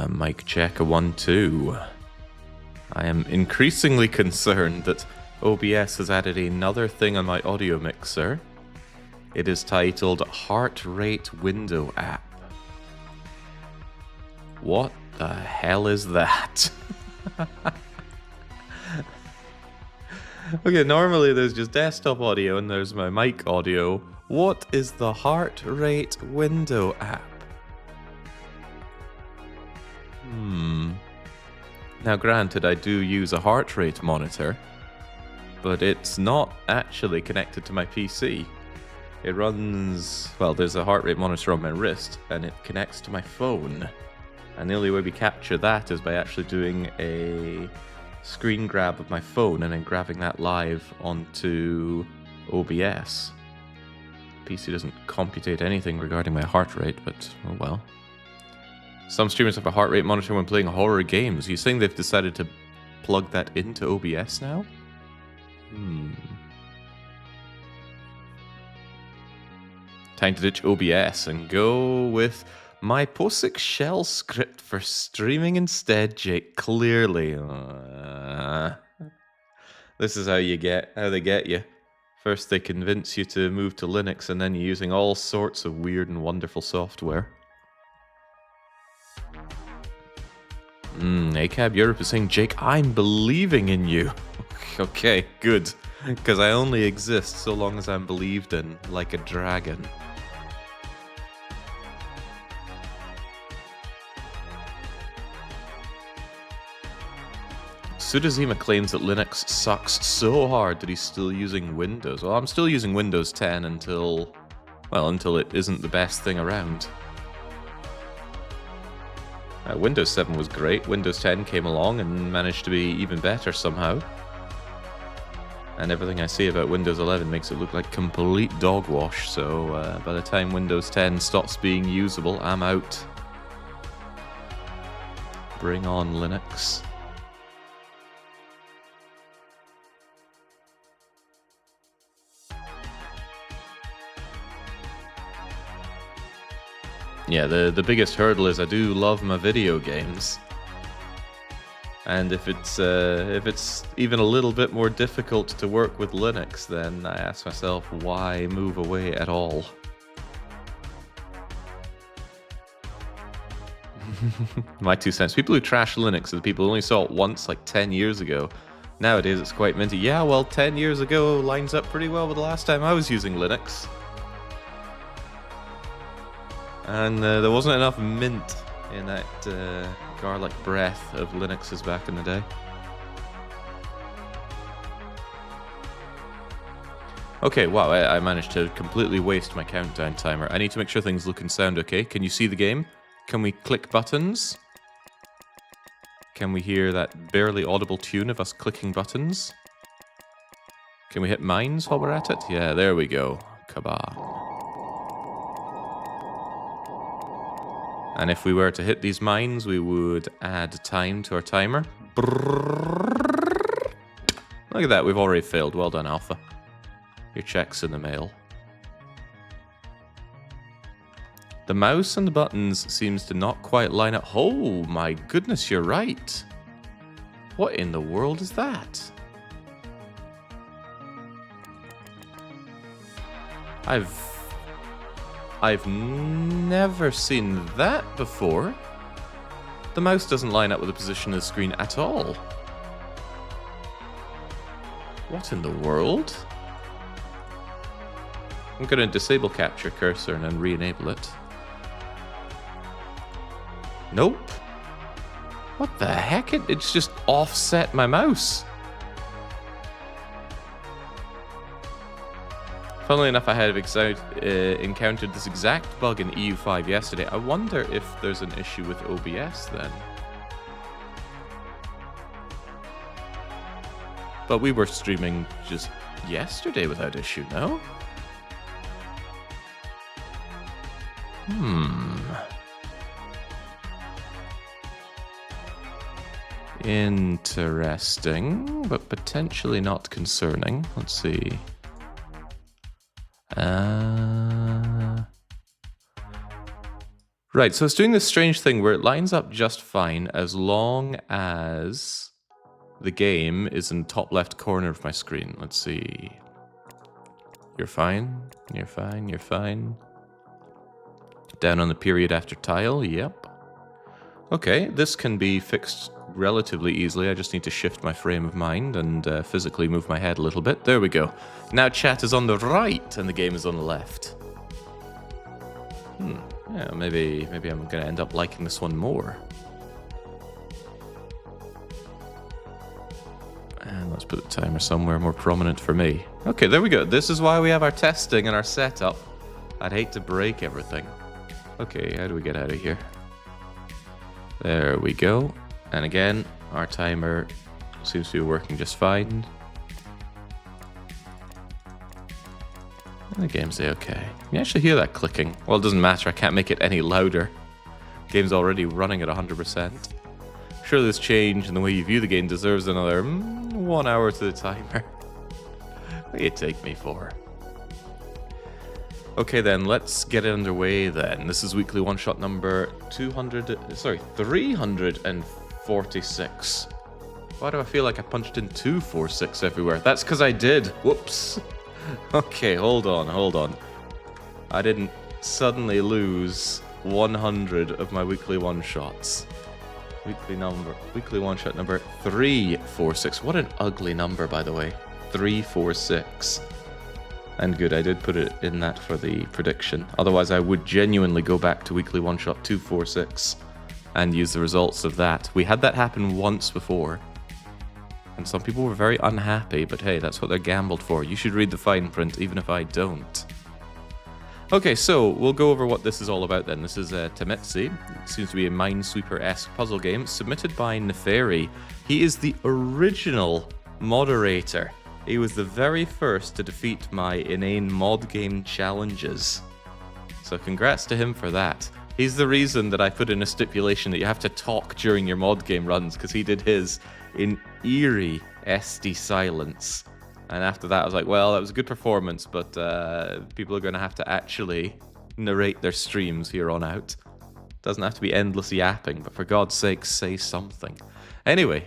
Mic check, 1, 2. I am increasingly concerned that OBS has added another thing on my audio mixer. It is titled Heart Rate Window App. What the hell is that? Okay, normally there's just desktop audio and there's my mic audio. What is the Heart Rate Window App? Now granted, I do use a heart rate monitor, but it's not actually connected to my PC. It runs, well, there's a heart rate monitor on my wrist, and it connects to my phone. And the only way we capture that is by actually doing a screen grab of my phone and then grabbing that live onto OBS. PC doesn't computate anything regarding my heart rate, but oh well. Some streamers have a heart rate monitor when playing horror games. You're saying they've decided to plug that into OBS now? Time to ditch OBS and go with my POSIX shell script for streaming instead, Jake. Clearly. This is how they get you. First they convince you to move to Linux, and then you're using all sorts of weird and wonderful software. ACAB Europe is saying, Jake, I'm believing in you. Okay, good. Because I only exist so long as I'm believed in, like a dragon. Sudazima claims that Linux sucks so hard that he's still using Windows. Well, I'm still using Windows 10 until it isn't the best thing around. Windows 7 was great. Windows 10 came along and managed to be even better somehow. And everything I say about Windows 11 makes it look like complete dogwash, so by the time Windows 10 stops being usable, I'm out. Bring on Linux. Yeah, the biggest hurdle is I do love my video games, and if it's even a little bit more difficult to work with Linux, then I ask myself, why move away at all? My 2 cents. People who trash Linux are the people who only saw it once, like 10 years ago. Nowadays it's quite minty. Yeah, well, 10 years ago lines up pretty well with the last time I was using Linux. And there wasn't enough mint in that garlic breath of Linux's back in the day. Okay, wow, I managed to completely waste my countdown timer. I need to make sure things look and sound okay. Can you see the game? Can we click buttons? Can we hear that barely audible tune of us clicking buttons? Can we hit mines while we're at it? Yeah, there we go. Kabam. And if we were to hit these mines, we would add time to our timer. Look at that, we've already failed. Well done, Alpha. Your check's in the mail. The mouse and the buttons seems to not quite line up. Oh my goodness, you're right. What in the world is that? I've never seen that before. The mouse doesn't line up with the position of the screen at all. What in the world? I'm going to disable capture cursor and then re-enable it. Nope. What the heck? It's just offset my mouse. Funnily enough, I had encountered this exact bug in EU5 yesterday. I wonder if there's an issue with OBS then. But we were streaming just yesterday without issue, no? Interesting, but potentially not concerning. Let's see. Right, so it's doing this strange thing where it lines up just fine as long as the game is in the top left corner of my screen. Let's see. You're fine. You're fine. You're fine. Down on the period after tile. Yep. Okay, this can be fixed relatively easily. I just need to shift my frame of mind and physically move my head a little bit. There we go. Now chat is on the right and the game is on the left. Yeah, maybe I'm going to end up liking this one more. And let's put the timer somewhere more prominent for me. Okay, there we go. This is why we have our testing and our setup. I'd hate to break everything. Okay, how do we get out of here? There we go. And again, our timer seems to be working just fine. And the game's okay. You actually hear that clicking. Well, it doesn't matter. I can't make it any louder. Game's already running at 100%. Sure, this change in the way you view the game deserves another 1 hour to the timer. What do you take me for? Okay then, let's get it underway then. This is weekly one-shot number 346. Why do I feel like I punched in 246 everywhere? That's because I did. Whoops. Okay, hold on. I didn't suddenly lose 100 of my weekly one-shots. Weekly one-shot number 346. What an ugly number, by the way. 346. And good, I did put it in that for the prediction. Otherwise, I would genuinely go back to weekly one-shot 246 and use the results of that. We had that happen once before. And some people were very unhappy, but hey, that's what they're gambled for. You should read the fine print, even if I don't. Okay, so we'll go over what this is all about then. This is Tametsi. It seems to be a Minesweeper-esque puzzle game submitted by Neferi. He is the original moderator. He was the very first to defeat my inane mod game challenges. So congrats to him for that. He's the reason that I put in a stipulation that you have to talk during your mod game runs, because he did his in eerie SD silence. And after that I was like, well, that was a good performance, but people are going to have to actually narrate their streams here on out. Doesn't have to be endless yapping, but for God's sake, say something. Anyway,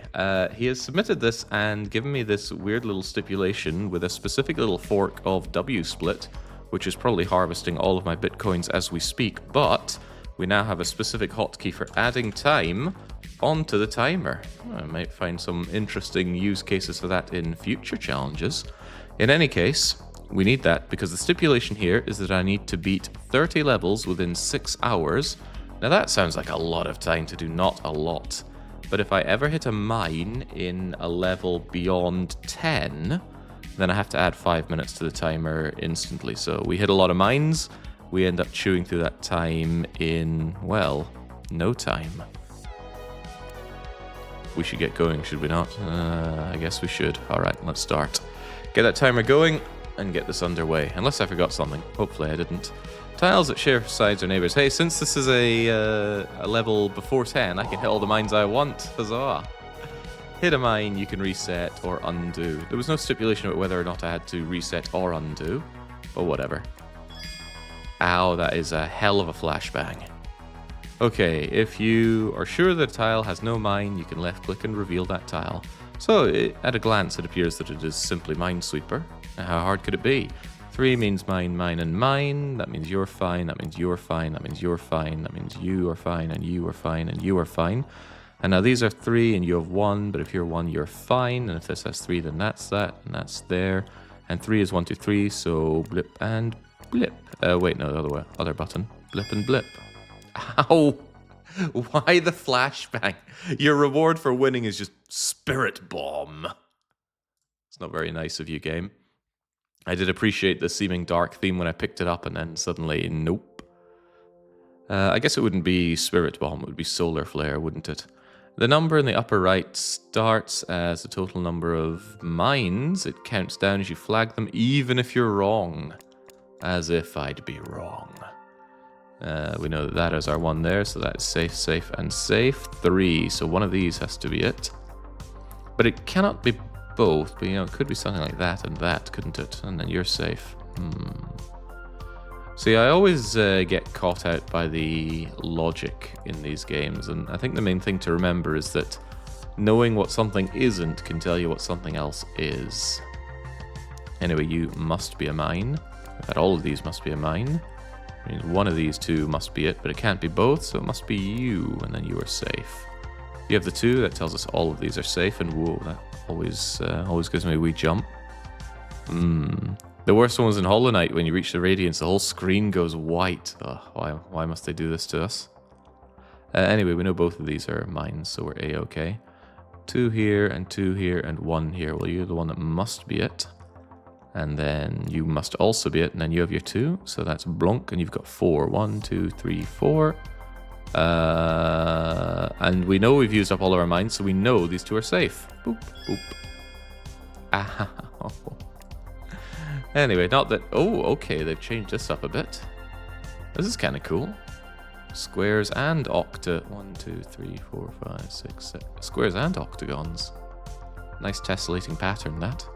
he has submitted this and given me this weird little stipulation with a specific little fork of W-split, which is probably harvesting all of my bitcoins as we speak, but we now have a specific hotkey for adding time onto the timer. I might find some interesting use cases for that in future challenges. In any case, we need that because the stipulation here is that I need to beat 30 levels within 6 hours. Now that sounds like a lot of time to do not a lot. But if I ever hit a mine in a level beyond 10, then I have to add 5 minutes to the timer instantly. So we hit a lot of mines, we end up chewing through that time in, well, no time. We should get going, should we not? I guess we should. Alright, let's start. Get that timer going and get this underway. Unless I forgot something. Hopefully I didn't. Tiles that share sides are neighbors. Hey, since this is a level before 10, I can hit all the mines I want. Huzzah! Hit a mine, you can reset or undo. There was no stipulation about whether or not I had to reset or undo, but whatever. Ow, that is a hell of a flashbang. Okay, if you are sure that a tile has no mine, you can left-click and reveal that tile. So, at a glance, it appears that it is simply Minesweeper. Now, how hard could it be? 3 means mine, mine, and mine. That means you're fine, that means you're fine, that means you're fine, that means you are fine, and you are fine, and you are fine. And now these are 3, and you have 1, but if you're 1, you're fine. And if this has 3, then that's that, and that's there. And 3 is 1, 2, 3, so blip and blip. Wait, no, the other way, other button. Blip and blip. Ow! Why the flashbang? Your reward for winning is just Spirit Bomb. It's not very nice of you, game. I did appreciate the seeming dark theme when I picked it up, and then suddenly, nope. I guess it wouldn't be Spirit Bomb, it would be Solar Flare, wouldn't it? The number in the upper right starts as the total number of mines. It counts down as you flag them, even if you're wrong. As if I'd be wrong. We know that that is our 1 there, so that's safe, safe, and safe. 3, so one of these has to be it. But it cannot be both, but you know, it could be something like that and that, couldn't it? And then you're safe. See, I always get caught out by the logic in these games, and I think the main thing to remember is that knowing what something isn't can tell you what something else is. Anyway, you must be a mine. In fact, all of these must be a mine. I mean, one of these two must be it, but it can't be both, so it must be you, and then you are safe. You have the 2, that tells us all of these are safe, and whoa, that always gives me a wee jump. The worst one was in Hollow Knight. When you reach the Radiance, the whole screen goes white. Ugh, why must they do this to us? Anyway, we know both of these are mines, so we're A-okay. 2 here, and 2 here, and 1 here. Well, you're the one that must be it. And then you must also be it, and then you have your 2, so that's Blunk, and you've got 4. 1, 2, 3, 4. And we know we've used up all of our mines, so we know these 2 are safe. Boop, boop. Ah. Anyway, not that... Oh, okay, they've changed this up a bit. This is kind of cool. Squares and octa... 1, 2, 3, 4, 5, 6, 7... Squares and octagons. Nice tessellating pattern, that.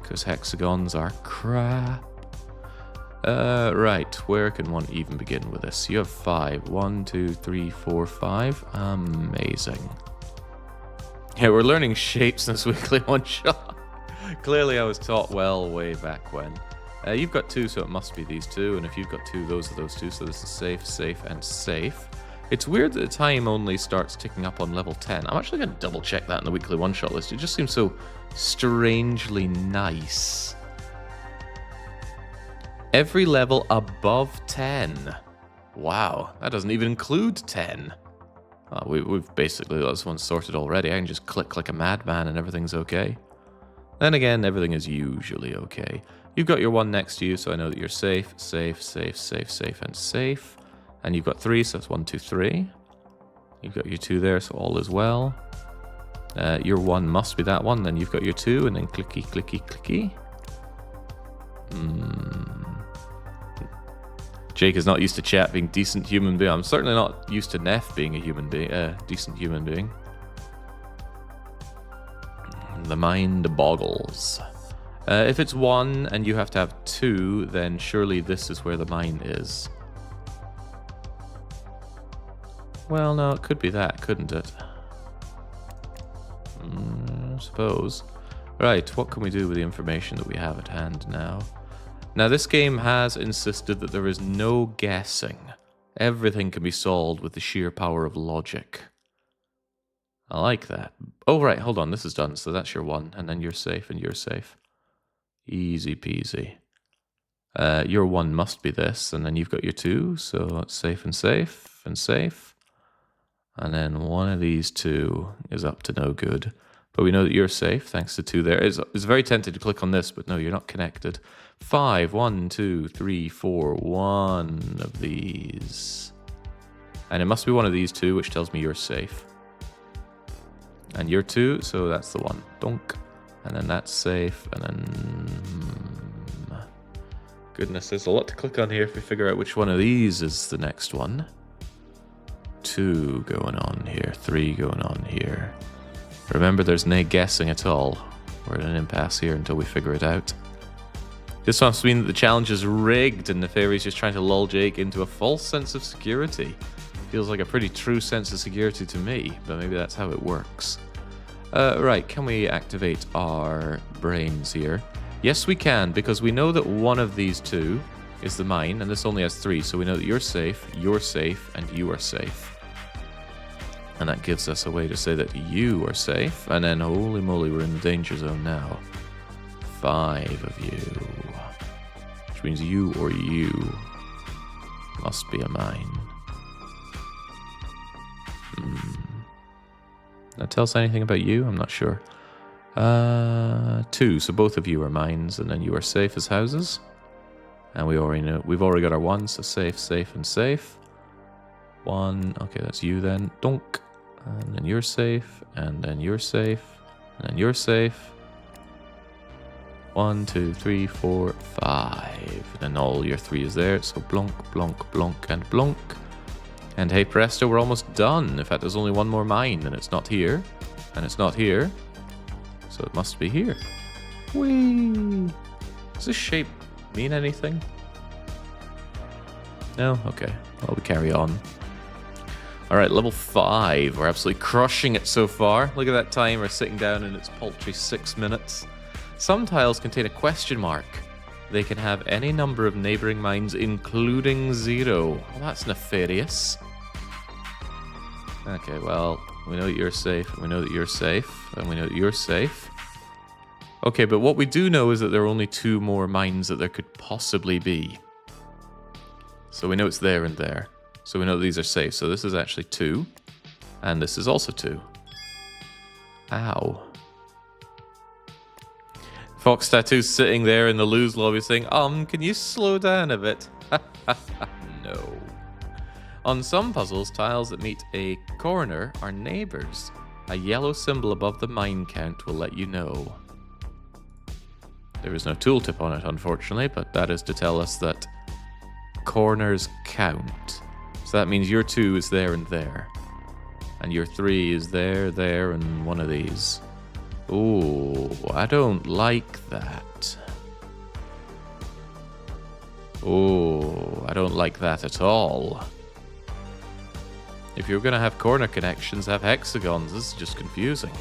Because hexagons are crap. Right, where can one even begin with this? You have 5. 1, 2, 3, 4, 5. Amazing. Yeah, we're learning shapes in this weekly one-shot. Clearly I was taught well way back when. You've got 2, so it must be these 2. And if you've got 2, those are those 2. So this is safe, safe, and safe. It's weird that the time only starts ticking up on level 10. I'm actually going to double check that in the weekly one-shot list. It just seems so strangely nice. Every level above 10. Wow, that doesn't even include 10. We've basically got this one sorted already. I can just click like a madman and everything's okay. Then again, everything is usually okay. You've got your 1 next to you, so I know that you're safe, safe, safe, safe, safe, and safe. And you've got 3, so that's 1, 2, 3. You've got your 2 there, so all is well. Your 1 must be that one. Then you've got your 2, and then clicky, clicky, clicky. Jake is not used to chat being decent human being. I'm certainly not used to Neff being a human being, decent human being. The mind boggles. If it's 1 and you have to have 2, then surely this is where the mine is. Well, no, it could be that, couldn't it? I suppose. Right, what can we do with the information that we have at hand now? Now, this game has insisted that there is no guessing. Everything can be solved with the sheer power of logic. I like that. Oh, right, hold on, this is done, so that's your 1, and then you're safe, and you're safe. Easy peasy. Your 1 must be this, and then you've got your 2, so it's safe and safe, and safe. And then one of these 2 is up to no good. But we know that you're safe, thanks to 2 there. It's very tempted to click on this, but no, you're not connected. 5, 1, 2, 3, 4, 1 of these. And it must be one of these 2, which tells me you're safe. And you're 2, so that's the 1. Donk. And then that's safe, and then... Goodness, there's a lot to click on here if we figure out which one of these is the next one. 2 going on here, 3 going on here. Remember, there's no guessing at all. We're in an impasse here until we figure it out. This must mean that the challenge is rigged and the fairy's just trying to lull Jake into a false sense of security. Feels like a pretty true sense of security to me, but maybe that's how it works. Right, can we activate our brains here? Yes, we can, because we know that one of these 2 is the mine, and this only has 3, so we know that you're safe, and you are safe. And that gives us a way to say that you are safe, and then holy moly, we're in the danger zone now. 5 of you. Which means you or you must be a mine. That tell us anything about you? I'm not sure. 2, so both of you are mines, and then you are safe as houses. And we already know, we've already got our 1, so safe, safe, and safe. 1, okay, that's you then. Donk. And then you're safe, and then you're safe, and then you're safe. 1, 2, 3, 4, 5. And then all your 3 is there, so blonk, blonk, blonk, and blonk. And hey presto, we're almost done. In fact, there's only 1 more mine, and it's not here, and it's not here. So it must be here. Whee! Does this shape mean anything? No? Okay. Well, we carry on. Alright, level 5. We're absolutely crushing it so far. Look at that timer sitting down in its paltry 6 minutes. Some tiles contain a question mark. They can have any number of neighbouring mines, including 0. Well, that's nefarious. Okay, well, we know that you're safe, and we know that you're safe, and we know that you're safe. Okay, but what we do know is that there are only 2 more mines that there could possibly be. So we know it's there and there. So we know that these are safe. So this is actually 2. And this is also 2. Ow. Fox Tattoo's sitting there in the lose lobby saying, can you slow down a bit? No. On some puzzles, tiles that meet a corner are neighbors. A yellow symbol above the mine count will let you know. There is no tooltip on it, unfortunately, but that is to tell us that corners count. So that means your 2 is there and there. And your 3 is there, there, and one of these. Ooh, I don't like that. Ooh, I don't like that at all. If you're going to have corner connections, have hexagons. This is just confusing.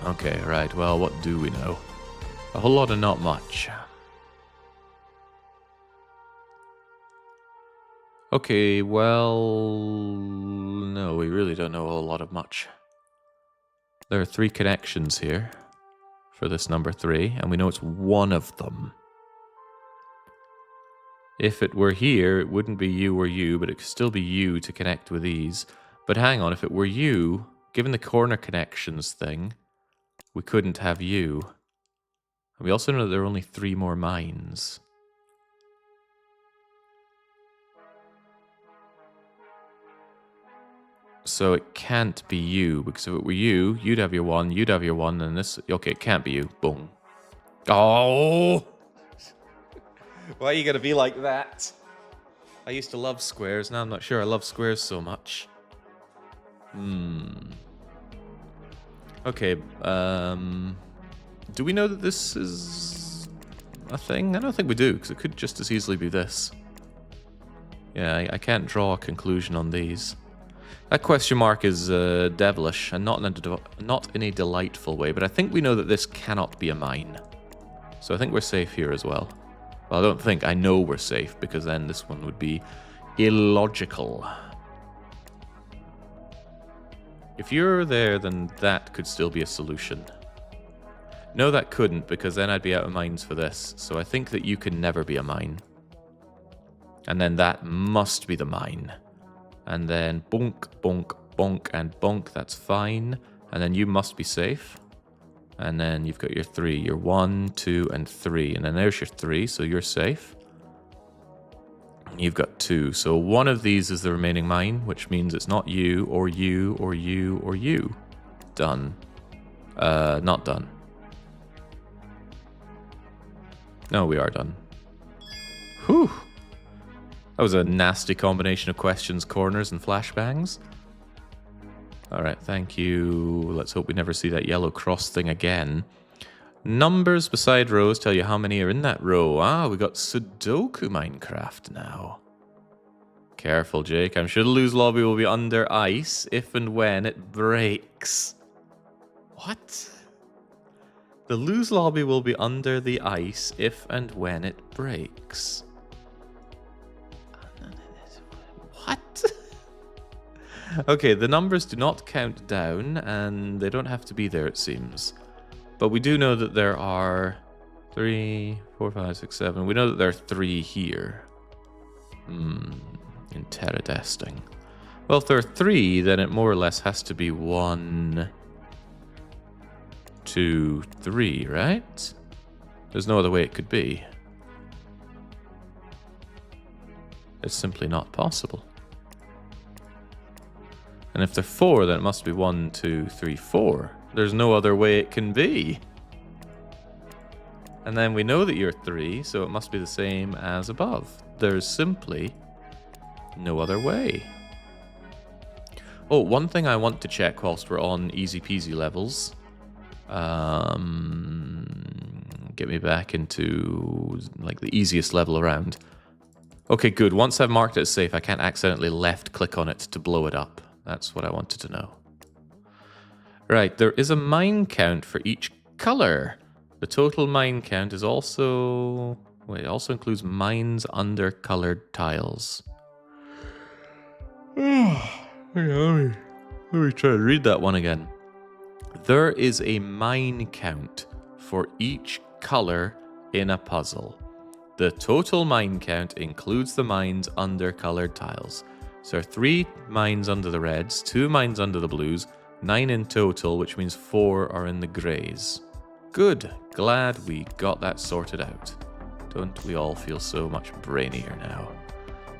Okay, right. Well, what do we know? A whole lot of not much. Okay, well... no, we really don't know a whole lot of much. There are 3 connections here for this number 3, and we know it's one of them. If it were here, it wouldn't be you or you, but it could still be you to connect with these. But hang on, if it were you, given the corner connections thing, we couldn't have you. And we also know that there are only 3 more mines. So it can't be you, because if it were you, you'd have your 1, you'd have your 1, and this... okay, it can't be you. Boom. Oh! Why are you going to be like that? I used to love squares, now I'm not sure I love squares so much. Okay, do we know that this is a thing? I don't think we do, because it could just as easily be this. Yeah, I can't draw a conclusion on these. That question mark is devilish, and not in a delightful way, but I think we know that this cannot be a mine. So I think we're safe here as well. Well, I don't think. I know we're safe, because then this one would be illogical. If you're there, then that could still be a solution. No, that couldn't, because then I'd be out of mines for this. So I think that you can never be a mine. And then that must be the mine. And then bonk, bonk, bonk, and bonk, that's fine. And then you must be safe. And then you've got your 3, your 1, 2, and 3. And then there's your 3, so you're safe. You've got 2, so one of these is the remaining mine, which means it's not you, or you, or you, or you. Done. Not done. No, we are done. Whew. That was a nasty combination of questions, corners, and flashbangs. Alright, thank you. Let's hope we never see that yellow cross thing again. Numbers beside rows tell you how many are in that row. Ah, we got Sudoku Minecraft now. Careful, Jake. I'm sure the lose lobby will be under ice if and when it breaks. What? The lose lobby will be under the ice if and when it breaks. What? Okay, the numbers do not count down, and they don't have to be there, it seems. But we do know that there are 3, 4, 5, 6, 7. We know that there are 3 here. Interesting. Well, if there are 3, then it more or less has to be 1, 2, 3, right? There's no other way it could be. It's simply not possible. And if they're 4, then it must be 1, 2, 3, 4. There's no other way it can be. And then we know that you're 3, so it must be the same as above. There's simply no other way. Oh, one thing I want to check whilst we're on easy peasy levels. Get me back into like the easiest level around. Okay, good. Once I've marked it as safe, I can't accidentally left-click on it to blow it up. That's what I wanted to know. Right, there is a mine count for each color. The total mine count is also... Wait, it also includes mines under colored tiles. Let me try to read that one again. There is a mine count for each color in a puzzle. The total mine count includes the mines under colored tiles. So there are 3 mines under the reds, 2 mines under the blues, 9 in total, which means 4 are in the greys. Good. Glad we got that sorted out. Don't we all feel so much brainier now?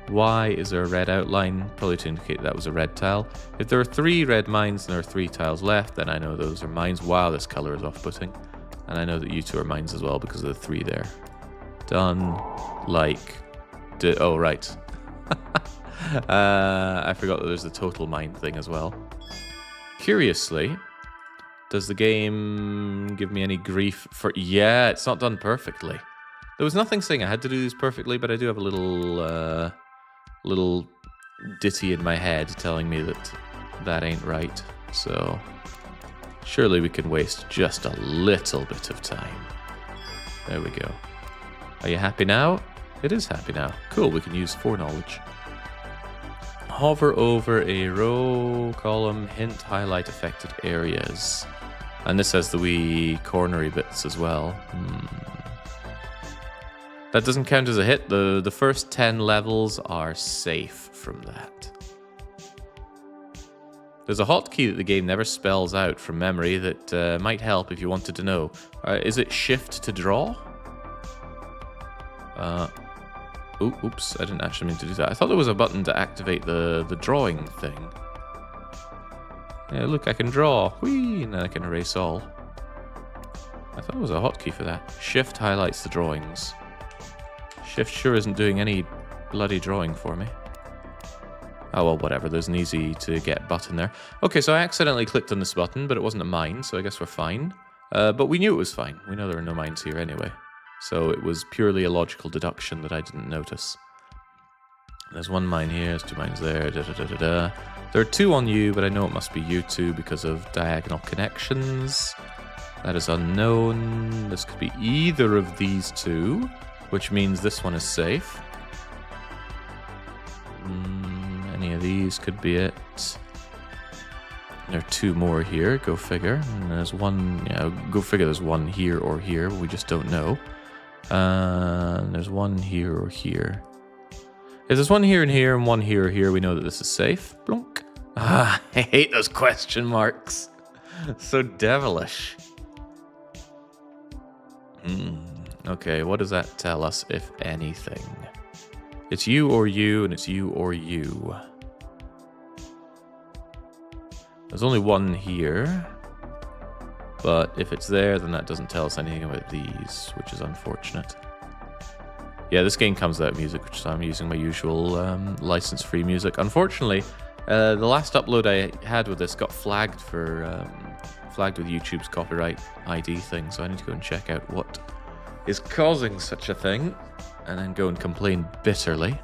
Why is there a red outline? Probably to indicate that was a red tile. If there are 3 red mines and there are 3 tiles left, then I know those are mines. Wow, this color is off-putting. And I know that you 2 are mines as well because of the 3 there. Done. Like. Oh, right. I forgot that there's the total mine thing as well. Curiously, does the game give me any grief for... Yeah, it's not done perfectly. There was nothing saying I had to do this perfectly, but I do have a little ditty in my head telling me that that ain't right. So surely we can waste just a little bit of time. There we go. Are you happy now? It is happy now. Cool, we can use foreknowledge. Hover over a row, column, hint, highlight affected areas. And this has the wee cornery bits as well. That doesn't count as a hit. The first 10 levels are safe from that. There's a hotkey that the game never spells out from memory that might help if you wanted to know. Is it shift to draw? Oops, I didn't actually mean to do that. I thought there was a button to activate the drawing thing. Yeah, look, I can draw. Whee! And then I can erase all. I thought there was a hotkey for that. Shift highlights the drawings. Shift sure isn't doing any bloody drawing for me. Oh, well, whatever. There's an easy to get button there. Okay, so I accidentally clicked on this button, but it wasn't a mine, so I guess we're fine. But we knew it was fine. We know there are no mines here anyway. So it was purely a logical deduction that I didn't notice. There's 1 mine here, there's 2 mines there, There are 2 on you, but I know it must be you 2 because of diagonal connections. That is unknown. This could be either of these 2, which means this one is safe. Any of these could be it. There are 2 more here, go figure. And there's 1, yeah, go figure there's 1 here or here, we just don't know. There's 1 here or here. If there's 1 here and here and 1 here or here, we know that this is safe. Blunk. Ah, I hate those question marks. So devilish. Okay, what does that tell us, if anything? It's you or you, and it's you or you. There's only 1 here. But if it's there, then that doesn't tell us anything about these, which is unfortunate. Yeah, this game comes without music, which is I'm using my usual license-free music. Unfortunately, the last upload I had with this got flagged for flagged with YouTube's copyright ID thing, so I need to go and check out what is causing such a thing, and then go and complain bitterly.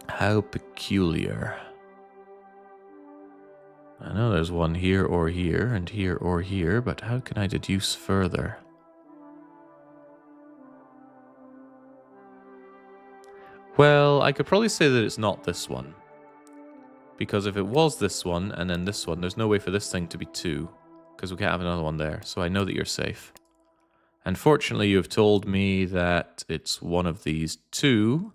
How peculiar. I know there's 1 here or here, and here or here, but how can I deduce further? Well, I could probably say that it's not this one. Because if it was this one, and then this one, there's no way for this thing to be 2. Because we can't have another one there, so I know that you're safe. And fortunately, you have told me that it's one of these 2,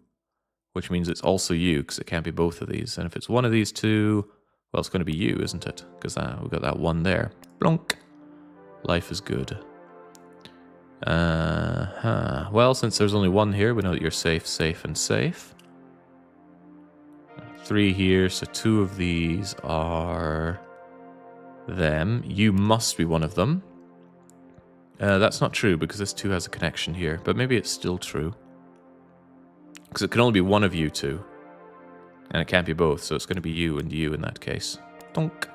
which means it's also you, because it can't be both of these. And if it's one of these 2... well, it's going to be you, isn't it? Because we've got that 1 there. Blonk. Life is good. Well, since there's only 1 here, we know that you're safe, safe, and safe. 3 here, so 2 of these are them. You must be one of them. That's not true, because this 2 has a connection here. But maybe it's still true. Because it can only be 1 of you 2. And it can't be both, so it's going to be you and you in that case. Donk.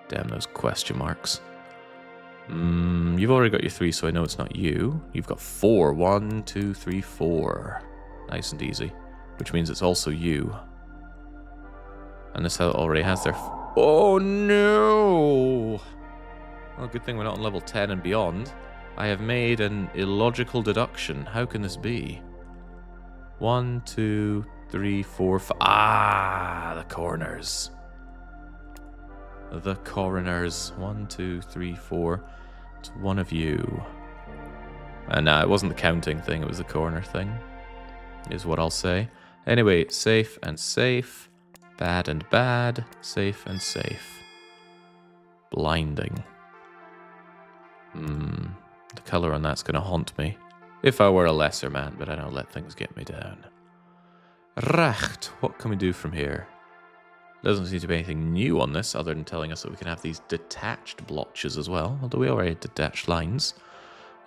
Damn those question marks. You've already got your 3, so I know it's not you. You've got 4. 1, 2, 3, 4. Nice and easy. Which means it's also you. And this already has their... Oh, no! Well, good thing we're not on level 10 and beyond. I have made an illogical deduction. How can this be? 1, 2, 3, 4, 5... Ah, the corners. The coroners. 1, 2, 3, 4. It's one of you. And it wasn't the counting thing, it was the corner thing. Is what I'll say. Anyway, safe and safe. Bad and bad. Safe and safe. Blinding. The colour on that's going to haunt me. If I were a lesser man, but I don't let things get me down. Recht. What can we do from here? Doesn't seem to be anything new on this, other than telling us that we can have these detached blotches as well. Although we already had detached lines.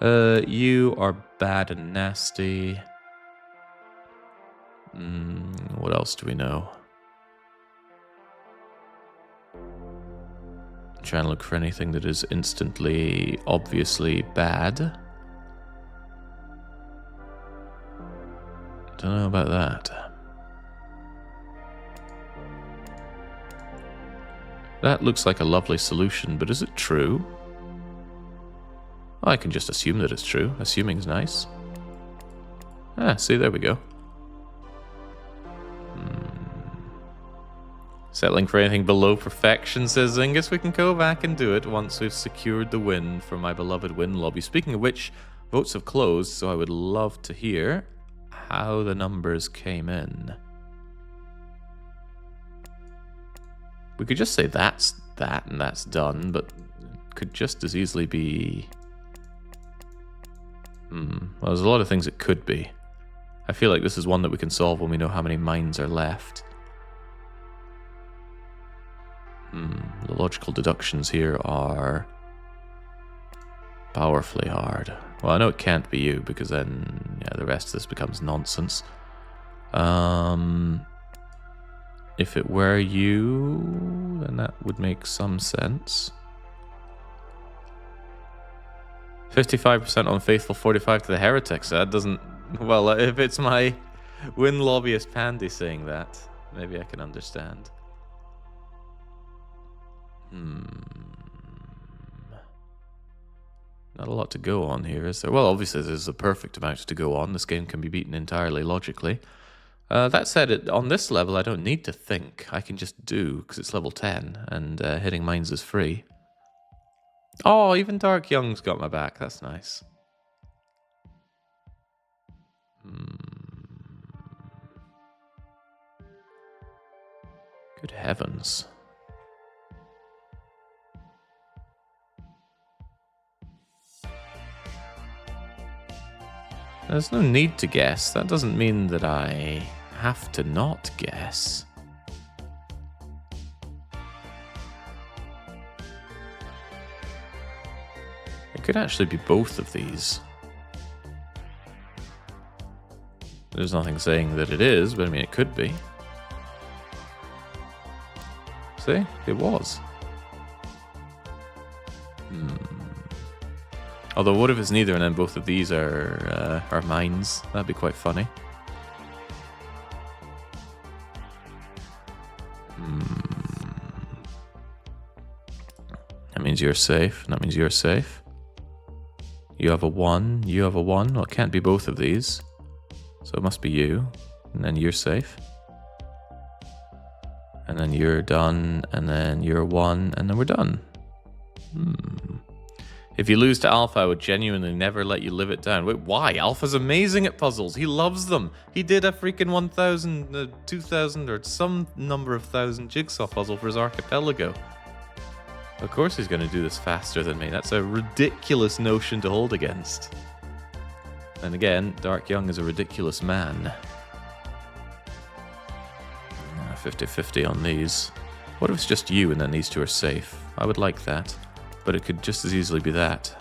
You are bad and nasty. What else do we know? Trying to look for anything that is instantly, obviously bad. Don't know about that. That looks like a lovely solution, but is it true? I can just assume that it's true. Assuming's nice. Ah, see, there we go. Settling for anything below perfection, says Zingus. We can go back and do it once we've secured the win for my beloved win lobby. Speaking of which, votes have closed, so I would love to hear how the numbers came in. We could just say that's that and that's done, but it could just as easily be... Well, there's a lot of things it could be. I feel like this is one that we can solve when we know how many mines are left. The logical deductions here are powerfully hard. Well, I know it can't be you, because then the rest of this becomes nonsense. If it were you, then that would make some sense. 55% on Faithful, 45 to the Heretics. That doesn't... Well, if it's my win lobbyist Pandy saying that, maybe I can understand. Not a lot to go on here, is there? Well, obviously there's a perfect amount to go on. This game can be beaten entirely logically. That said, on this level I don't need to think. I can just do, because it's level 10, and hitting mines is free. Oh, even Dark Young's got my back. That's nice. Good heavens. There's no need to guess. That doesn't mean that I have to not guess. It could actually be both of these. There's nothing saying that it is, but I mean, it could be. See? It was. Although, what if it's neither and then both of these are mines? That'd be quite funny. That means you're safe. That means you're safe. You have a 1. You have a 1. Well, it can't be both of these. So it must be you. And then you're safe. And then you're done. And then you're 1. And then we're done. If you lose to Alpha, I would genuinely never let you live it down. Wait, why? Alpha's amazing at puzzles. He loves them. He did a freaking 1,000, 2,000, or some number of thousand jigsaw puzzle for his archipelago. Of course he's going to do this faster than me. That's a ridiculous notion to hold against. And again, Dark Young is a ridiculous man. 50-50 on these. What if it's just you and then these two are safe? I would like that. But it could just as easily be that.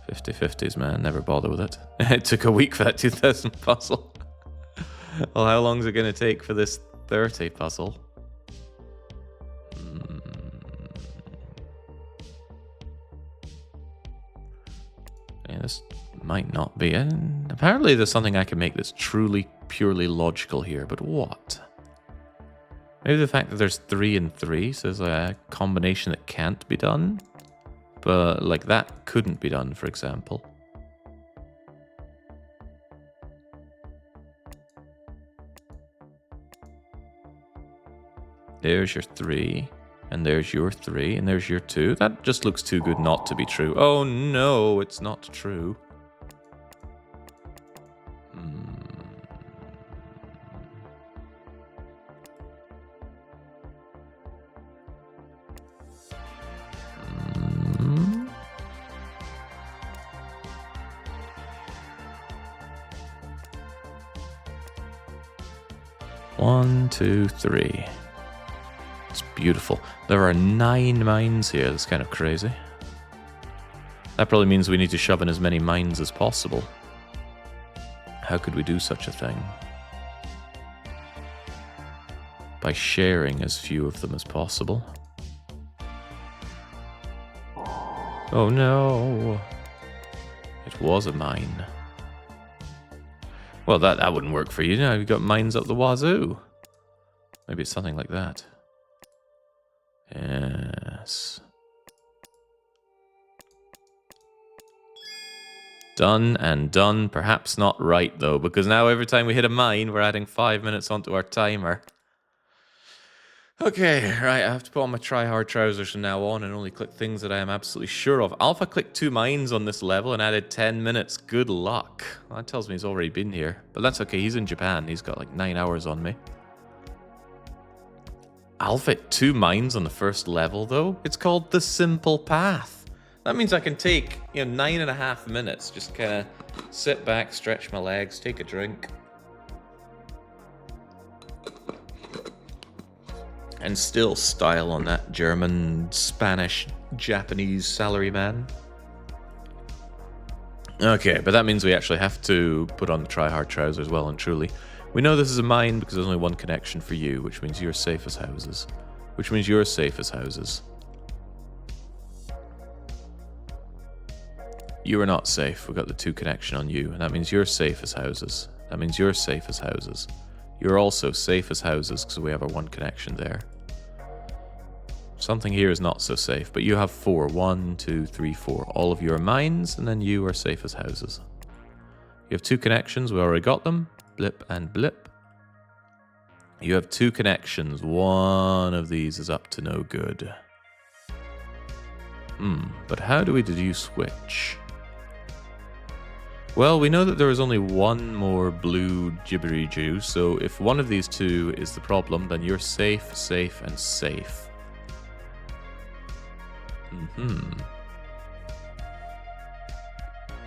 50-50s, man. Never bother with it. It took a week for that 2,000 puzzle. Well, how long is it going to take for this 30 puzzle? might not be. And apparently there's something I can make that's truly, purely logical here. But what? Maybe the fact that there's 3 and 3, so there's a combination that can't be done. But, like, that couldn't be done, for example. There's your 3, and there's your 3, and there's your 2. That just looks too good not to be true. Oh no, it's not true. One, 2, 3. It's beautiful. There are 9 mines here. That's kind of crazy. That probably means we need to shove in as many mines as possible. How could we do such a thing? By sharing as few of them as possible. Oh no! It was a mine. Well, that wouldn't work for you. Now you've got mines up the wazoo. Maybe it's something like that. Yes. Done and done. Perhaps not right, though, because now every time we hit a mine, we're adding 5 minutes onto our timer. Okay, right, I have to put on my try-hard trousers from now on and only click things that I am absolutely sure of. Alpha clicked 2 mines on this level and added 10 minutes. Good luck. Well, that tells me he's already been here. But that's okay, he's in Japan. He's got like 9 hours on me. Alpha 2 mines on the first level, though? It's called the Simple Path. That means I can take, 9.5 minutes. Just kind of sit back, stretch my legs, take a drink. And still style on that German, Spanish, Japanese salaryman. Okay, but that means we actually have to put on the try-hard trousers well and truly. We know this is a mine because there's only one connection for you, which means you're safe as houses. Which means you're safe as houses. You are not safe. We've got the 2 connection on you, and that means you're safe as houses. That means you're safe as houses. You're also safe as houses because we have our 1 connection there. Something here is not so safe, but you have 4. 1, 2, 3, 4. All of you are mines, and then you are safe as houses. You have 2 connections. We already got them. Blip and blip. You have 2 connections. One of these is up to no good. But how do we deduce which? Well, we know that there is only 1 more blue gibbery Jew, so if one of these 2 is the problem, then you're safe, safe, and safe.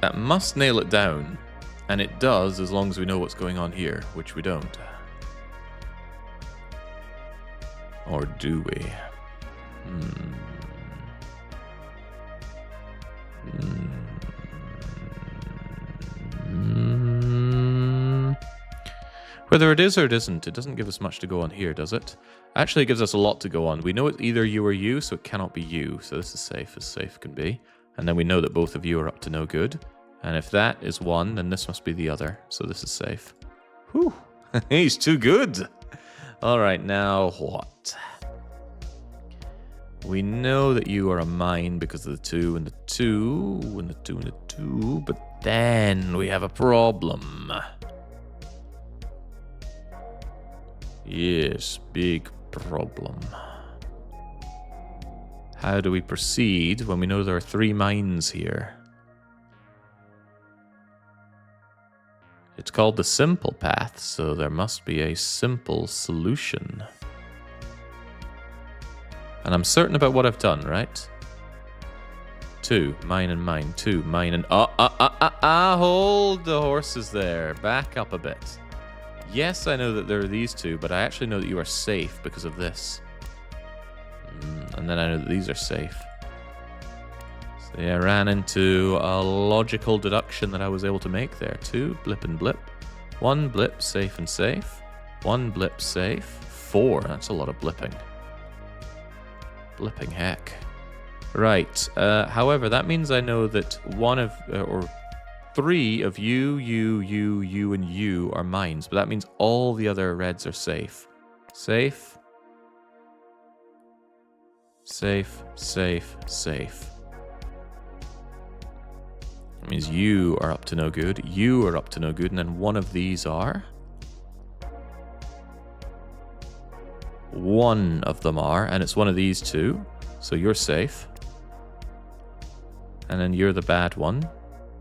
That must nail it down, and it does as long as we know what's going on here, which we don't. Or do we? Whether it is or it isn't, it doesn't give us much to go on here, does it? Actually, it gives us a lot to go on. We know it's either you or you, so it cannot be you. So this is safe as safe can be. And then we know that both of you are up to no good. And if that is one, then this must be the other. So this is safe. Whew. He's too good. All right, now what? We know that you are a mine because of the 2 and the 2 and the 2 and the 2. But then we have a problem. Yes, big problem. How do we proceed when we know there are 3 mines here? It's called the simple path, so there must be a simple solution. And I'm certain about what I've done, right? 2, mine and mine, 2, mine and... hold the horses there. Back up a bit. Yes, I know that there are these 2, but I actually know that you are safe because of this. And then I know that these are safe. So yeah, I ran into a logical deduction that I was able to make there. 2, blip and blip. 1 blip, safe and safe. 1 blip, safe. 4, that's a lot of blipping. Blipping heck. Right, however, that means I know that one of... 3 of you, you, and you are mines. But that means all the other reds are safe. Safe. Safe, safe, safe. That means you are up to no good. You are up to no good. And then one of these are... One of them are. And it's one of these two. So you're safe. And then you're the bad one.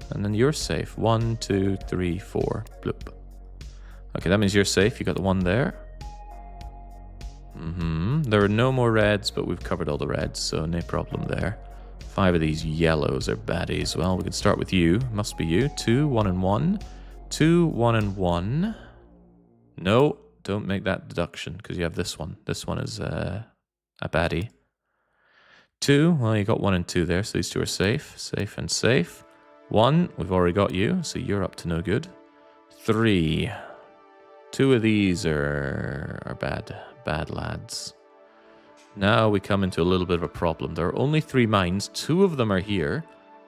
And then you're safe. 1, 2, 3, 4. Bloop. Okay, that means you're safe. You got the one there. There are no more reds, but we've covered all the reds, so no problem there. 5 of these yellows are baddies. Well, we can start with you. Must be you. 2, 1, and 1. 2, 1, and 1. No, don't make that deduction, because you have this one. This one is a baddie. 2, well, you got 1 and 2 there, so these two are safe. Safe and safe. 1, we've already got you, so you're up to no good. 3. 2 of these are bad lads. Now we come into a little bit of a problem. There are only 3 mines. 2 of them are here,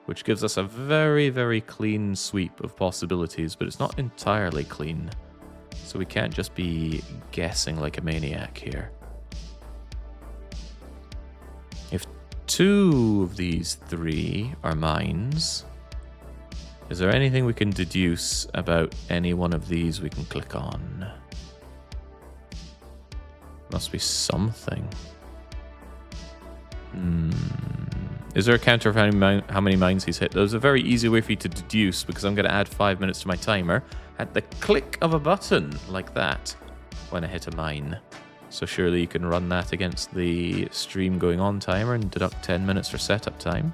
which gives us a very, very clean sweep of possibilities, but it's not entirely clean. So we can't just be guessing like a maniac here. If 2 of these 3 are mines, is there anything we can deduce about any one of these we can click on? Must be something. Is there a counter of how many mines he's hit? There's a very easy way for you to deduce, because I'm going to add 5 minutes to my timer at the click of a button, like that, when I hit a mine. So surely you can run that against the stream going on timer and deduct 10 minutes for setup time.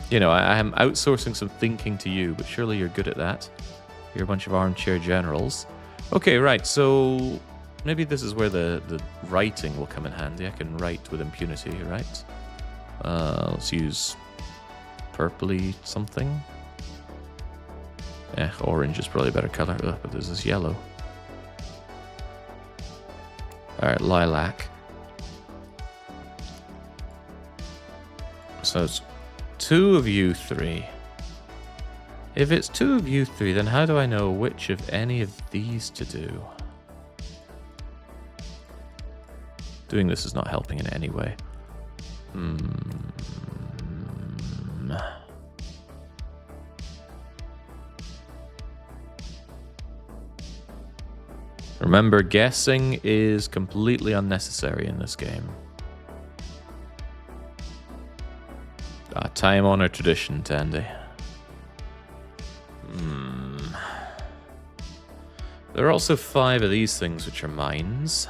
You know, I am outsourcing some thinking to you, but surely you're good at that. You're a bunch of armchair generals. Okay, right, so maybe this is where the writing will come in handy. I can write with impunity, right? Let's use purpley something. Orange is probably a better color. Ugh, but there's this yellow. Alright, lilac. So it's 2 of you 3. If it's 2 of you 3, then how do I know which of any of these to do? Doing this is not helping in any way. Remember, guessing is completely unnecessary in this game. Time-honored tradition, Tandy. There are also 5 of these things which are mines.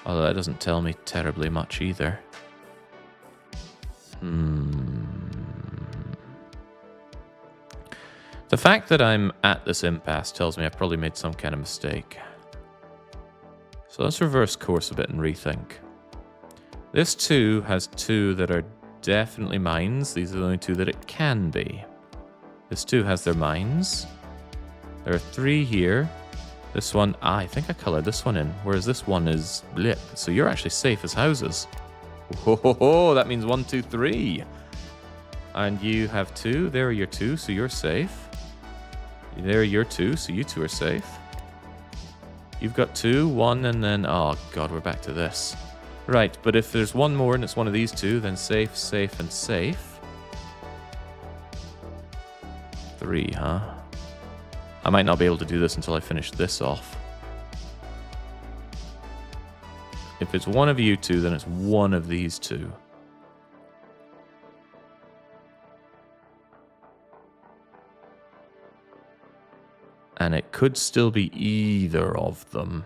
Although that doesn't tell me terribly much either. The fact that I'm at this impasse tells me I've probably made some kind of mistake. So let's reverse course a bit and rethink. This 2 has 2 that are definitely mines. These are the only 2 that it can be. This 2 has their mines. There are 3 here. This one, I think I colored this one in, whereas this one is blip. So you're actually safe as houses. Oh, that means 1, 2, 3. And you have 2. There are your 2, so you're safe. There are your 2, so you 2 are safe. You've got 2, 1, and then... Oh, God, we're back to this. Right, but if there's 1 more and it's one of these 2, then safe, safe, and safe. 3, huh? I might not be able to do this until I finish this off. If it's one of you 2, then it's one of these 2. And it could still be either of them.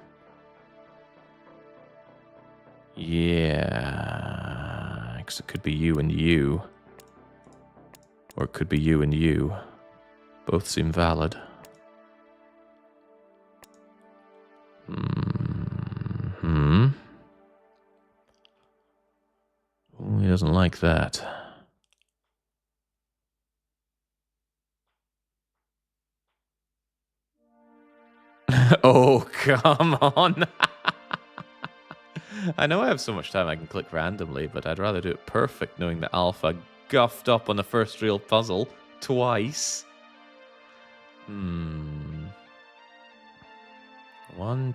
Yeah, because it could be you and you. Or it could be you and you. Both seem valid. Oh, he doesn't like that. Oh, come on. I know I have so much time I can click randomly, but I'd rather do it perfect knowing that Alpha guffed up on the first real puzzle. twice. 1,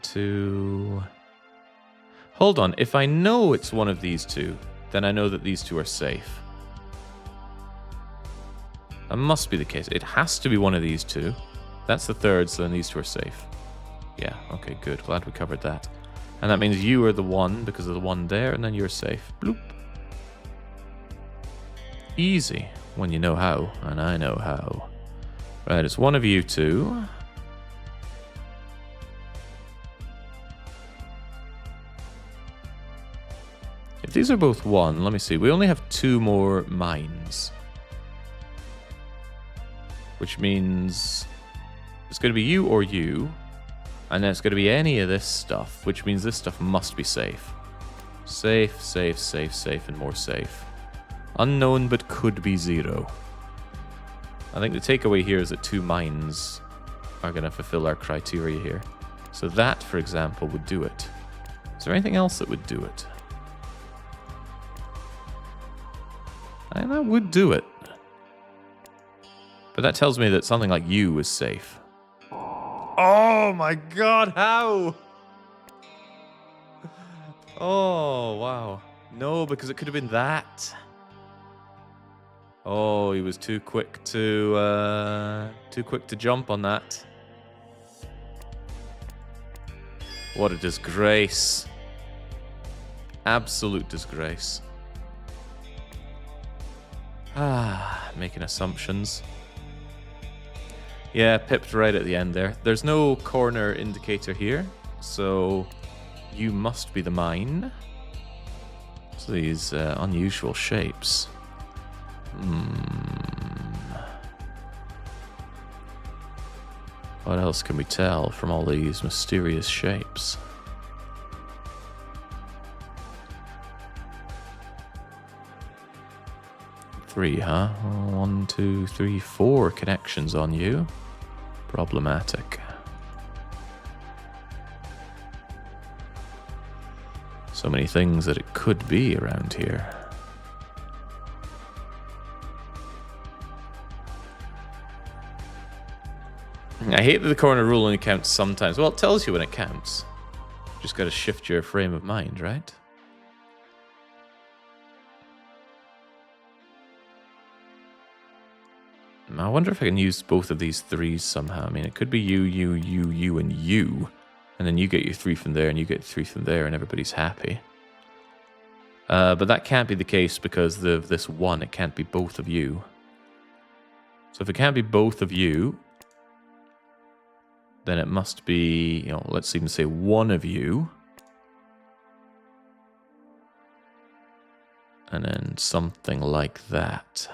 2... Hold on, if I know it's one of these two, then I know that these two are safe. That must be the case. It has to be one of these two. That's the third, so then these two are safe. Yeah, okay, good. Glad we covered that. And that means you are the one because of the one there, and then you're safe. Bloop. Easy, when you know how, and I know how. Right, it's one of you two. If these are both one, let me see. We only have 2 more mines. Which means it's going to be you or you. And then it's going to be any of this stuff, which means this stuff must be safe. Safe, safe, safe, safe, and more safe. Unknown, but could be 0. I think the takeaway here is that 2 mines are going to fulfill our criteria here. So that, for example, would do it. Is there anything else that would do it? And that would do it. But that tells me that something like you is safe. Oh my god, how? Oh, wow. No, because it could have been that. Oh, he was too quick to jump on that. What a disgrace. Absolute disgrace. Making assumptions. Yeah, pipped right at the end there. There's no corner indicator here, so you must be the mine. So these unusual shapes. What else can we tell from all these mysterious shapes? Three, huh? 1, 2, 3, 4 connections on you. Problematic. So many things that it could be around here. I hate that the corner rule only counts sometimes. Well, it tells you when it counts. Just got to shift your frame of mind, right? I wonder if I can use both of these 3s somehow. I mean, it could be you, you, you, you, and you. And then you get your 3 from there, and you get 3 from there, and everybody's happy. But that can't be the case because of this 1. It can't be both of you. So if it can't be both of you, then it must be, you know, let's even say one of you. And then something like that.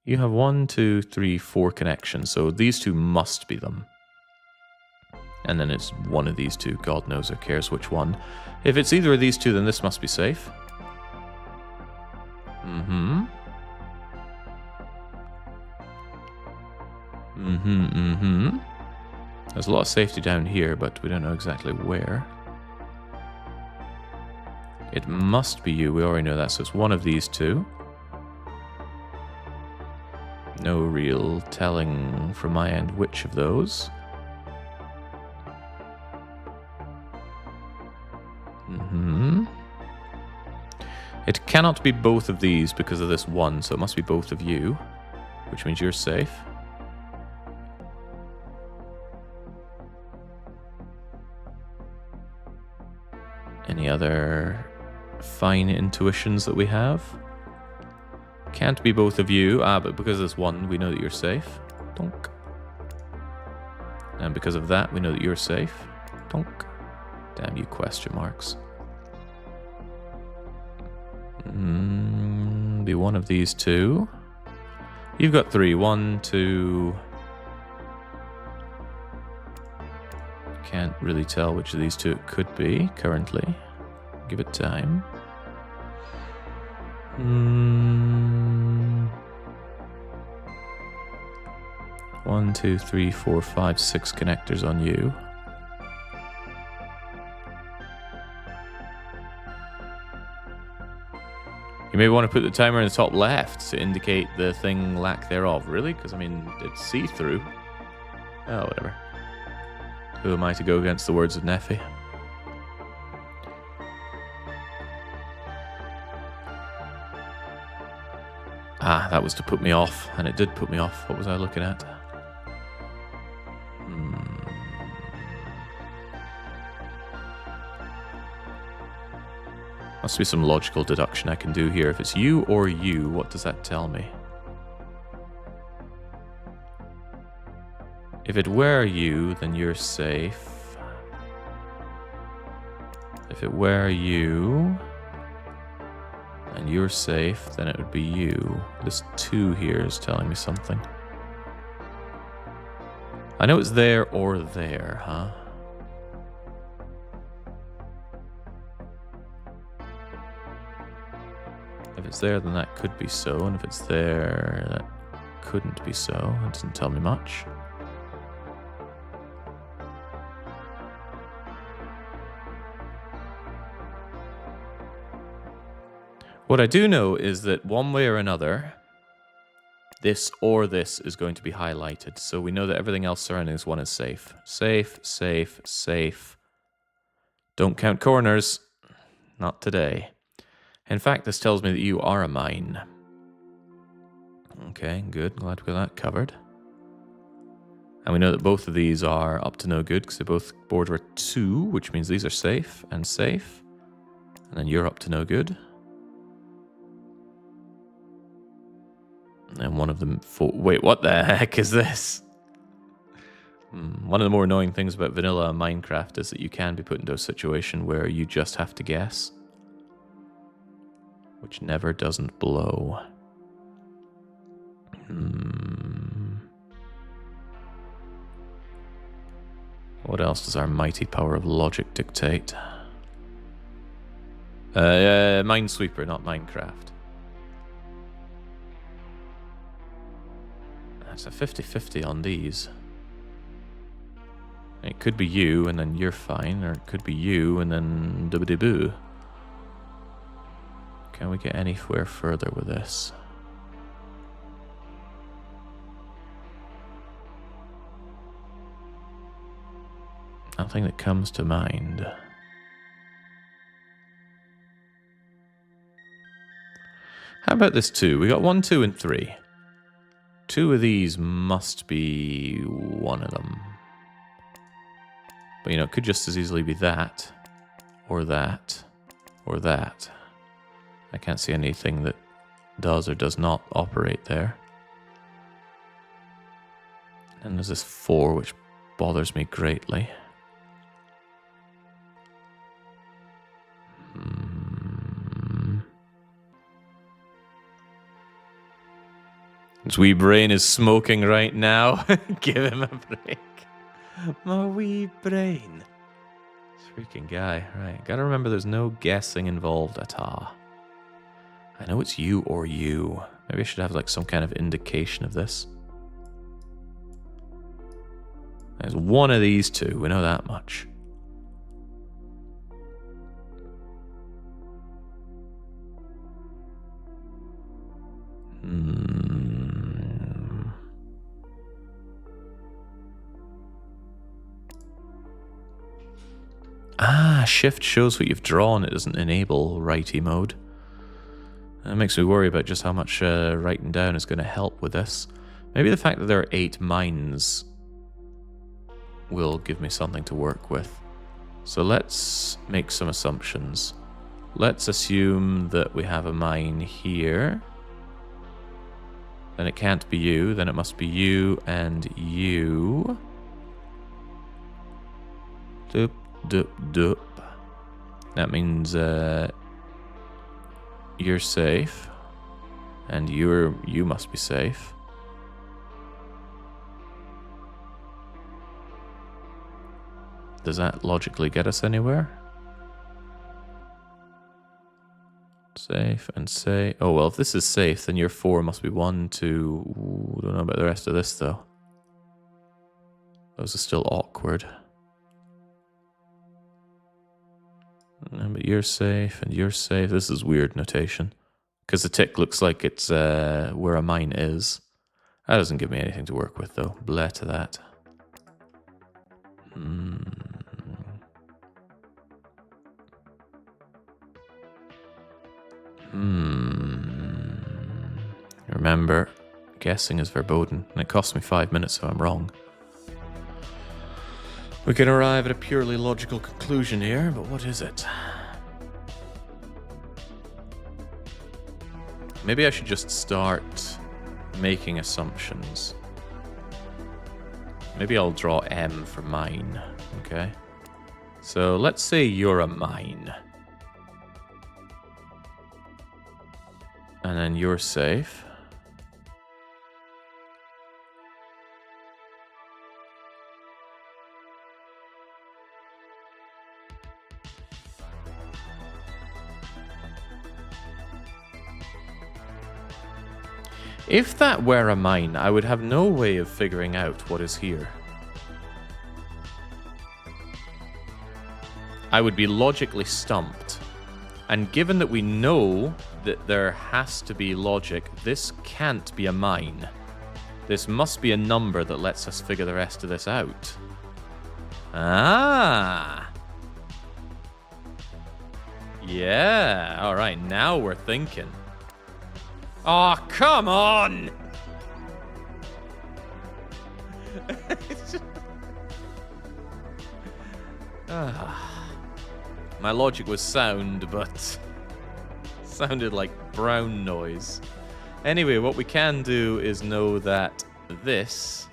You have 1, 2, 3, 4 connections, so these 2 must be them. And then it's one of these 2. God knows or cares which one. If it's either of these 2, then this must be safe. There's a lot of safety down here, but we don't know exactly where. It must be you. We already know that, so it's one of these 2. No real telling from my end which of those. It cannot be both of these because of this 1, so it must be both of you, which means you're safe. Any other fine intuitions that we have? Can't be both of you. But because of this 1, we know that you're safe. Donk. And because of that, we know that you're safe. Donk. Damn you, question marks. Be one of these 2. You've got 3. 1, 2. Can't really tell which of these 2 it could be currently. Give it time. 1, 2, 3, 4, 5, 6 connectors on you. may want to put the timer in the top left to indicate the thing lack thereof. Really? Because, I mean, it's see-through. Oh, whatever. Who am I to go against the words of Neffy? Ah, that was to put me off, and it did put me off. What was I looking at? Must be some logical deduction I can do here. If it's you or you, what does that tell me? If it were you, then you're safe. If it were you, and you're safe, then it would be you. This 2 here is telling me something. I know it's there or there, huh? If it's there, then that could be so, and if it's there, that couldn't be so. That doesn't tell me much. What I do know is that one way or another, this or this is going to be highlighted. So we know that everything else surrounding this one is safe. Safe, safe, safe. Don't count corners. Not today. In fact, this tells me that you are a mine. Okay, good. Glad we got that covered. And we know that both of these are up to no good because they both border a 2, which means these are safe and safe. And then you're up to no good. And one of them... Wait, what the heck is this? One of the more annoying things about vanilla Minecraft is that you can be put into a situation where you just have to guess. Which never doesn't blow. What else does our mighty power of logic dictate? Minesweeper, not Minecraft. That's a 50-50 on these. It could be you and then you're fine, or it could be you and then doobity-boo. Can we get anywhere further with this? Nothing that comes to mind. How about this 2? We got 1, 2, and 3. 2 of these must be one of them. But, you know, it could just as easily be that, or that, or that. I can't see anything that does or does not operate there. And there's this 4, which bothers me greatly. His wee brain is smoking right now. Give him a break. My wee brain. This freaking guy. Right, gotta remember there's no guessing involved at all. I know it's you or you. Maybe I should have like some kind of indication of this. There's one of these 2. We know that much. Ah, shift shows what you've drawn. It doesn't enable righty mode. That makes me worry about just how much writing down is going to help with this. Maybe the fact that there are 8 mines will give me something to work with. So let's make some assumptions. Let's assume that we have a mine here. Then it can't be you. Then it must be you and you. Doop, doop, doop. That means you're safe. And you must be safe. Does that logically get us anywhere? Safe and say. Oh, well, if this is safe, then your 4 must be 1, 2. Ooh, don't know about the rest of this, though. Those are still awkward. But you're safe and you're safe. This is weird notation. Because the tick looks like it's where a mine is. That doesn't give me anything to work with, though. Bleh to that. Remember, guessing is verboten, and it costs me 5 minutes if I'm wrong. We can arrive at a purely logical conclusion here, but what is it? Maybe I should just start making assumptions. Maybe I'll draw M for mine, okay? So let's say you're a mine. And then you're safe. If that were a mine, I would have no way of figuring out what is here. I would be logically stumped. And given that we know that there has to be logic, this can't be a mine. This must be a number that lets us figure the rest of this out. Ah! Yeah, alright, now we're thinking. Oh, come on! My logic was sound, but sounded like brown noise. Anyway, what we can do is know that this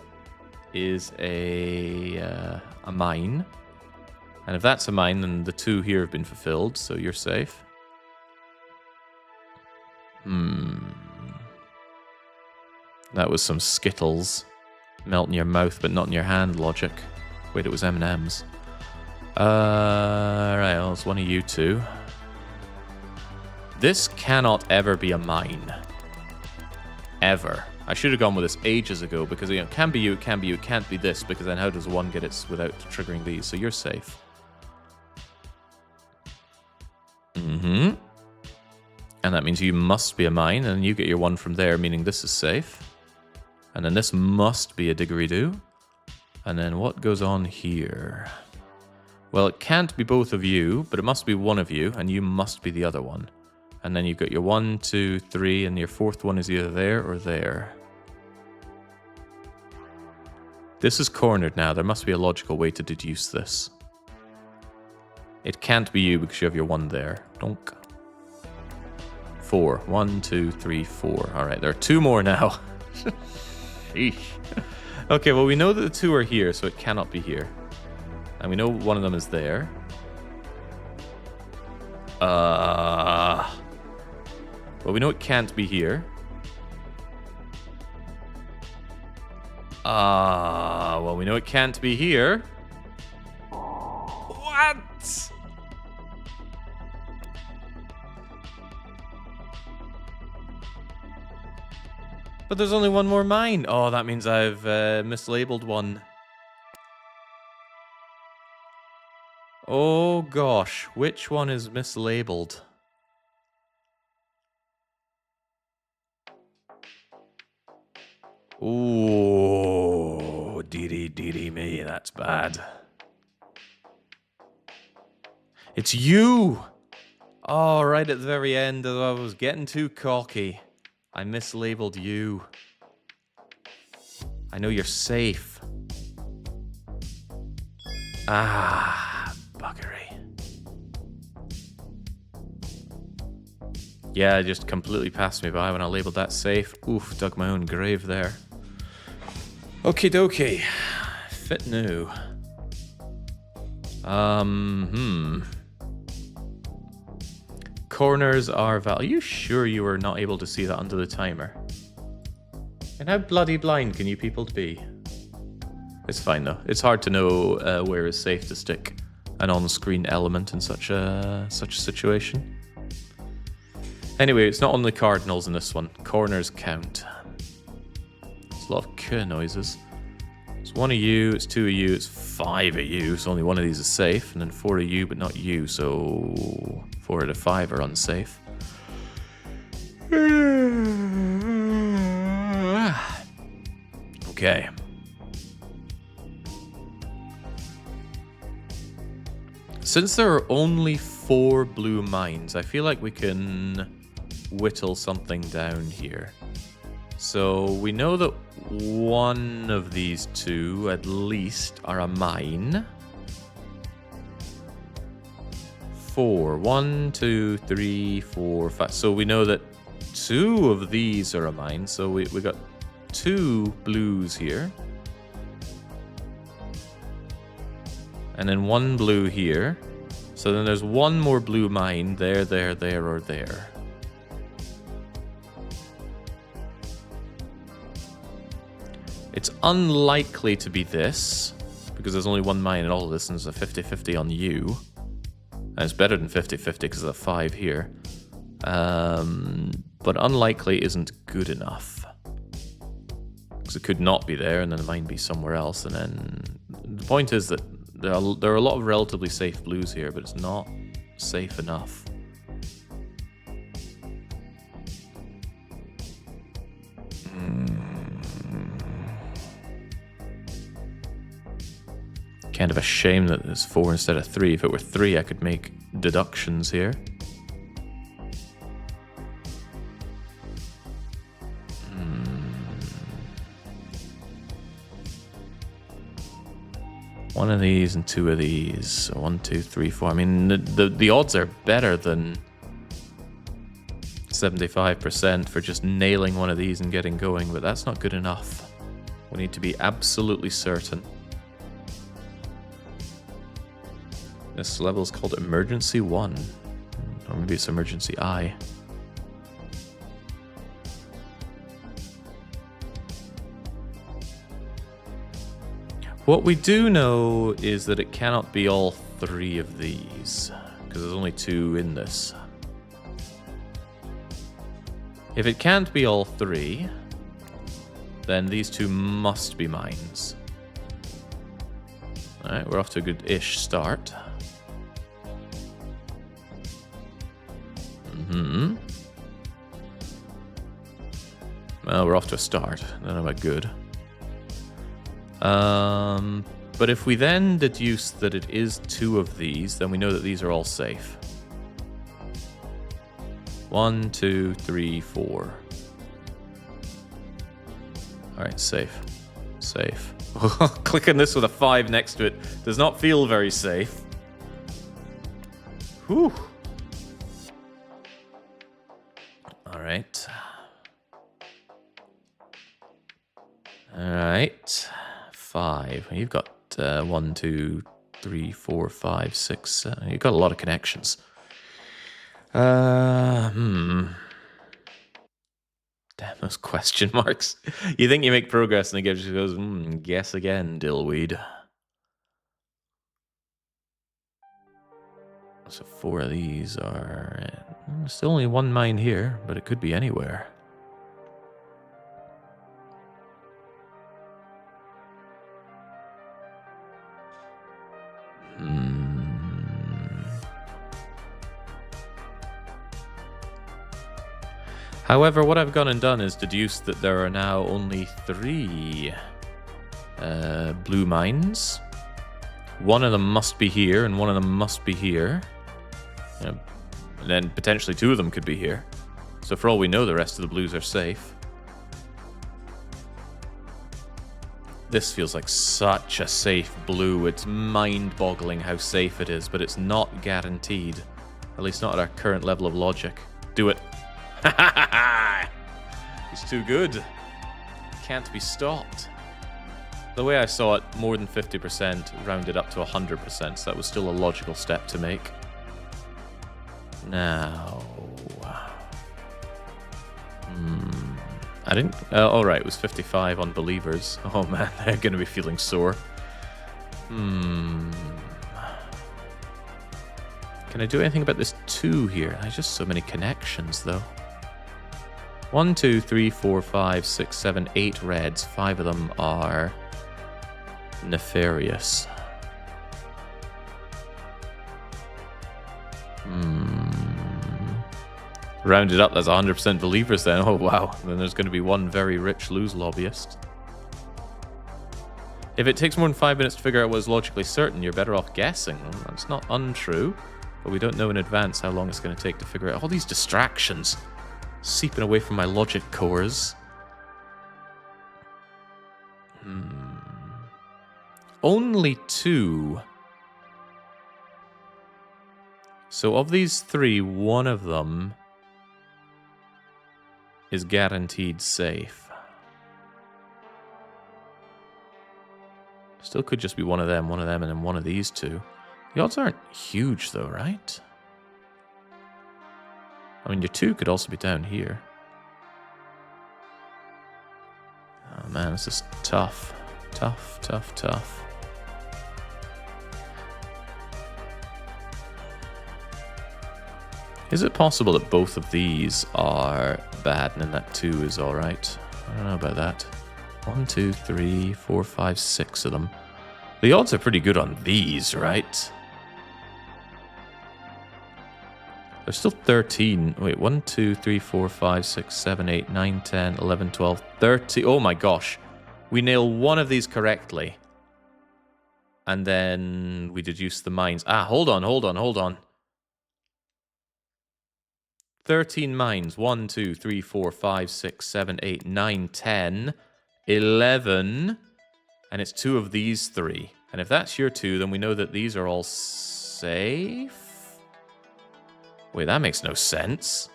is a mine. And if that's a mine, then the two here have been fulfilled, so you're safe. That was some Skittles. Melt in your mouth, but not in your hand logic. Wait, it was M&M's. Right, well, it's one of you two. This cannot ever be a mine. Ever. I should have gone with this ages ago, because it can be you, it can be you, it can't be this, because then how does one get it without triggering these? So you're safe. And that means you must be a mine, and you get your one from there, meaning this is safe. And then this must be a didgeridoo. And then what goes on here? Well, it can't be both of you, but it must be one of you, and you must be the other one. And then you've got your 1, 2, 3, and your fourth one is either there or there. This is cornered now. There must be a logical way to deduce this. It can't be you because you have your 1 there. Donk. 4. 1, 2, 3, 4. Alright, there are 2 more now. Sheesh. Okay, well, we know that the 2 are here, so it cannot be here. And we know one of them is there. Well, we know it can't be here. Well, we know it can't be here. What? But there's only one more mine. Oh, that means I've mislabeled one. Oh gosh, which one is mislabeled? Ooh, deedy me, that's bad. It's you! Oh, right at the very end, I was getting too cocky. I mislabeled you. I know you're safe. Ah, buggery. Yeah, just completely passed me by when I labeled that safe. Oof, dug my own grave there. Okie dokie. Fit new. Corners are Are you sure you were not able to see that under the timer? And how bloody blind can you people be? It's fine though. It's hard to know where is safe to stick an on-screen element in such a situation. Anyway, it's not only cardinals in this one. Corners count. There's a lot of k noises. It's 1 of you, it's 2 of you, it's 5 of you, so only 1 of these is safe, and then 4 of you, but not you, so 4 out of 5 are unsafe. Okay. Since there are only 4 blue mines, I feel like we can whittle something down here. So we know that one of these two, at least, are a mine. 4. 1, 2, 3, 4, 5. So we know that 2 of these are a mine. So we got 2 blues here. And then 1 blue here. So then there's 1 more blue mine there, or there. It's unlikely to be this, because there's only 1 mine in all of this, and there's a 50-50 on you. And it's better than 50-50 because of the 5 here. But unlikely isn't good enough. Because it could not be there, and then it might be somewhere else. And then the point is that there are a lot of relatively safe blues here, but it's not safe enough. Kind of a shame that there's 4 instead of 3. If it were 3, I could make deductions here. One of these and 2 of these. So 1, 2, 3, 4. I mean, the odds are better than 75% for just nailing one of these and getting going, but that's not good enough. We need to be absolutely certain. This level is called Emergency 1. Or maybe it's Emergency I. What we do know is that it cannot be all 3 of these, because there's only 2 in this. If it can't be all 3, then these 2 must be mines. Alright, we're off to a good-ish start. Well, we're off to a start. I don't know about good. But if we then deduce that it is 2 of these, then we know that these are all safe. 1, 2, 3, 4. Alright, safe. Safe. Clicking this with a 5 next to it does not feel very safe. Whew. Alright. Alright. 5. You've got 1, 2, 3, 4, 5, 6. You've got a lot of connections. Damn those question marks. You think you make progress and it just goes, guess again, Dillweed. So 4 of these are... Still only 1 mine here, but it could be anywhere. However, what I've gone and done is deduced that there are now only 3 blue mines. One of them must be here, and one of them must be here. And then potentially 2 of them could be here. So for all we know, the rest of the blues are safe. This feels like such a safe blue. It's mind-boggling how safe it is, but it's not guaranteed. At least not at our current level of logic. Do it. He's too good. Can't be stopped. The way I saw it, more than 50% rounded up to 100%, so that was still a logical step to make. Now... I didn't... oh, right, it was 55 on believers. Oh, man, they're going to be feeling sore. Can I do anything about this 2 here? There's just so many connections, though. 1, 2, 3, 4, 5, 6, 7, 8 reds. 5 of them are nefarious. Rounded up, that's 100% believers then. Oh, wow. Then there's going to be 1 very rich lose lobbyist. If it takes more than 5 minutes to figure out what is logically certain, you're better off guessing. Well, that's not untrue, but we don't know in advance how long it's going to take to figure out all these distractions seeping away from my logic cores. Only 2. So of these 3, one of them is guaranteed safe. Still could just be one of them, and then one of these 2. The odds aren't huge though, right? I mean, your 2 could also be down here. Oh man, this is tough. Tough, tough, tough. Is it possible that both of these are bad and then that 2 is alright? I don't know about that. 1, 2, 3, 4, 5, 6 of them. The odds are pretty good on these, right? There's still 13. Wait, 1, 2, 3, 4, 5, 6, 7, 8, 9, 10, 11, 12, 13. Oh my gosh. We nail one of these correctly. And then we deduce the mines. Ah, hold on. 13 mines. 1, 2, 3, 4, 5, 6, 7, 8, 9, 10, 11. And it's 2 of these 3. And if that's your 2, then we know that these are all safe? Wait, that makes no sense.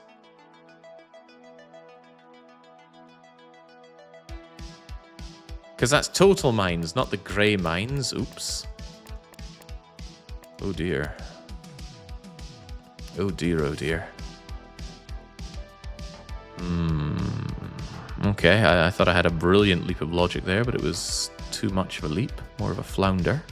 Because that's total mines, not the grey mines. Oops. Oh dear. Oh dear, oh dear. Okay, I thought I had a brilliant leap of logic there, but it was too much of a leap. More of a flounder.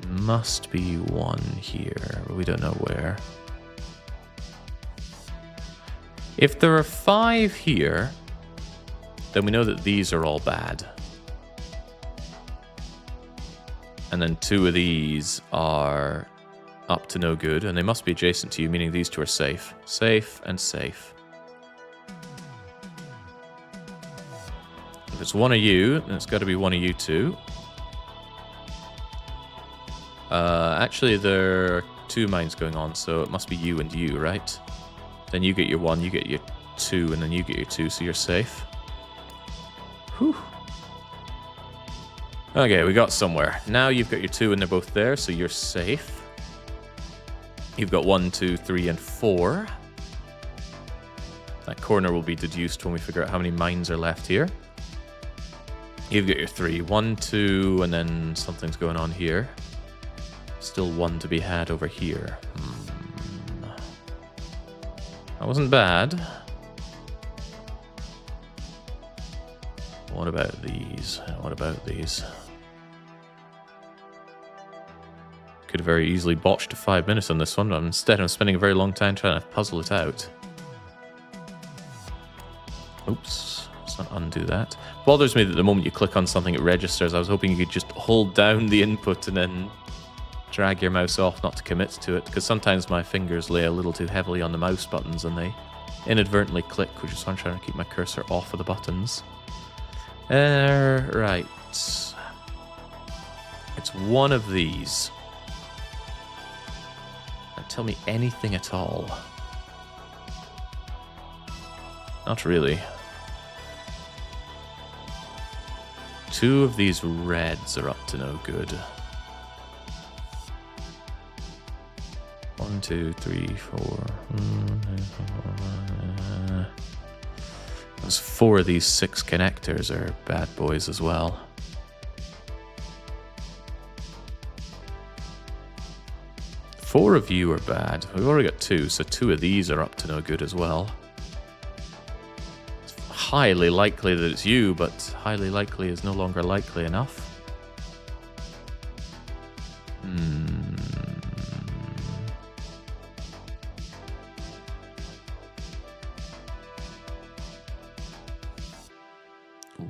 Must be one here, but we don't know where. If there are 5 here, then we know that these are all bad. And then 2 of these are up to no good, and they must be adjacent to you, meaning these 2 are safe. Safe and safe. If it's one of you, then it's got to be one of you 2. Actually, there are 2 mines going on, so it must be you and you, right? Then you get your 1, you get your 2, and then you get your 2, so you're safe. Whew. Okay, we got somewhere. Now you've got your 2 and they're both there, so you're safe. You've got 1, 2, 3, and 4. That corner will be deduced when we figure out how many mines are left here. You've got your 3. 1, 2, and then something's going on here. Still 1 to be had over here. That wasn't bad. What about these? What about these? Could have very easily botched 5 minutes on this one, but instead I'm spending a very long time trying to puzzle it out. Oops, let's not undo that. Bothers me that the moment you click on something it registers. I was hoping you could just hold down the input and then drag your mouse off not to commit to it, because sometimes my fingers lay a little too heavily on the mouse buttons and they inadvertently click, which is why I'm trying to keep my cursor off of the buttons. Right. It's one of these. Now tell me anything at all. Not really. 2 of these reds are up to no good. 1, 2, 3, 4. Those 4 of these 6 connectors are bad boys as well. Four of you are bad. We've already got 2, so 2 of these are up to no good as well. It's highly likely that it's you, but highly likely is no longer likely enough.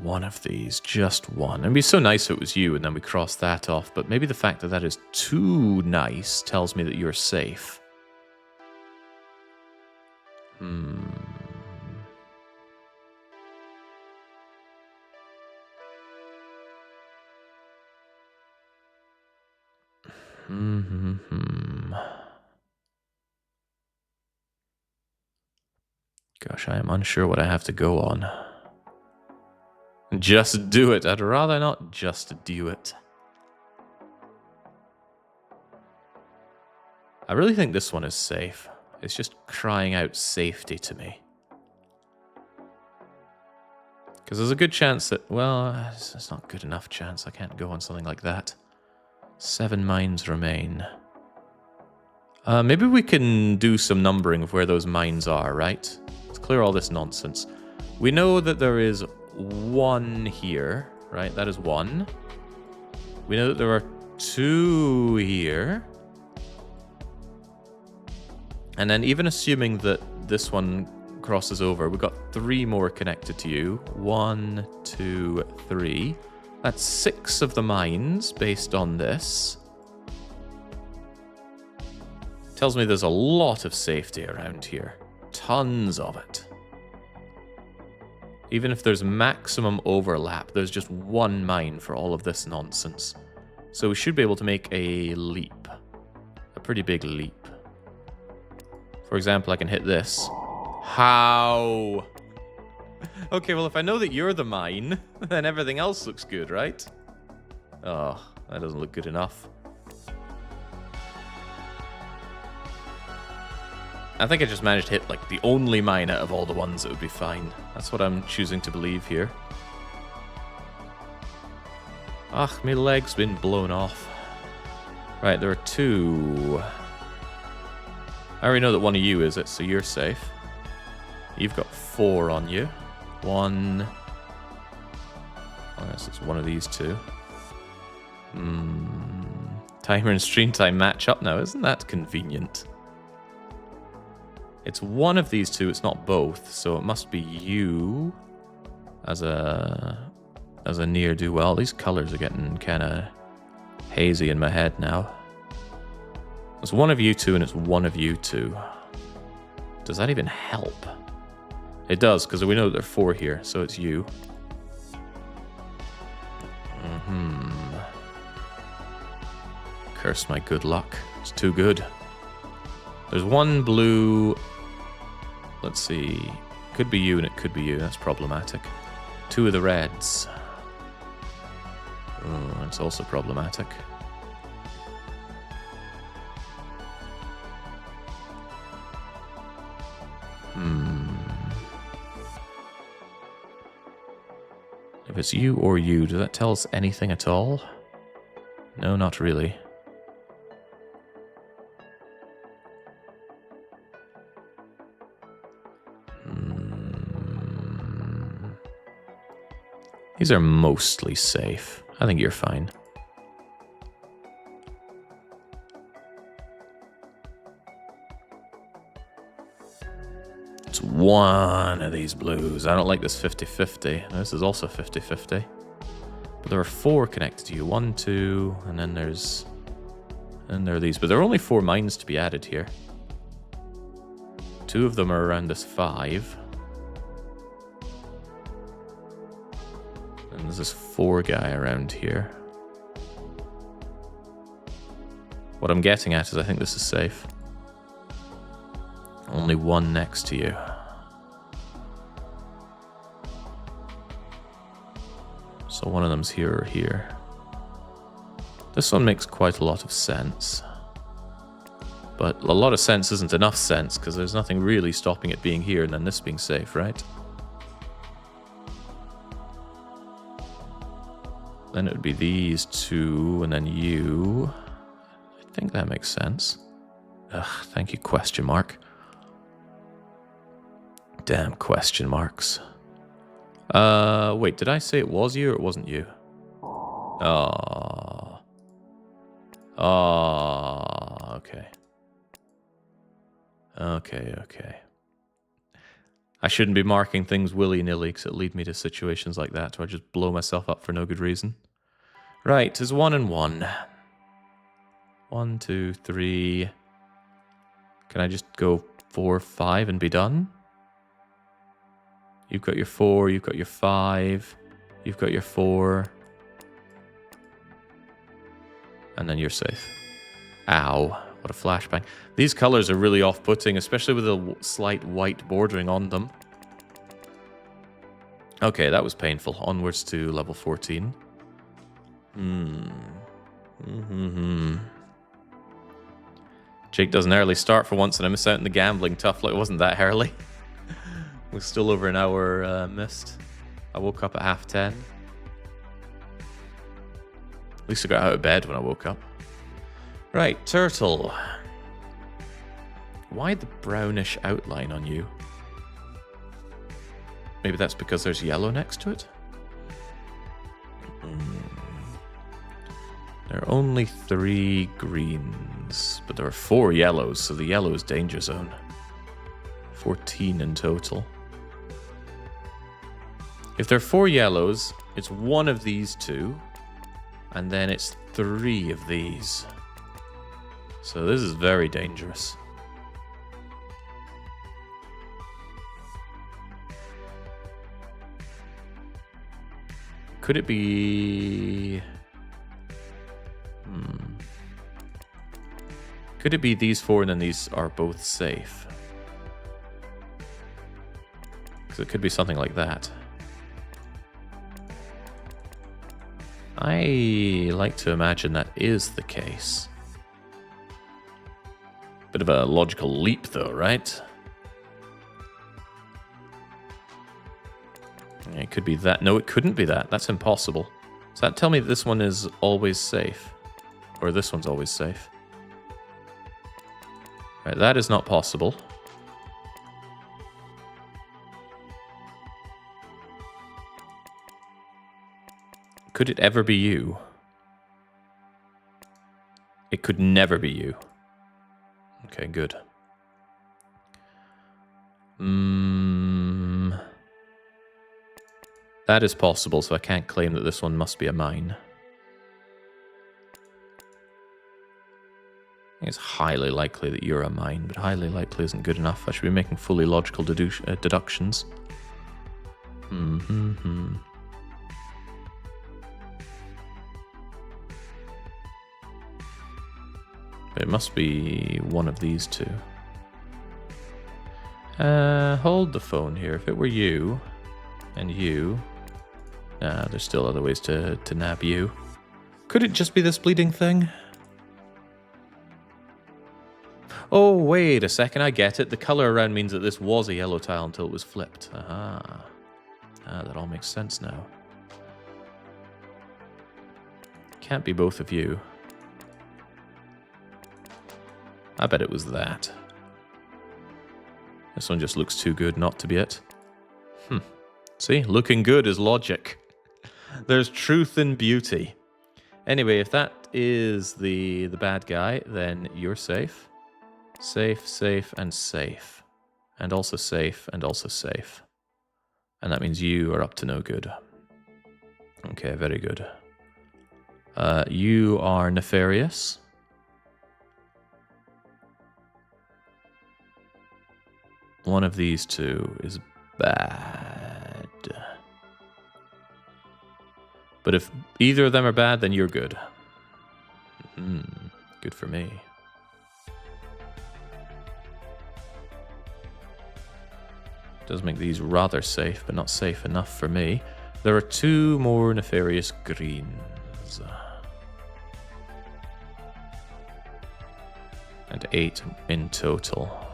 One of these, just one. It'd be so nice if it was you and then we cross that off, but maybe the fact that that is too nice tells me that you're safe. Gosh, I am unsure what I have to go on. Just do it. I'd rather not just do it. I really think this one is safe. It's just crying out safety to me. Because there's a good chance that, well, it's not good enough chance. I can't go on something like that. 7 mines remain. Maybe we can do some numbering of where those mines are, right? Let's clear all this nonsense. We know that there is 1 here, right? That is 1. We know that there are 2 here. And then even assuming that this one crosses over, we've got 3 more connected to you. 1, 2, 3. That's 6 of the mines based on this. Tells me there's a lot of safety around here. Tons of it. Even if there's maximum overlap, there's just 1 mine for all of this nonsense. So we should be able to make a leap. A pretty big leap. For example, I can hit this. How? Okay, well, if I know that you're the mine, then everything else looks good, right? Oh, that doesn't look good enough. I think I just managed to hit, like, the only mine out of all the ones that would be fine. That's what I'm choosing to believe here. Ah, my leg's been blown off. Right, there are 2. I already know that one of you is it, so you're safe. You've got 4 on you. 1. I guess it's one of these 2. Timer and stream time match up now. Isn't that convenient? It's one of these 2. It's not both, so it must be you as a ne'er-do-well. These colors are getting kind of hazy in my head now. It's one of you 2 and it's one of you 2. Does that even help? It does, because we know there are 4 here, so it's you. Curse my good luck. It's too good. There's 1 blue. Let's see. Could be you and it could be you. That's problematic. 2 of the reds. Oh, that's also problematic. If it's you or you, does that tell us anything at all? No, not really. These are mostly safe. I think you're fine. It's one of these blues. I don't like this 50-50. This is also 50-50. But there are 4 connected to you. 1, 2, and then there's... And there are these. But there are only 4 mines to be added here. 2 of them are around this 5. And there's this 4 guy around here. What I'm getting at is I think this is safe. Only 1 next to you. So one of them's here or here. This one makes quite a lot of sense. But a lot of sense isn't enough sense, because there's nothing really stopping it being here and then this being safe, right? Then it would be these 2, and then you. I think that makes sense. Ugh, thank you, question mark. Damn question marks. Wait, did I say it was you or it wasn't you? Oh. Oh, okay. Okay. I shouldn't be marking things willy-nilly because it lead me to situations like that where I just blow myself up for no good reason. Right, it's 1 and 1. 1, 2, 3. Can I just go 4, 5 and be done? You've got your 4, you've got your 5, you've got your 4. And then you're safe. Ow, what a flashbang. These colors are really off-putting, especially with a slight white bordering on them. Okay, that was painful. Onwards to level 14. Jake does an early start for once, and I miss out on the gambling. Tough luck. It wasn't that early. We're still over an hour missed. I woke up at 10:30. At least I got out of bed when I woke up. Right, turtle. Why the brownish outline on you? Maybe that's because there's yellow next to it? There are only 3 greens, but there are 4 yellows, so the yellow is danger zone. 14 in total. If there are 4 yellows, it's 1 of these 2, and then it's 3 of these. So this is very dangerous. Could it be... Could it be these 4 and then these are both safe? Because it could be something like that. I like to imagine that is the case. Bit of a logical leap though, right? It could be that. No, it couldn't be that. That's impossible. Does that tell me that this one is always safe? Or this one's always safe? Right, that is not possible. Could it ever be you? It could never be you. Okay, good. That is possible, so I can't claim that this one must be a mine. I think it's highly likely that you're a mine, but highly likely isn't good enough. I should be making fully logical deductions. It must be one of these 2. Hold the phone here. If it were you and you... Nah, there's still other ways to nab you. Could it just be this bleeding thing? Oh, wait a second, I get it. The color around means that this was a yellow tile until it was flipped. Aha. Ah, that all makes sense now. Can't be both of you. I bet it was that. This one just looks too good not to be it. See, looking good is logic. There's truth in beauty. Anyway, if that is the bad guy, then you're safe. Safe, safe, and safe. And also safe, and also safe. And that means you are up to no good. Okay, very good. You are nefarious. One of these 2 is bad. But if either of them are bad, then you're good. Good for me. Does make these rather safe, but not safe enough for me. There are 2 more nefarious greens. And 8 in total.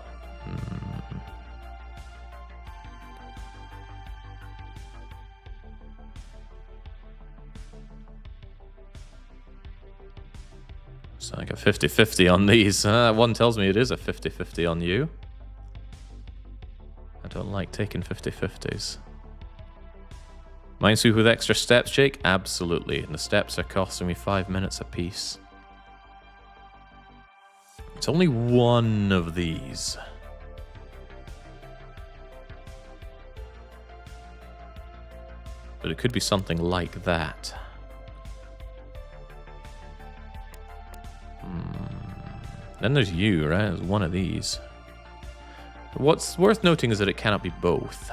It's like a 50-50 on these. One tells me it is a 50-50 on you. I don't like taking 50-50s. Minesweep with extra steps, Jake? Absolutely. And the steps are costing me 5 minutes apiece. It's only one of these. But it could be something like that. Then there's you, right? There's one of these. What's worth noting is that it cannot be both.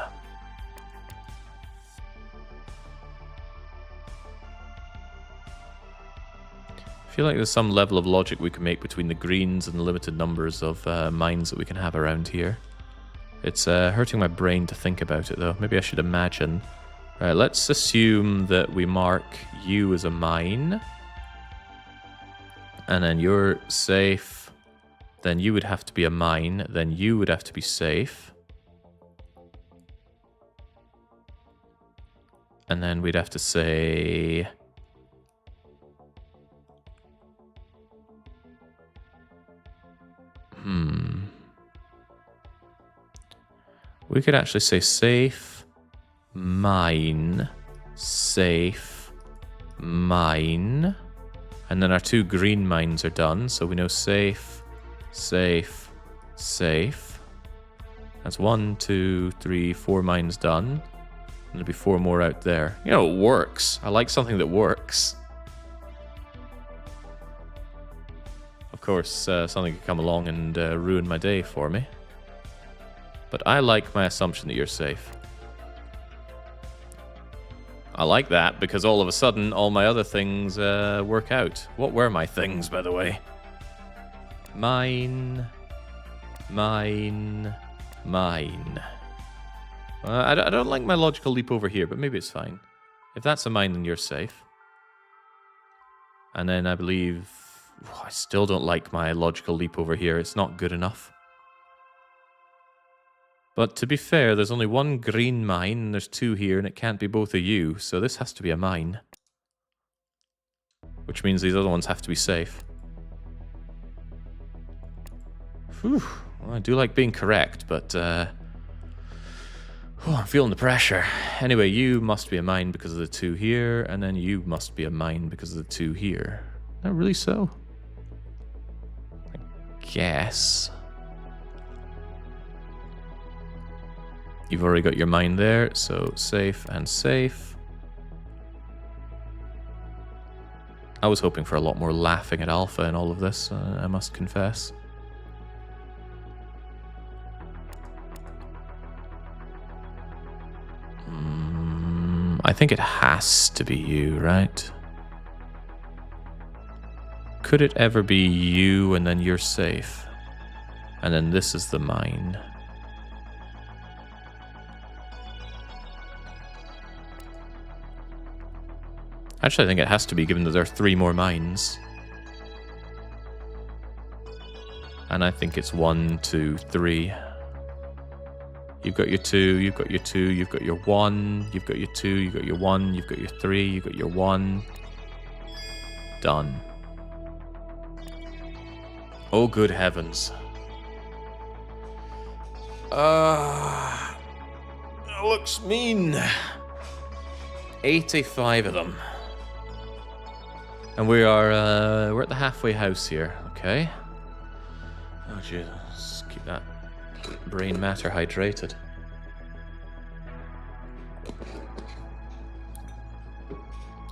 feel like there's some level of logic we can make between the greens and the limited numbers of mines that we can have around here. It's hurting my brain to think about it, though. Maybe I should imagine. Right, let's assume that we mark you as a mine. And then you're safe. Then you would have to be a mine. Then you would have to be safe. And then we'd have to say... We could actually say safe, mine, safe, mine. And then our 2 green mines are done. So we know safe, safe, safe. That's 1, 2, 3, 4 mines done. And there'll be 4 more out there. You know, it works. I like something that works. Of course, something could come along and ruin my day for me. But I like my assumption that you're safe. I like that because all of a sudden, all my other things work out. What were my things, by the way? Mine. Mine. Mine. I don't like my logical leap over here, but maybe it's fine. If that's a mine, then you're safe. And then I believe... I still don't like my logical leap over here. It's not good enough. But to be fair, there's only 1 green mine, and there's 2 here, and it can't be both of you, so this has to be a mine. Which means these other ones have to be safe. Whew. Well, I do like being correct, but... I'm feeling the pressure. Anyway, you must be a mine because of the 2 here, and then you must be a mine because of the 2 here. Not really so. I guess. You've already got your mine there, so safe and safe. I was hoping for a lot more laughing at Alpha in all of this, I must confess. I think it has to be you, right? Could it ever be you and then you're safe? And then this is the mine. Actually, I think it has to be, given that there are 3 more mines. And I think it's 1, 2, 3. You've got your 2, you've got your 2, you've got your 1, you've got your 2, you've got your 1, you've got your 3, you've got your 1. Done. Oh, good heavens. That looks mean. 85 of them. And we're at the halfway house here, okay? Oh, Jesus. Keep that brain matter hydrated.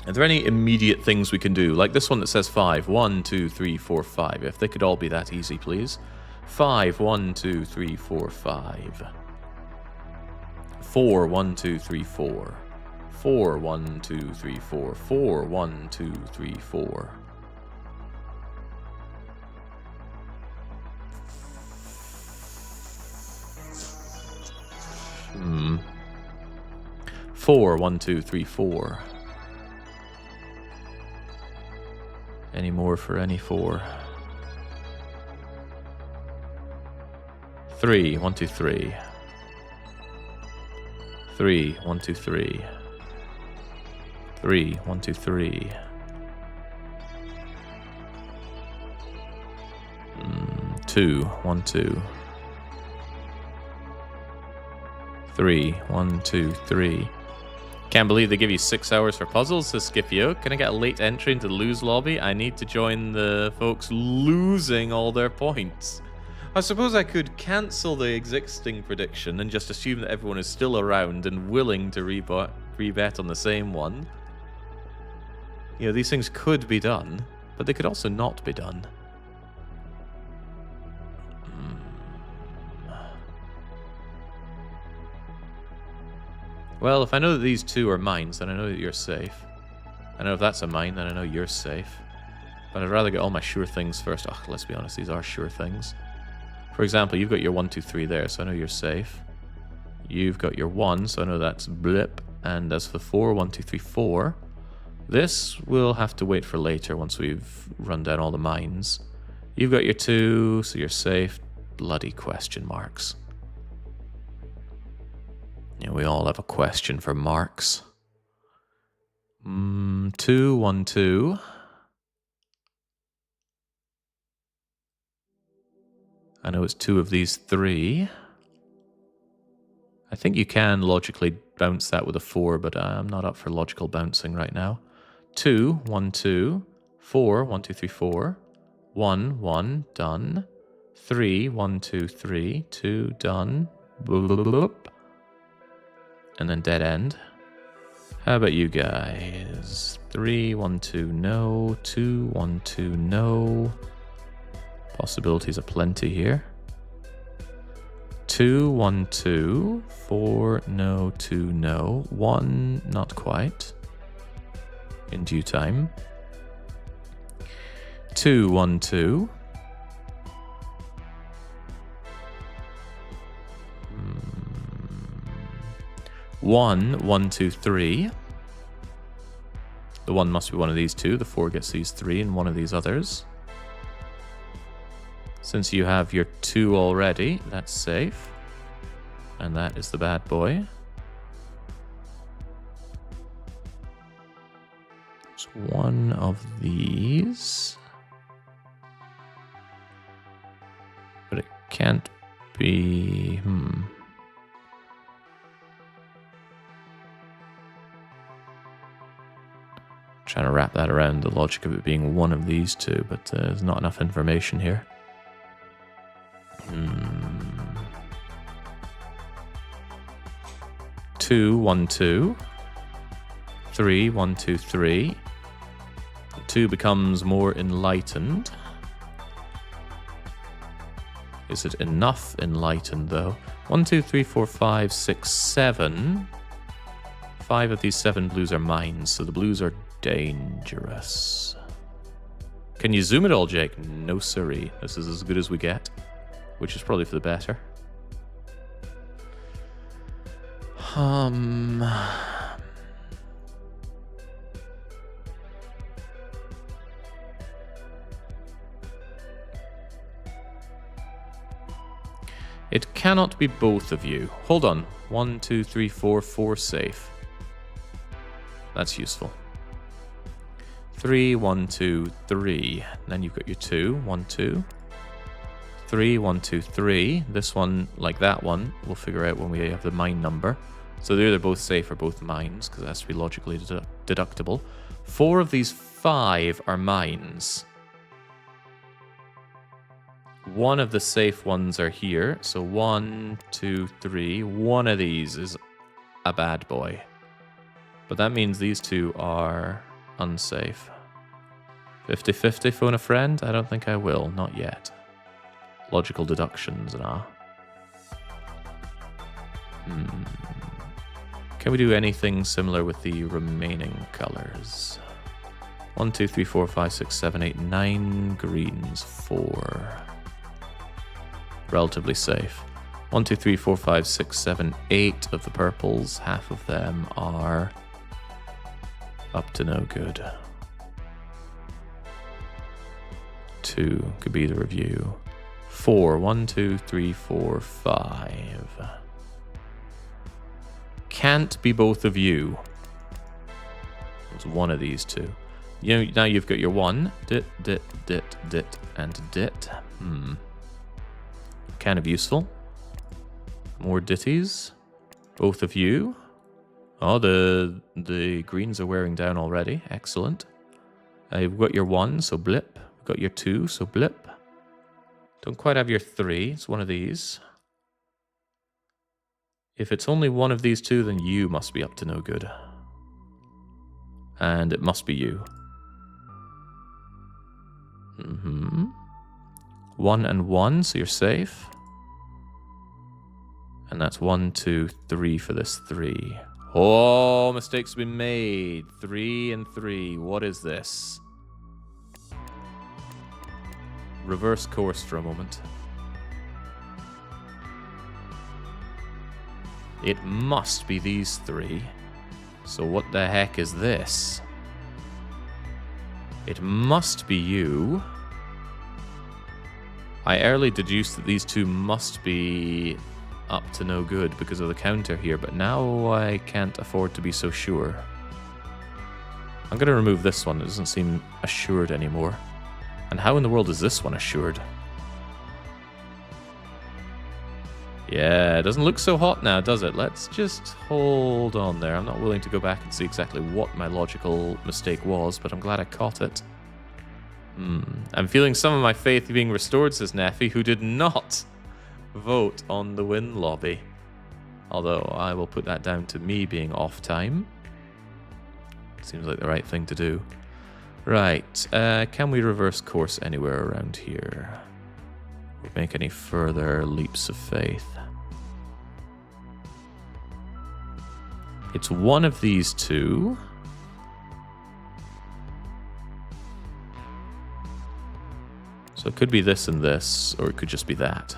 Are there any immediate things we can do? Like this one that says 5. 1, 2, 3, 4, 5. If they could all be that easy, please. 5, 1, 2, 3, 4, 5. 4, 1, 2, 3, 4. 4, 1, 2, 3, 4. 4, 1, 2, 3, 4. 4, 1, 2, 3, 4. Any more for any 4? 3, 1, 2, 3. 3, 1, 2, 3. 3, 1, 2, 3. 2, 1, 2. 3, 1, 2, 3. Can't believe they give you 6 hours for puzzles, says Scipio. Can I get a late entry into the lose lobby? I need to join the folks losing all their points. I suppose I could cancel the existing prediction and just assume that everyone is still around and willing to rebet on the same one. You know, these things could be done, but they could also not be done. Well, if I know that these 2 are mines, then I know that you're safe. I know if that's a mine, then I know you're safe. But I'd rather get all my sure things first. Oh, let's be honest, these are sure things. For example, you've got your 1, 2, 3 there, so I know you're safe. You've got your 1, so I know that's blip. And as for 4, 1, 2, 3, 4, this will have to wait for later once we've run down all the mines. You've got your 2, so you're safe. Bloody question marks. Yeah, we all have a question for marks. 2, 1, 2. I know it's 2 of these 3. I think you can logically bounce that with a 4, but I'm not up for logical bouncing right now. 2, 1, 2. 4, 1, 2, 3, 4. 1, 1, done. 3, 1, 2, 3. 2, done. Bloop. And then dead end. How about you guys? 3, 1, 2, no. 2, 1, 2, no. Possibilities aplenty here. 2, 1, 2. 4, no. 2, no. 1, not quite. In due time. 2, 1, 2. 1, 1, 2, 3. The 1 must be one of these 2. The 4 gets these 3 and one of these others. Since you have your 2 already, that's safe. And that is the bad boy. It's one of these. But it can't be... Trying to wrap that around the logic of it being one of these 2, but there's not enough information here. 2, 1, 2. 3, 1, 2, 3. 2 becomes more enlightened. Is it enough enlightened, though? 1, 2, 3, 4, 5, 6, 7. 5 of these 7 blues are mines, so the blues are dangerous. Can you zoom it all, Jake? No siree. This is as good as we get, which is probably for the better. It cannot be both of you. Hold on. 1, 2, 3, 4, 4 safe. That's useful. 3, 1, 2, 3. Then you've got your 2. 1, 2. 3, 1, 2, 3. This one, like that one, we'll figure out when we have the mine number. So they're either both safe or both mines, because it has to be logically deductible. 4 of these 5 are mines. 1 of the safe ones are here. So 1, 2, 3. 1 of these is a bad boy. But that means these 2 are unsafe. 50-50 phone a friend? I don't think I will. Not yet. Logical deductions, nah. Can we do anything similar with the remaining colors? 1, 2, 3, 4, 5, 6, 7, 8, 9 greens. 4. Relatively safe. 1, 2, 3, 4, 5, 6, 7, 8 of the purples. Half of them are up to no good. 2 could be the review. 4. 1, 2, 3, 4, 5. Can't be both of you. It's one of these 2. You know, now you've got your 1. Dit, dit, dit, dit, and dit. Kind of useful. More ditties. Both of you. Oh, the greens are wearing down already. Excellent. You've got your 1, so blip. We've got your 2, so blip. Don't quite have your 3. It's one of these. If it's only one of these 2, then you must be up to no good. And it must be you. 1 and 1, so you're safe. And that's 1, 2, 3 for this 3. Oh, mistakes have been made. 3 and 3. What is this? reverse course for a moment. It must be these three. So what the heck is this? It must be you. I early deduced that these two must be up to no good because of the counter here, but now I can't afford to be so sure. I'm going to remove this one. It doesn't seem assured anymore. And how in the world is this one assured? Yeah, it doesn't look so hot now, does it? Let's just hold on there. I'm not willing to go back and see exactly what my logical mistake was, but I'm glad I caught it. I'm feeling some of my faith being restored, says Neffy, who did not vote on the win lobby. Although I will put that down to me being off time. Seems like the right thing to do. Right, can we reverse course anywhere around here? Or make any further leaps of faith? It's one of these two. So it could be this and this, or it could just be that.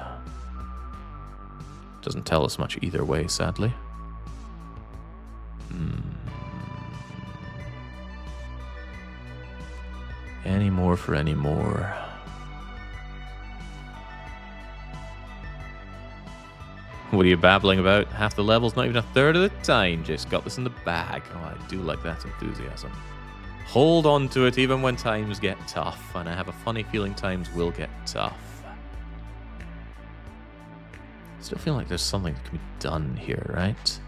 Doesn't tell us much either way, sadly. Any more for any more. What are you babbling about? Half the level's not even a third of the time. Just got this in the bag. Oh, I do like that enthusiasm. Hold on to it even when times get tough, and I have a funny feeling times will get tough. Still feel like there's something that can be done here, right?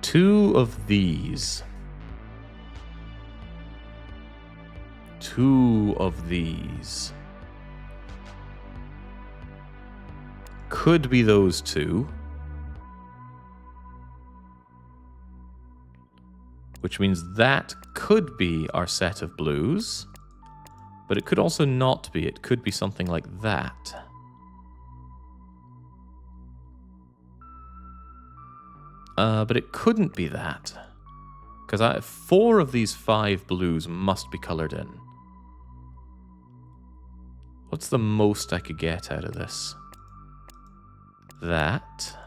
Two of these. Two of these. Could be those two. Which means that could be our set of blues. But it could also not be. It could be something like that. But it couldn't be that. Because 4 of these 5 blues must be colored in. What's the most I could get out of this? That.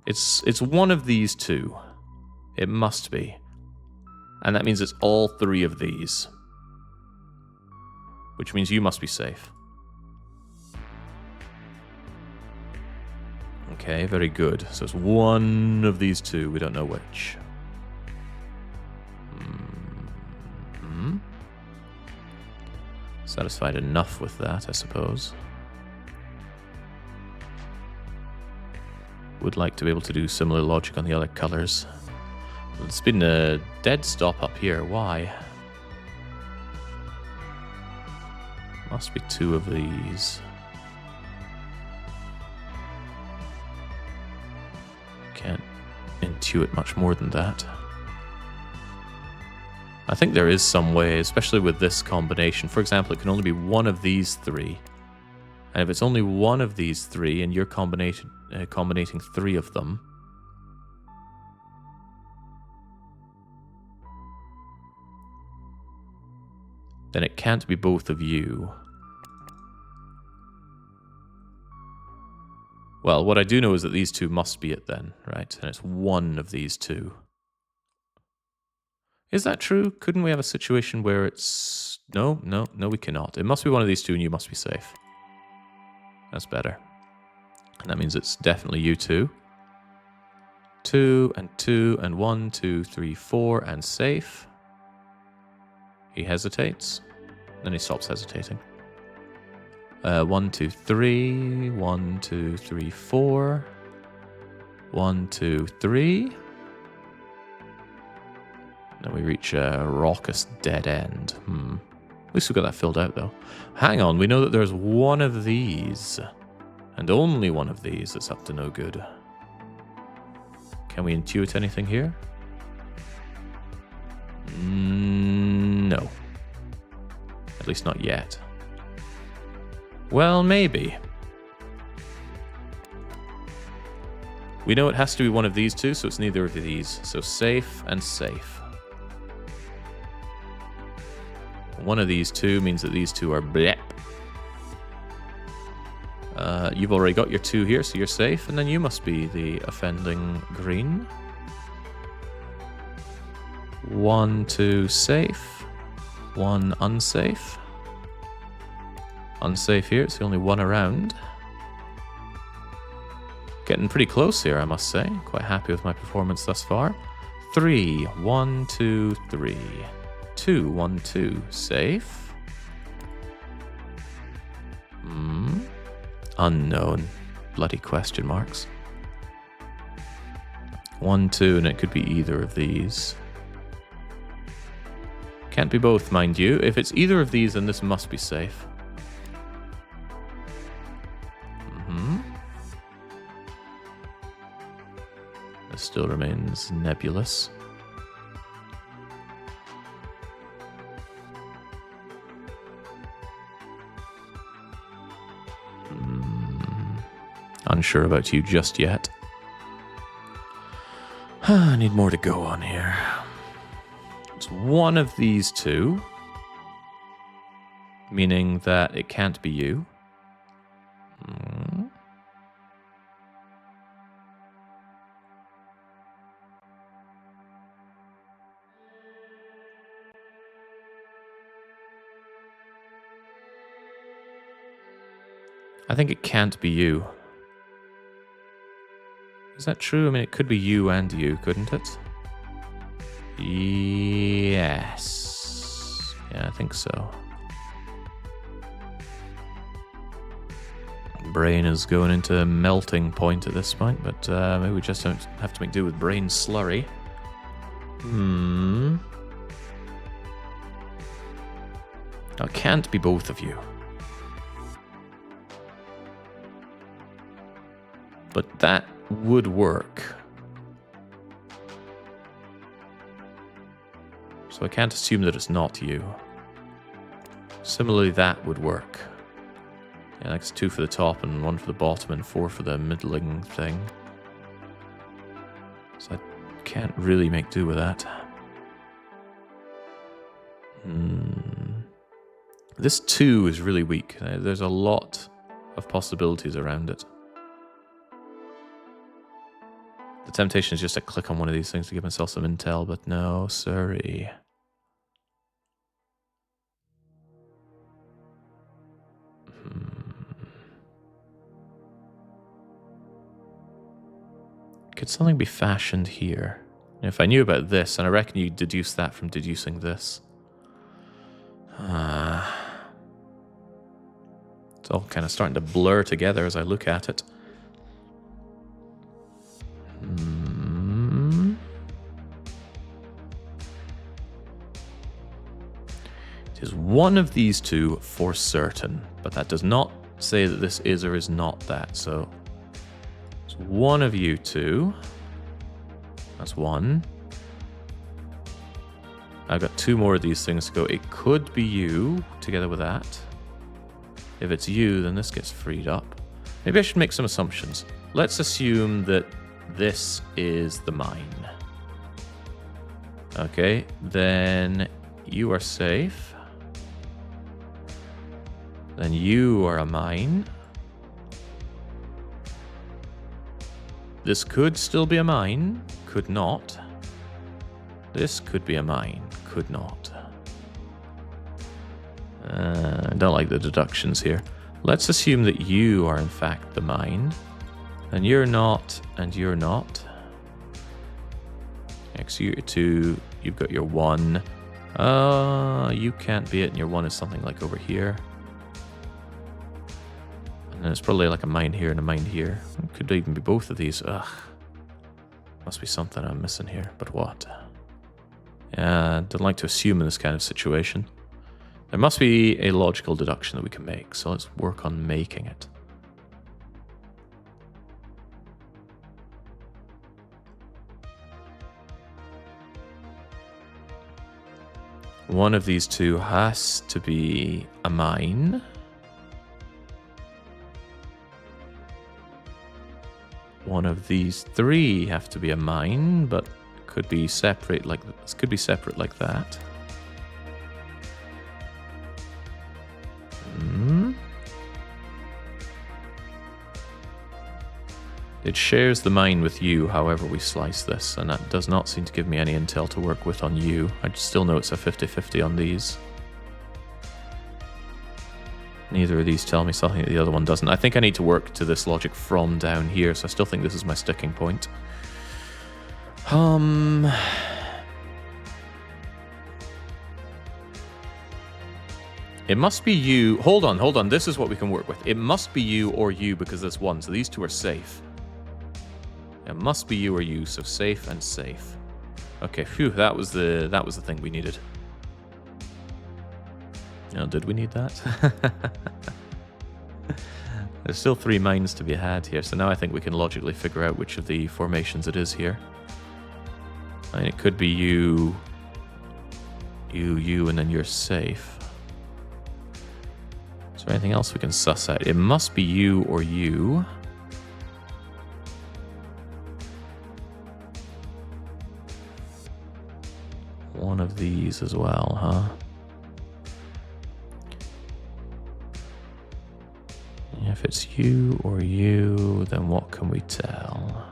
It's one of these two. It must be. And that means it's all 3 of these. Which means you must be safe. Okay, very good. So it's one of these two. We don't know which. Satisfied enough with that, I suppose. Would like to be able to do similar logic on the other colors. It's been a dead stop up here. Why? Must be 2 of these. Can't intuit much more than that. I think there is some way, especially with this combination. For example, it can only be one of these 3. And if it's only one of these 3 and you're combinating 3 of them, then it can't be both of you. Well, what I do know is that these 2 must be it then, right? And it's one of these 2. Is that true? Couldn't we have a situation where it's... No, we cannot. It must be one of these 2 and you must be safe. That's better. And that means it's definitely you 2. 2 and 2 and 1, 2, 3, 4 and safe. He hesitates. Then he stops hesitating. 1, 2, 3. 1, 2, 3, 4. 1, 2, 3. Then we reach a raucous dead end. At least we got that filled out, though. Hang on, we know that there's one of these. And only one of these that's up to no good. Can we intuit anything here? No. At least not yet. Well, maybe. We know it has to be one of these 2, so it's neither of these. So safe and safe. One of these two means that these two are blep. You've already got your 2 here, so you're safe. And then you must be the offending green. 1, 2, safe. 1, unsafe. Unsafe here, it's the only one around. Getting pretty close here, I must say. Quite happy with my performance thus far. 3, 1, 2, 3. 2, 1, 2, safe. Unknown. Bloody question marks. 1, 2, and it could be either of these. Can't be both, mind you. If it's either of these, then this must be safe. This still remains nebulous. Unsure about you just yet. I need more to go on here. It's one of these two, meaning that it can't be you. I think it can't be you. Is that true? I mean, it could be you and you, couldn't it? Yes. Yeah, I think so. Brain is going into melting point at this point, but maybe we just don't have to make do with brain slurry. No, it can't be both of you. But that would work. So I can't assume that it's not you. Similarly, that would work. Yeah, that's 2 for the top and 1 for the bottom and 4 for the middling thing. So I can't really make do with that. This 2 is really weak. There's a lot of possibilities around it. The temptation is just to click on one of these things to give myself some intel, but no, sorry. Could something be fashioned here? If I knew about this, and I reckon you deduce that from deducing this. It's all kind of starting to blur together as I look at it. It is one of these two for certain, but that does not say that this is or is not that. So it's one of you two. That's one. I've got 2 more of these things to go. It could be you together with that. If it's you, then this gets freed up. Maybe I should make some assumptions. Let's assume that this is the mine. Okay, then you are safe. Then you are a mine. This could still be a mine, could not. This could be a mine, could not. I don't like the deductions here. Let's assume that you are in fact the mine. And you're not, and you're not. So you're 2, you've got your 1. You can't be it, and your 1 is something like over here. And then it's probably like a mine here and a mine here. It could even be both of these. Ugh. Must be something I'm missing here, but what? Yeah, don't like to assume in this kind of situation. There must be a logical deduction that we can make, so let's work on making it. One of these two has to be a mine. One of these 3 have to be a mine, but could be separate like this. Could be separate like that. It shares the mine with you, however we slice this, and that does not seem to give me any intel to work with on you. I still know it's a 50-50 on these. Neither of these tell me something that the other one doesn't. I think I need to work to this logic from down here, so I still think this is my sticking point. It must be you. Hold on. This is what we can work with. It must be you or you because there's one, so these two are safe. It must be you or you, so safe and safe. Okay, phew, that was the thing we needed. Oh, did we need that? There's still 3 mines to be had here, so now I think we can logically figure out which of the formations it is here. I mean, it could be you, and then you're safe. Is there anything else we can suss out? It must be you or you. One of these as well, huh? If it's you or you, then what can we tell?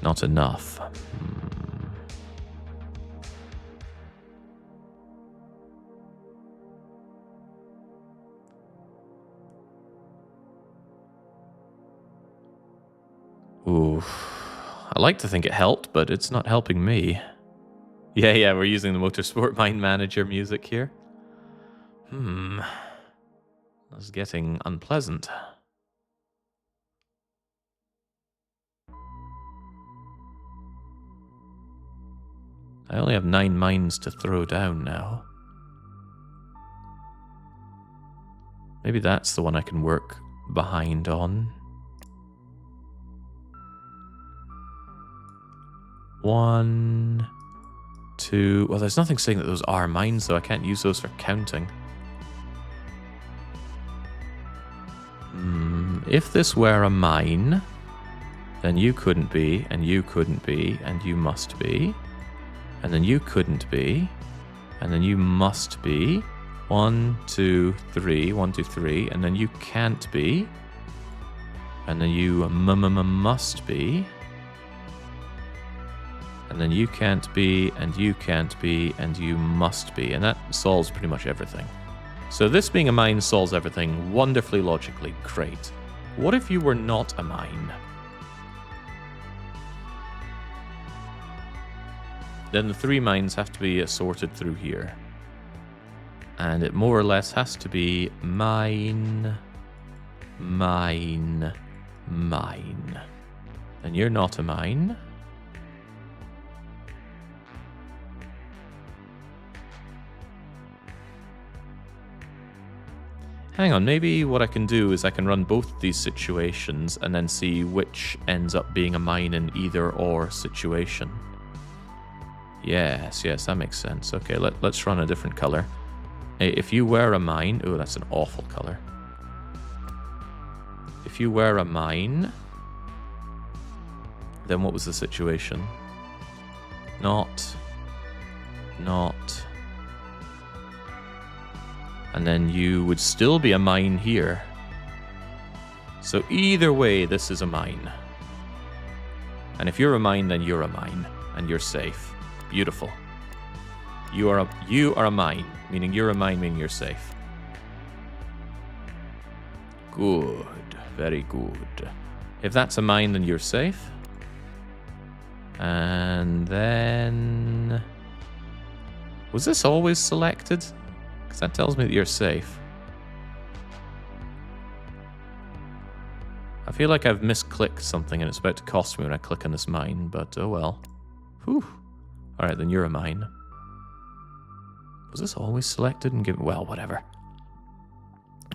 Not enough. Oof. I like to think it helped, but it's not helping me. Yeah, we're using the Motorsport Mine Manager music here. That's getting unpleasant. I only have 9 mines to throw down now. Maybe that's the one I can work behind on. 1, 2... Well, there's nothing saying that those are mines, so I can't use those for counting. If this were a mine, then you couldn't be, and you couldn't be, and you must be. And then you couldn't be, and then you must be. 1, 2, 3, 1, 2, 3, and then you can't be. And then you must be. And then you can't be, and you can't be, and you must be. And that solves pretty much everything. So this being a mine solves everything wonderfully logically. Great. What if you were not a mine? Then the 3 mines have to be assorted through here. And it more or less has to be mine, mine, mine. Then you're not a mine. Hang on, maybe what I can do is I can run both these situations and then see which ends up being a mine in either or situation. Yes, that makes sense. Okay, let's run a different color. If you were a mine... Oh, that's an awful color. If you were a mine, then what was the situation? Not... And then you would still be a mine here. So either way, this is a mine. And if you're a mine, then you're a mine. And you're safe. Beautiful. You are a mine. Meaning you're a mine, meaning you're safe. Good. Very good. If that's a mine, then you're safe. And then... Was this always selected? Because that tells me that you're safe. I feel like I've misclicked something and it's about to cost me when I click on this mine, but oh well. Whew. Alright, then you're a mine. Was this always selected and given? Well, whatever.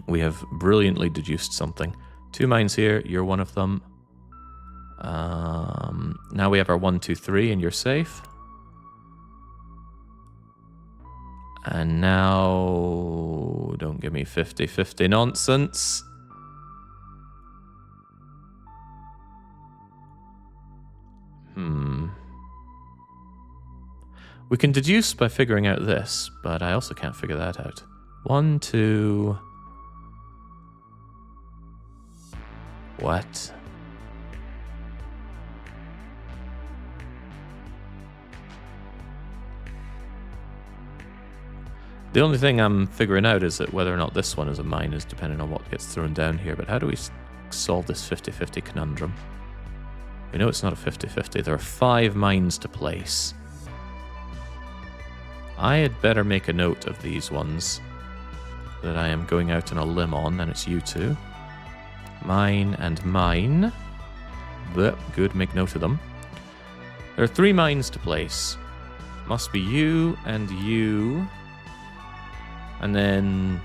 We have brilliantly deduced something. 2 mines here, you're one of them. Now we have our 1, 2, 3, and you're safe. And now... Don't give me 50-50 nonsense. We can deduce by figuring out this, but I also can't figure that out. 1, 2... What? The only thing I'm figuring out is that whether or not this one is a mine is depending on what gets thrown down here. But how do we solve this 50-50 conundrum? We know it's not a 50-50. There are 5 mines to place. I had better make a note of these ones that I am going out on a limb on, and it's you two. Mine and mine. But good, make note of them. There are 3 mines to place. Must be you and you. And then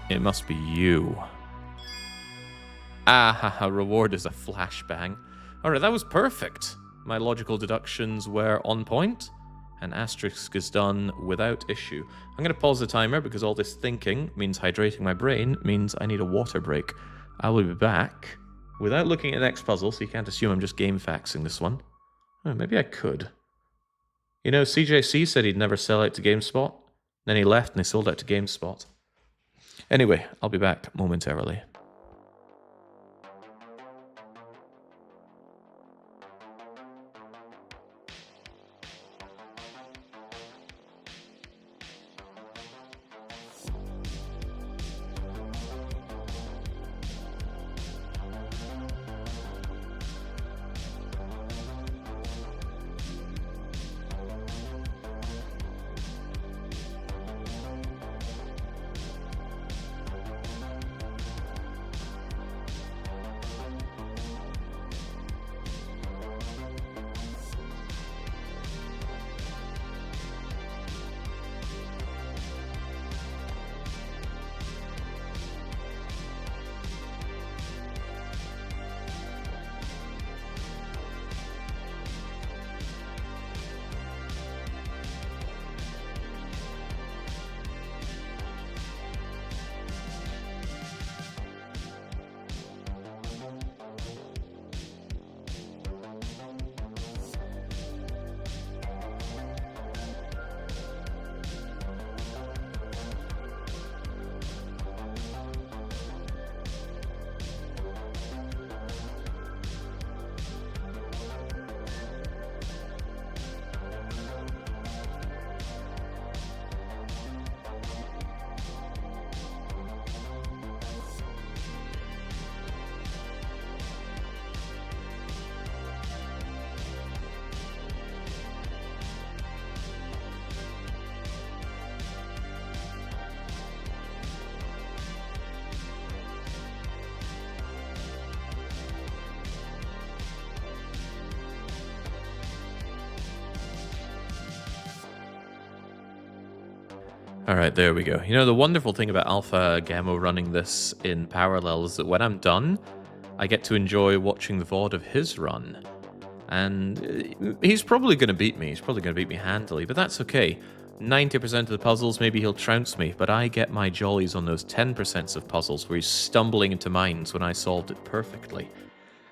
it must be you. Ah, haha, reward is a flashbang. Alright, that was perfect. My logical deductions were on point, and asterisk is done without issue. I'm going to pause the timer because all this thinking means hydrating my brain, means I need a water break. I will be back without looking at the next puzzle, so you can't assume I'm just game faxing this one. Oh, maybe I could. You know, CJC said he'd never sell out to GameSpot. Then he left and they sold out to GameSpot. Anyway, I'll be back momentarily. Alright, there we go. You know, the wonderful thing about Alpha Gamma running this in parallel is that when I'm done, I get to enjoy watching the VOD of his run. And he's probably going to beat me. He's probably going to beat me handily, but that's okay. 90% of the puzzles, maybe he'll trounce me, but I get my jollies on those 10% of puzzles where he's stumbling into mines when I solved it perfectly.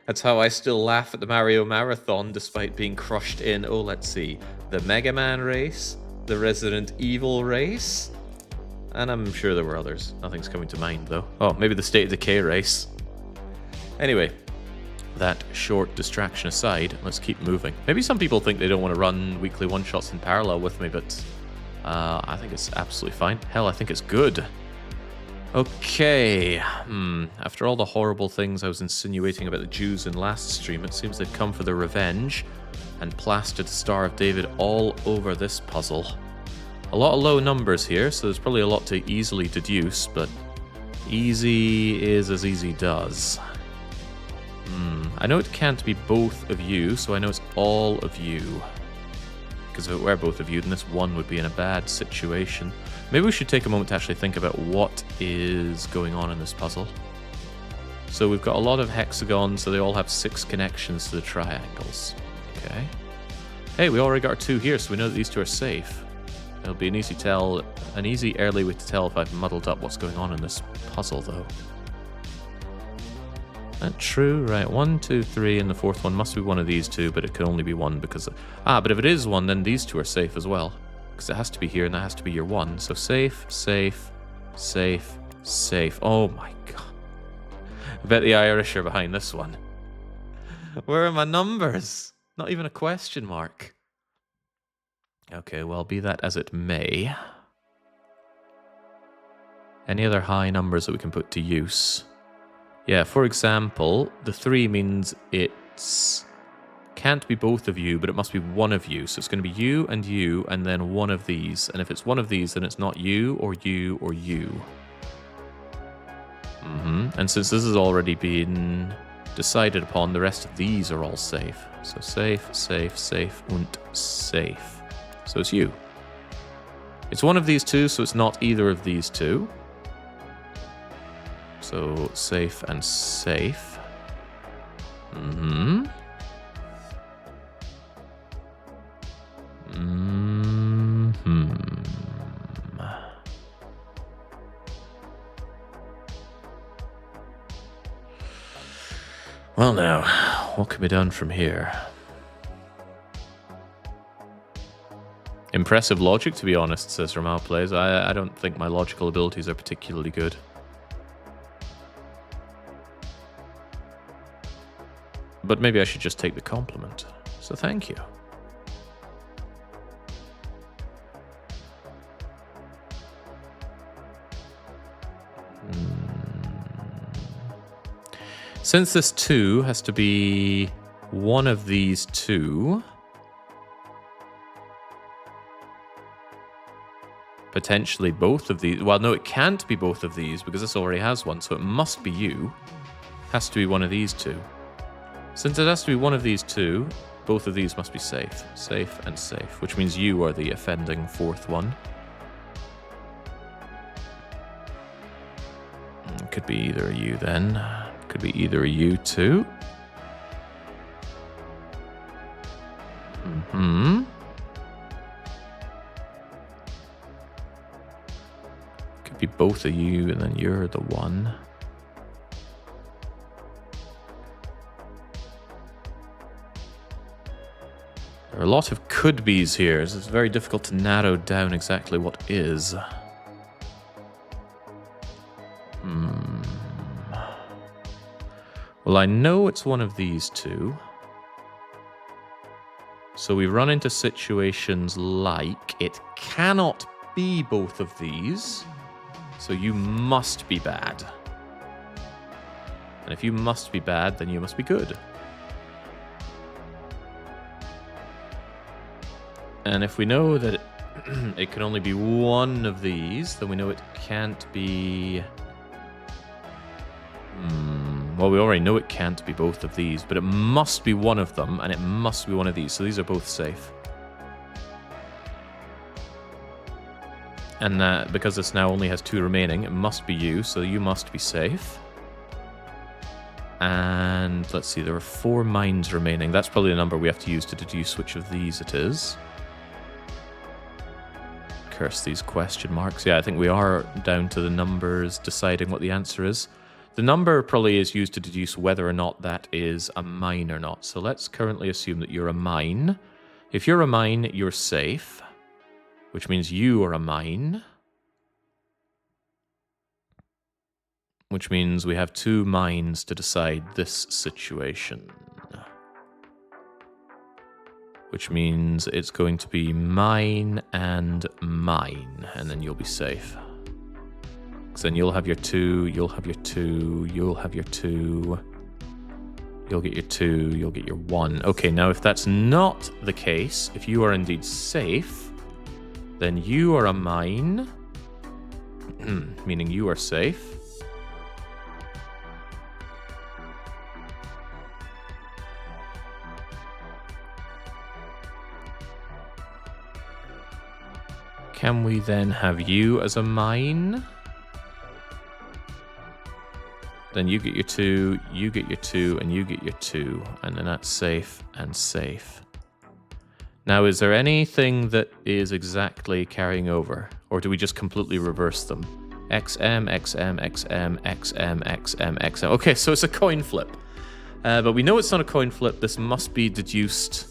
That's how I still laugh at the Mario Marathon despite being crushed in, oh, let's see, the Mega Man race, the Resident Evil race, and I'm sure there were others. Nothing's coming to mind, though. Oh, maybe the State of Decay race. Anyway, that short distraction aside, let's keep moving. Maybe some people think they don't want to run weekly one-shots in parallel with me, but I think it's absolutely fine. Hell, I think it's good. Okay, after all the horrible things I was insinuating about the Jews in last stream, it seems they've come for their revenge and plastered the Star of David all over this puzzle. A lot of low numbers here, so there's probably a lot to easily deduce, but easy is as easy does. I know it can't be both of you, so I know it's all of you. Because if it were both of you, then this one would be in a bad situation. Maybe we should take a moment to actually think about what is going on in this puzzle. So we've got a lot of hexagons, so they all have 6 connections to the triangles. Okay. Hey, we already got our 2 here, so we know that these 2 are safe. It'll be an easy early way to tell if I've muddled up what's going on in this puzzle, though. That true? Right, 1, 2, 3, and the 4th one must be one of these 2, but it can only be 1 because... but if it is 1, then these 2 are safe as well. Because it has to be here, and that has to be your 1. So safe, safe, safe, safe. Oh my god. I bet the Irish are behind this one. Where are my numbers? Not even a question mark. Okay, well, be that as it may. Any other high numbers that we can put to use? Yeah, for example, the 3 means it's... can't be both of you, but it must be one of you. So it's going to be you, and then one of these. And if it's one of these, then it's not you, or you, or you. And since this has already been decided upon, the rest of these are all safe. So safe, safe, safe, and safe. So it's you. It's one of these two, so it's not either of these two. So safe and safe. Well now, what can be done from here? Impressive logic, to be honest, says Ramal Plays. I don't think my logical abilities are particularly good. But maybe I should just take the compliment. So thank you. Since this 2 has to be one of these two, potentially both of these. Well, no, it can't be both of these because this already has one, so it must be you. Has to be one of these two. Since it has to be one of these two, both of these must be safe. Safe and safe, which means you are the offending 4th one. Could be either of you then. Could be either of you two. Could be both of you and then you're the one. There are a lot of could-bes here, so it's very difficult to narrow down exactly what is. Well, I know it's one of these two. So we run into situations like, it cannot be both of these, so you must be bad. And if you must be bad, then you must be good. And if we know that it can only be one of these, then we know it can't be... Well, we already know it can't be both of these, but it must be one of them, and it must be one of these, so these are both safe. And because this now only has 2 remaining, it must be you, so you must be safe. And let's see, there are 4 mines remaining. That's probably the number we have to use to deduce which of these it is. Curse these question marks. Yeah, I think we are down to the numbers deciding what the answer is. The number probably is used to deduce whether or not that is a mine or not. So let's currently assume that you're a mine. If you're a mine, you're safe, which means you are a mine. Which means we have 2 mines to decide this situation. Which means it's going to be mine and mine, and then you'll be safe. So then you'll have your 2, you'll have your 2, you'll have your 2, you'll get your 2, you'll get your 1. Okay, now if that's not the case, if you are indeed safe, then you are a mine, meaning you are safe. Can we then have you as a mine? Then you get your 2, you get your 2, and you get your 2. And then that's safe and safe. Now, is there anything that is exactly carrying over? Or do we just completely reverse them? XM, XM, XM, XM, XM, XM. Okay, so it's a coin flip. But we know it's not a coin flip. This must be deduced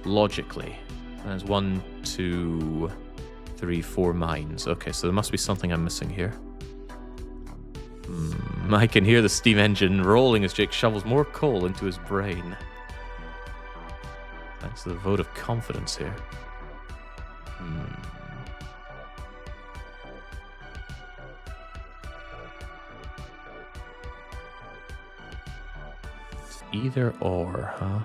logically. There's 1, 2, 3, 4 mines. Okay, so there must be something I'm missing here. I can hear the steam engine rolling as Jake shovels more coal into his brain. Thanks to the vote of confidence here. It's either or, huh?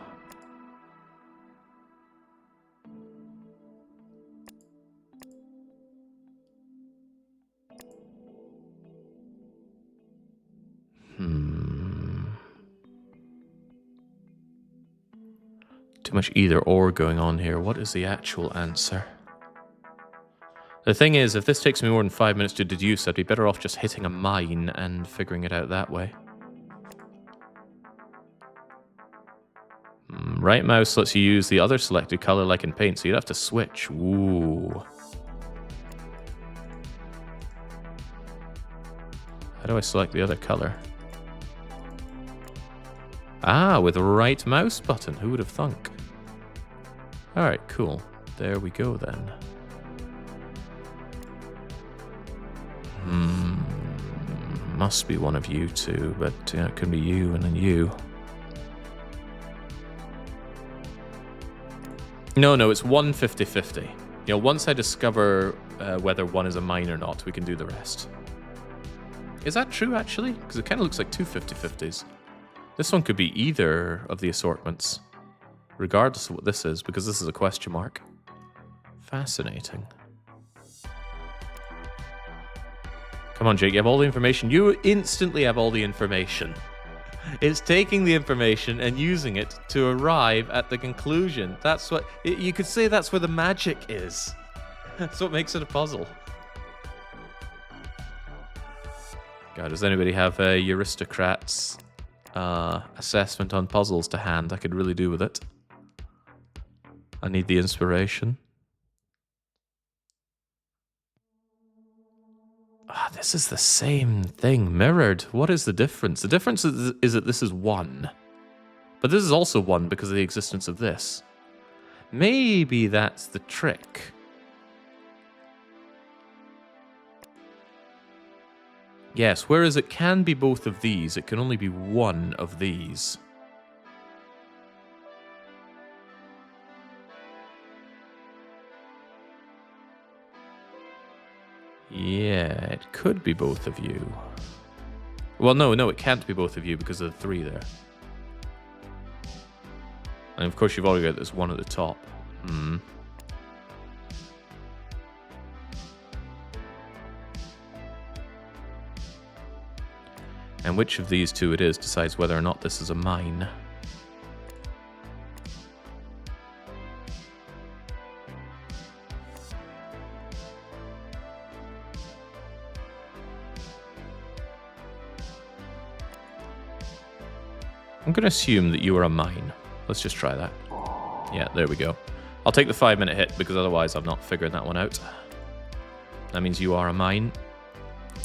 Too much either or going on here. What is the actual answer? The thing is, if this takes me more than 5 minutes to deduce, I'd be better off just hitting a mine and figuring it out that way. Right mouse lets you use the other selected color like in paint, so you'd have to switch. Ooh. How do I select the other color? Ah, with the right mouse button. Who would have thunk? Alright, cool. There we go then. Must be one of you two, but it could be you and then you. No, it's 1 50-50. You know, once I discover whether one is a mine or not, we can do the rest. Is that true, actually? Because it kind of looks like two 50-50s. This one could be either of the assortments, regardless of what this is, because this is a question mark. Fascinating. Come on, Jake, you have all the information. You instantly have all the information. It's taking the information and using it to arrive at the conclusion. That's what... You could say that's where the magic is. That's what makes it a puzzle. God, does anybody have a Aristocrat's assessment on puzzles to hand? I could really do with it. I need the inspiration. This is the same thing, mirrored. What is the difference? The difference is that this is 1. But this is also 1 because of the existence of this. Maybe that's the trick. Yes, whereas it can be both of these, it can only be one of these. Yeah, it could be both of you. Well, no, it can't be both of you because of the 3 there. And of course you've already got this 1 at the top. And which of these two it is decides whether or not this is a mine. I'm going to assume that you are a mine. Let's just try that. Yeah, there we go. I'll take the 5-minute hit because otherwise I've not figured that one out. That means you are a mine.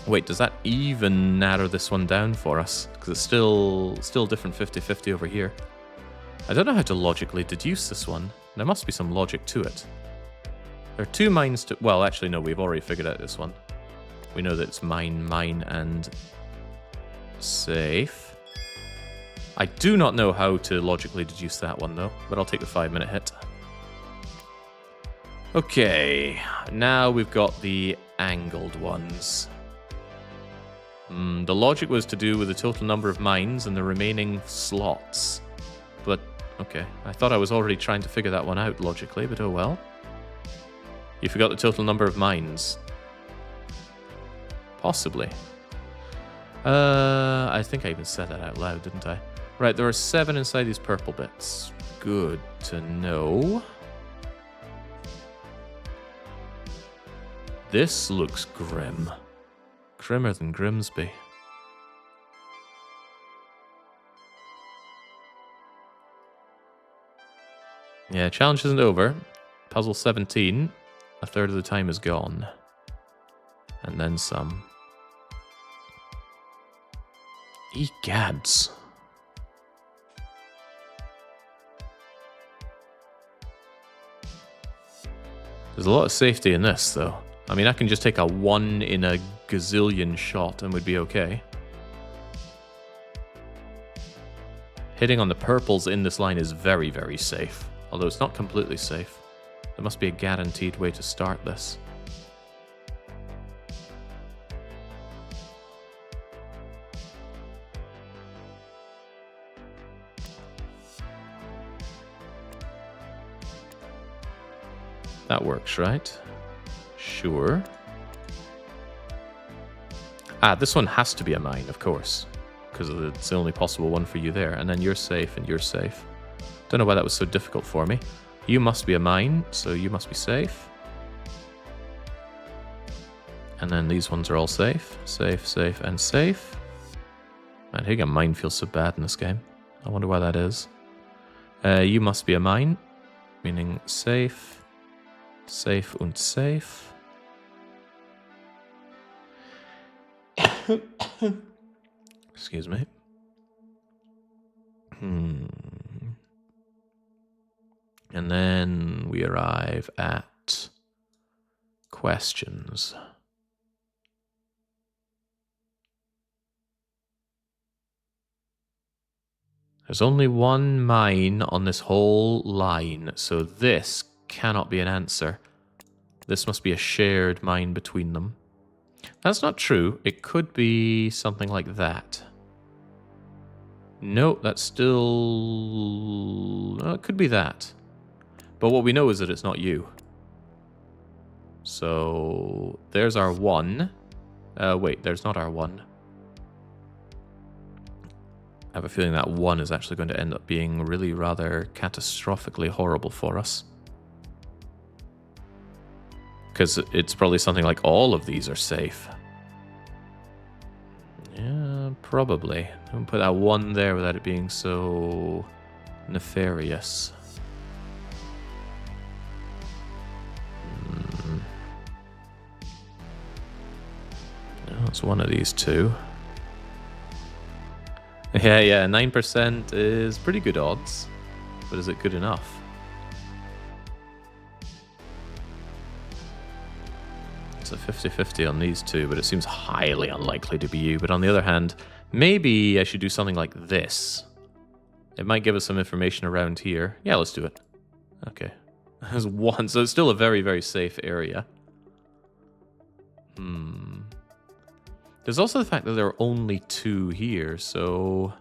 Wait, does that even narrow this one down for us? Because it's still different 50-50 over here. I don't know how to logically deduce this one. There must be some logic to it. There are 2 mines to... Well, actually, no, we've already figured out this one. We know that it's mine, and safe. I do not know how to logically deduce that one, though, but I'll take the 5-minute hit. Okay, now we've got the angled ones. The logic was to do with the total number of mines and the remaining slots. But, okay, I thought I was already trying to figure that one out logically, but oh well. You forgot the total number of mines. Possibly. I think I even said that out loud, didn't I? Right, there are 7 inside these purple bits. Good to know. This looks grim. Grimmer than Grimsby. Yeah, challenge isn't over. Puzzle 17. A third of the time is gone. And then some. Egads. There's a lot of safety in this, though. I mean, I can just take a 1 in a gazillion shot and we'd be okay. Hitting on the purples in this line is very, very safe. Although it's not completely safe. There must be a guaranteed way to start this. That works, right? Sure. Ah, this one has to be a mine, of course. Because it's the only possible one for you there. And then you're safe and you're safe. Don't know why that was so difficult for me. You must be a mine, so you must be safe. And then these ones are all safe. Safe, safe, and safe. Man, hitting a mine feels so bad in this game. I wonder why that is. You must be a mine. Meaning safe. Safe und safe. Excuse me. And then we arrive at questions. There's only one mine on this whole line, so this cannot be an answer. This must be a shared mine between them. That's not true. It could be something like that. No, that's still... No, it could be that. But what we know is that it's not you. So there's our one. Wait, there's not our one. I have a feeling that one is actually going to end up being really rather catastrophically horrible for us. Because it's probably something like all of these are safe. Yeah, probably. Don't put that one there without it being so nefarious. No, it's one of these two. Yeah, 9% is pretty good odds. But is it good enough? It's a 50-50 on these two, but it seems highly unlikely to be you. But on the other hand, maybe I should do something like this. It might give us some information around here. Yeah, let's do it. Okay. There's one, so it's still a very, very safe area. There's also the fact that there are only two here, so...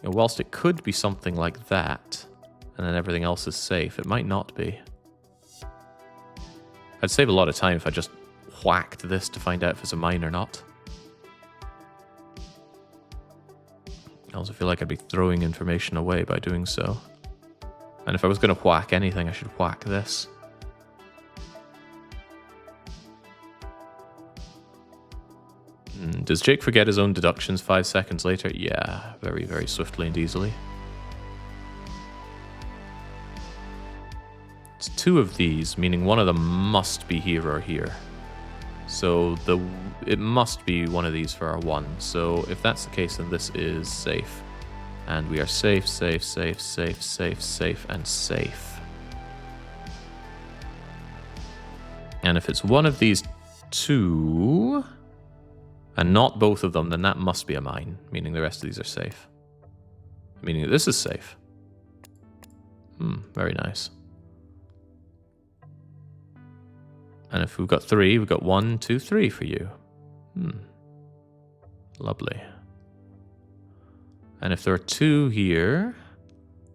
You know, whilst it could be something like that, and then everything else is safe, it might not be. I'd save a lot of time if I just whacked this to find out if it's a mine or not. I also feel like I'd be throwing information away by doing so. And if I was going to whack anything, I should whack this. Does Jake forget his own deductions 5 seconds later? Yeah, very, very swiftly and easily. It's two of these, meaning one of them must be here or here. So it must be one of these for our one. So if that's the case, then this is safe. And we are safe, safe, safe, safe, safe, safe, and safe. And if it's one of these two... and not both of them, then that must be a mine, meaning the rest of these are safe. Meaning that this is safe. Very nice. And if we've got 3, we've got 1, 2, 3 for you. Lovely. And if there are 2 here,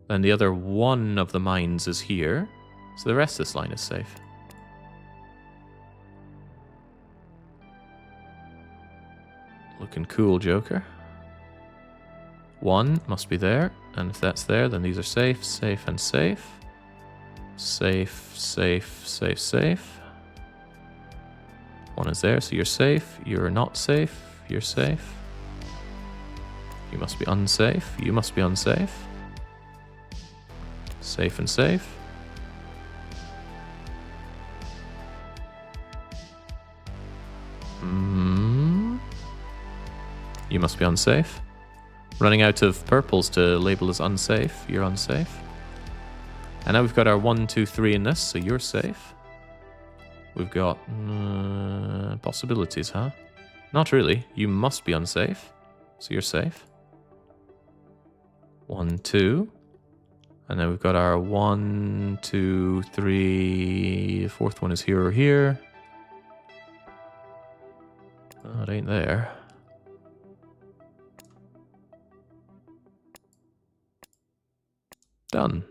then the other one of the mines is here. So the rest of this line is safe. Looking cool, Joker. 1 must be there. And if that's there, then these are safe, safe, and safe. Safe, safe, safe, safe. 1 is there, so you're safe. You're not safe. You're safe. You must be unsafe. You must be unsafe. Safe and safe. You must be unsafe. Running out of purples to label as unsafe. You're unsafe. And now we've got our 1, 2, 3 in this, so you're safe. We've got possibilities, huh? Not really. You must be unsafe, so you're safe. 1, 2. And then we've got our 1, 2, 3. The fourth one is here or here. Oh, it ain't there. Done.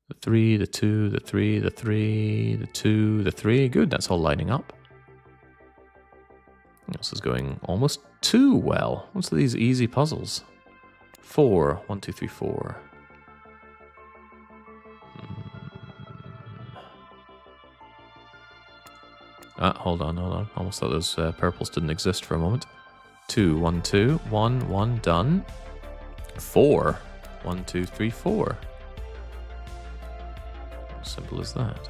The 3, the 2, the 3, the 3, the 2, the 3. Good, that's all lining up. This is going almost too well. What's these easy puzzles? 4. 1, 2, 3, 4. Hold on. Almost thought those purples didn't exist for a moment. 2, 1, 2, 1, 1, done. 4. 1, 2, 3, 4. Simple as that.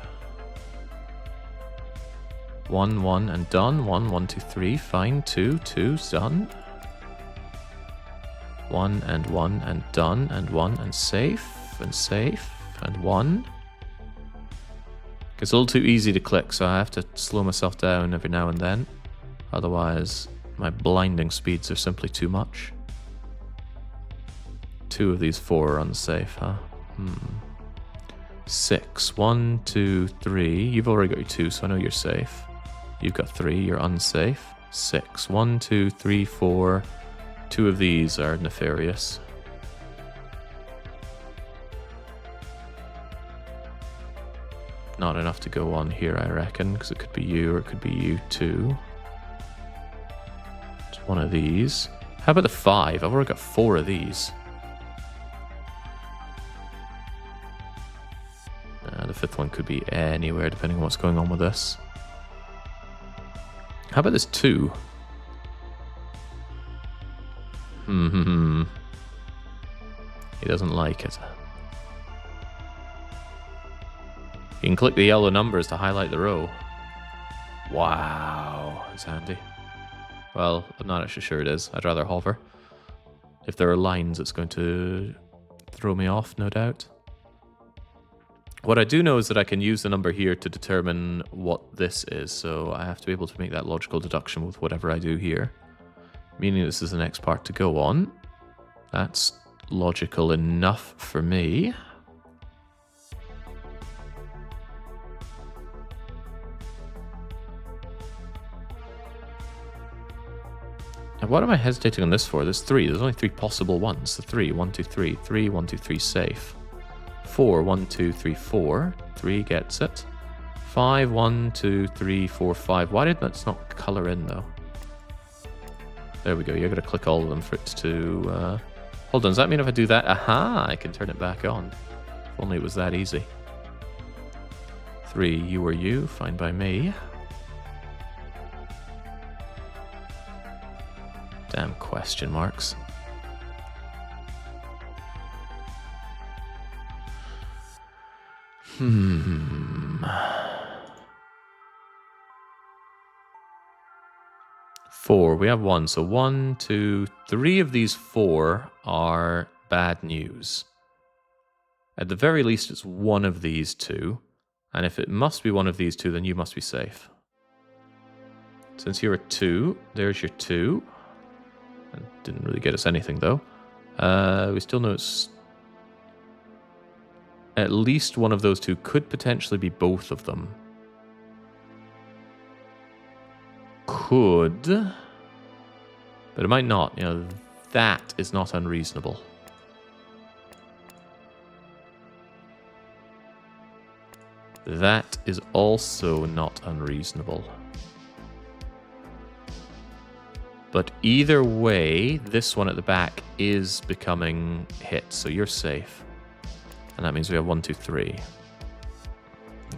1, 1, and done. 1, 1, 2, 3, fine. 2, 2, done. 1, and 1, and done, and 1, and safe, and 1. It's a little too easy to click, so I have to slow myself down every now and then. Otherwise, my blinding speeds are simply too much. 2 of these 4 are unsafe, huh? 6. 1, 2, 3. You've already got your 2, so I know you're safe. You've got 3, you're unsafe. 6. 1, 2, 3, 4. 2 of these are nefarious. Not enough to go on here, I reckon, because it could be you or it could be you too. It's one of these. How about the 5? I've already got 4 of these. The 5th one could be anywhere, depending on what's going on with this. How about this 2? He doesn't like it. You can click the yellow numbers to highlight the row. Wow, it's handy. Well, I'm not actually sure it is. I'd rather hover. If there are lines, it's going to throw me off, no doubt. What I do know is that I can use the number here to determine what this is, so I have to be able to make that logical deduction with whatever I do here. Meaning this is the next part to go on. That's logical enough for me. And what am I hesitating on this for? There's 3. There's only 3 possible ones. The 3, 1, 2, 3. 3, 1, 2, 3, safe. 4, 1, 2, 3, 4. 3 gets it. 5, 1, 2, 3, 4, 5. Why did that not colour in, though? There we go. You're going to click all of them for it to... Hold on, does that mean if I do that? Aha! I can turn it back on. If only it was that easy. 3, you or you. Fine by me. Damn question marks. Four. We have 1. So 1, 2, 3 of these 4 are bad news. At the very least, it's one of these 2. And if it must be one of these 2, then you must be safe. Since you're a 2, there's your 2. Didn't really get us anything, though. We still know it's... At least one of those 2 could potentially be both of them. Could. But it might not. You know, that is not unreasonable. That is also not unreasonable. But either way, this one at the back is becoming hit, so you're safe. And that means we have 1, 2, 3.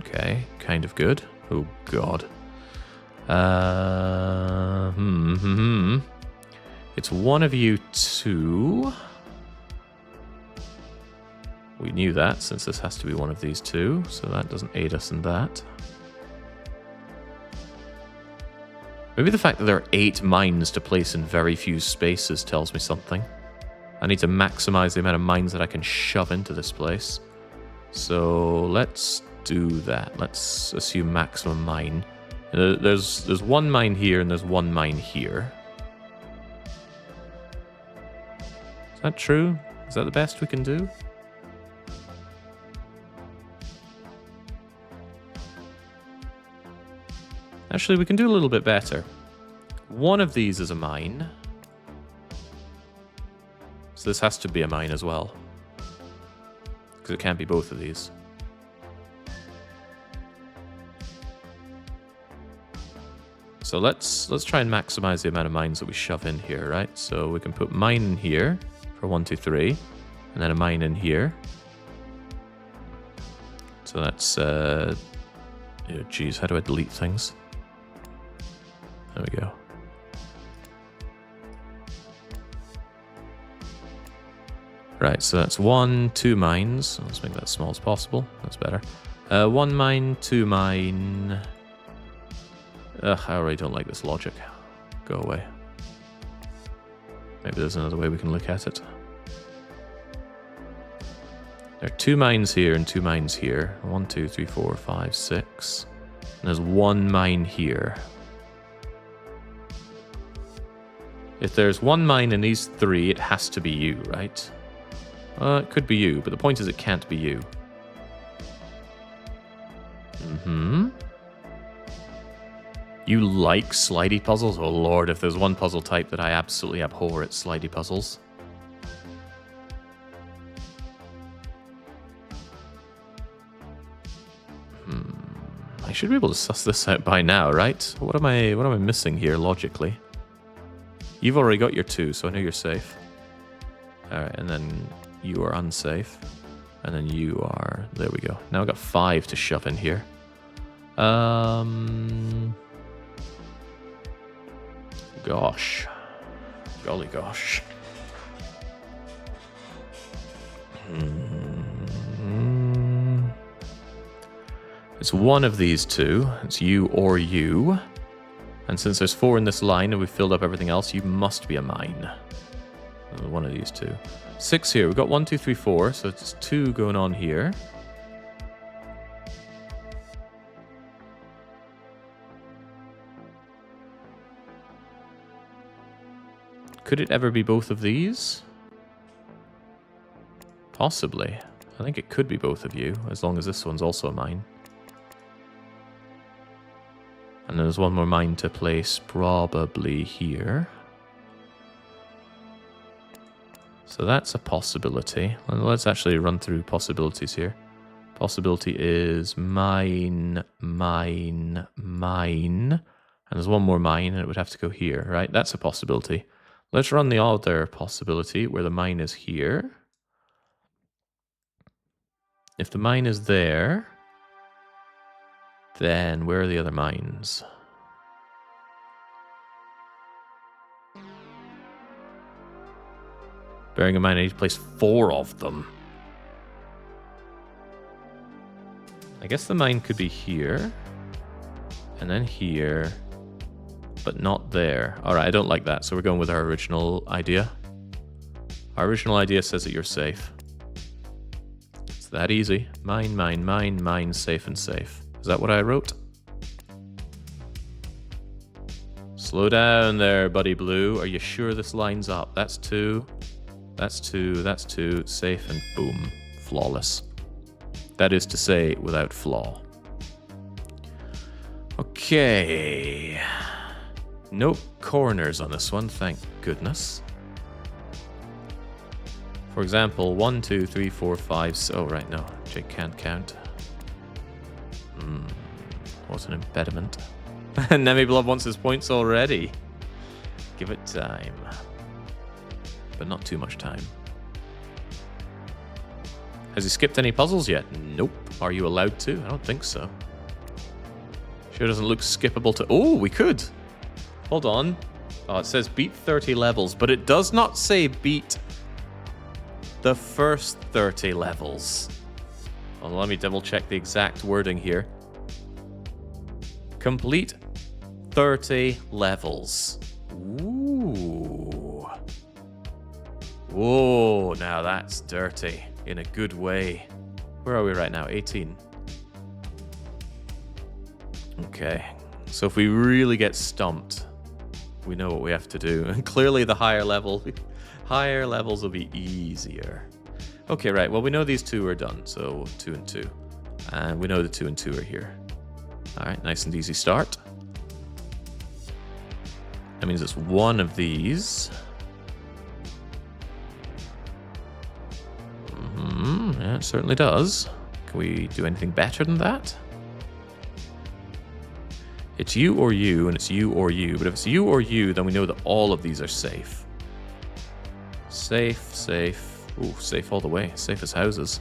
Okay, kind of good. Oh, God. It's one of you 2. We knew that, since this has to be one of these 2, so that doesn't aid us in that. Maybe the fact that there are 8 mines to place in very few spaces tells me something. I need to maximize the amount of mines that I can shove into this place. So let's do that. Let's assume maximum mine. There's one mine here and there's one mine here. Is that true? Is that the best we can do? Actually, we can do a little bit better. One of these is a mine. So this has to be a mine as well. Because it can't be both of these. So let's try and maximize the amount of mines that we shove in here, right? So we can put mine in here for 1, 2, 3, and then a mine in here. So that's geez, how do I delete things? There we go. Right, so that's 1, 2 mines. Let's make that as small as possible. That's better. 1 mine, 2 mine. Ugh, I already don't like this logic. Go away. Maybe there's another way we can look at it. There are 2 mines here and 2 mines here. 1, 2, 3, 4, 5, 6. And there's 1 mine here. If there's 1 mine in these 3, it has to be you, right? It could be you, but the point is it can't be you. Mm-hmm. You like slidey puzzles? Oh lord, if there's one puzzle type that I absolutely abhor, it's slidey puzzles. I should be able to suss this out by now, right? What am I missing here logically? You've already got your 2, so I know you're safe. Alright, and then you are unsafe. And then you are... There we go. Now I've got 5 to shove in here. Gosh. Golly gosh. It's one of these 2. It's you or you. And since there's 4 in this line and we've filled up everything else, you must be a mine. One of these 2. 6 here. We've got 1, 2, 3, 4. So it's 2 going on here. Could it ever be both of these? Possibly. I think it could be both of you, as long as this one's also a mine. And there's one more mine to place probably here. So that's a possibility. Let's actually run through possibilities here. Possibility is mine, mine, mine. And there's one more mine and it would have to go here, right? That's a possibility. Let's run the other possibility where the mine is here. If the mine is there, then where are the other mines? Bearing in mind I need to place 4 of them. I guess the mine could be here. And then here. But not there. Alright, I don't like that, so we're going with our original idea. Our original idea says that you're safe. It's that easy. Mine, mine, mine, mine, safe and safe. Is that what I wrote? Slow down there, buddy blue. Are you sure this lines up? That's 2. That's 2. That's 2. Safe and boom. Flawless. That is to say, without flaw. Okay. No corners on this one, thank goodness. For example, 1, 2, 3, 4, 5... Oh, right, no. Jake can't count. What an impediment. Nemi Blood wants his points already. Give it time. But not too much time. Has he skipped any puzzles yet? Nope. Are you allowed to? I don't think so. Sure doesn't look skippable to... Oh, we could! Hold on. Oh, it says beat 30 levels, but it does not say beat the first 30 levels. Well, let me double check the exact wording here. Complete 30 levels. Ooh. Whoa, now that's dirty in a good way. Where are we right now? 18. Okay. So if we really get stumped, we know what we have to do. And clearly the higher levels will be easier. Okay, right. Well, we know these two are done. So 2 and 2. And we know the 2 and 2 are here. All right, nice and easy start. That means it's one of these. Yeah, it certainly does. Can we do anything better than that? It's you or you, and it's you or you. But if it's you or you, then we know that all of these are safe. Safe, safe. Ooh, safe all the way. Safe as houses.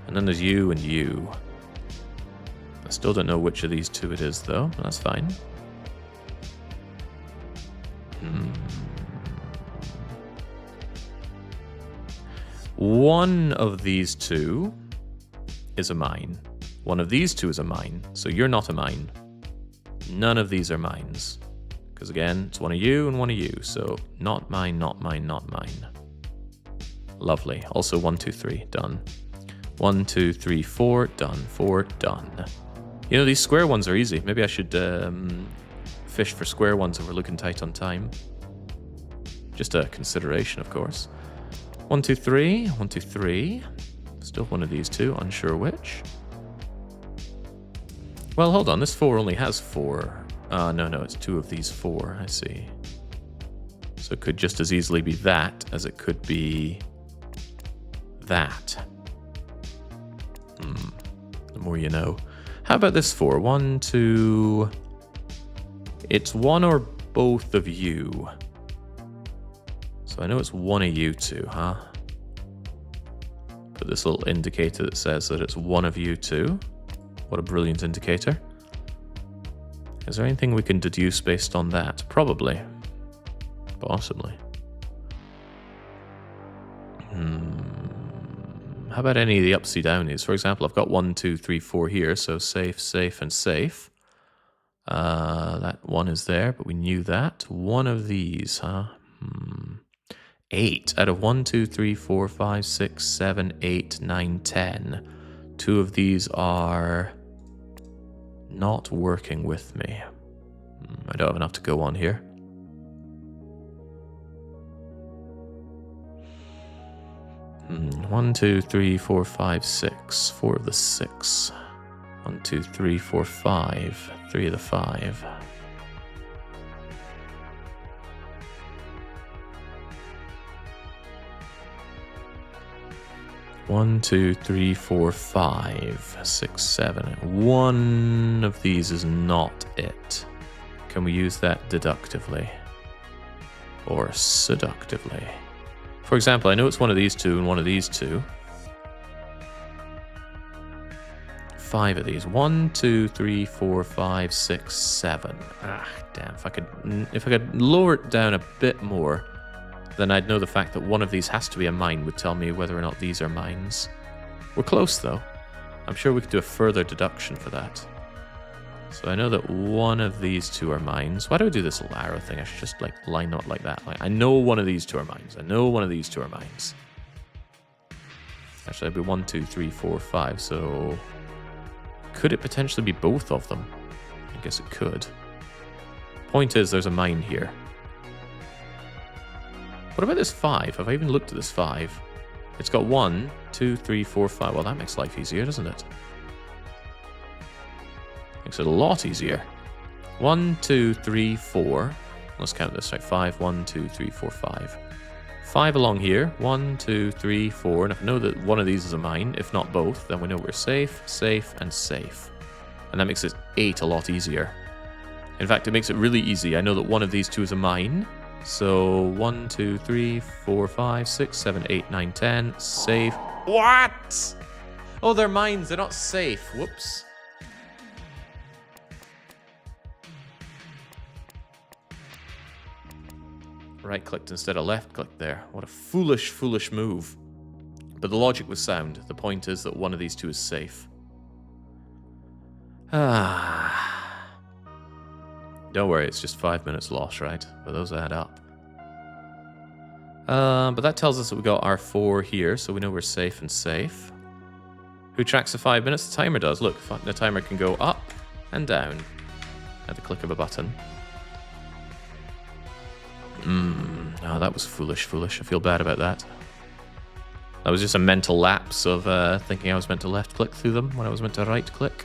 And then there's you and you. I still don't know which of these two it is, though. That's fine. One of these two is a mine. One of these two is a mine. So you're not a mine. None of these are mines. Because again, it's one of you and one of you. So not mine, not mine, not mine. Lovely. Also 1, 2, 3. Done. 1, 2, 3, 4. Done. 4. Done. You know, these square ones are easy. Maybe I should fish for square ones if we're looking tight on time. Just a consideration, of course. 1, 2, 3. 1, 2, 3. Still one of these two. Unsure which. Well, hold on. This 4 only has 4. No, it's 2 of these 4. I see. So it could just as easily be that as it could be that. The more you know. How about this 4? 1, 2... It's one or both of you. So I know it's one of you two, huh? Put this little indicator that says that it's one of you two. What a brilliant indicator. Is there anything we can deduce based on that? Probably. Possibly. How about any of the upsy downies? For example, I've got 1, 2, 3, 4 here, so safe, safe, and safe. That one is there, but we knew that. One of these, huh? 8 out of 1, 2, 3, 4, 5, 6, 7, 8, 9, 10. 2 of these are not working with me. I don't have enough to go on here. One, 2, 3, 4, 5, 6. 4 of the 6. 1, 2, 3, 4, 5. 3 of the 5. One, 2, 3, 4, 5, 6, 7. One of these is not it. Can we use that deductively? Or seductively? For example, I know it's one of these two and one of these two. 5 of these. 1, 2, 3, 4, 5, 6, 7. Ah, damn. If I could lower it down a bit more, then I'd know the fact that one of these has to be a mine would tell me whether or not these are mines. We're close, though. I'm sure we could do a further deduction for that. So I know that one of these two are mines. Why do I do this little arrow thing? I should just, line them up like that. I know one of these two are mines. I know one of these two are mines. Actually, it'd be 1, 2, 3, 4, 5, so... Could it potentially be both of them? I guess it could. Point is, there's a mine here. What about this 5? Have I even looked at this 5? It's got 1, 2, 3, 4, 5. Well, that makes life easier, doesn't it? Makes it a lot easier. 1, 2, 3, 4. Let's count this, right? 5, 1, 2, 3, 4, 5. 5 along here. 1, 2, 3, 4. And if I know that one of these is a mine, if not both, then we know we're safe, safe, and safe. And that makes it 8 a lot easier. In fact, it makes it really easy. I know that one of these two is a mine. So 1, 2, 3, 4, 5, 6, 7, 8, 9, 10. Safe. What? Oh, they're mines. They're not safe. Whoops. Right-clicked instead of left-clicked there. What a foolish, foolish move. But the logic was sound. The point is that one of these two is safe. Don't worry, it's just 5 minutes lost, right? But those add up. But that tells us that we got our 4 here, so we know we're safe and safe. Who tracks the 5 minutes? The timer does. Look, the timer can go up and down. at the click of a button. Oh, that was foolish. I feel bad about that. That was just a mental lapse of thinking I was meant to left-click through them when I was meant to right-click.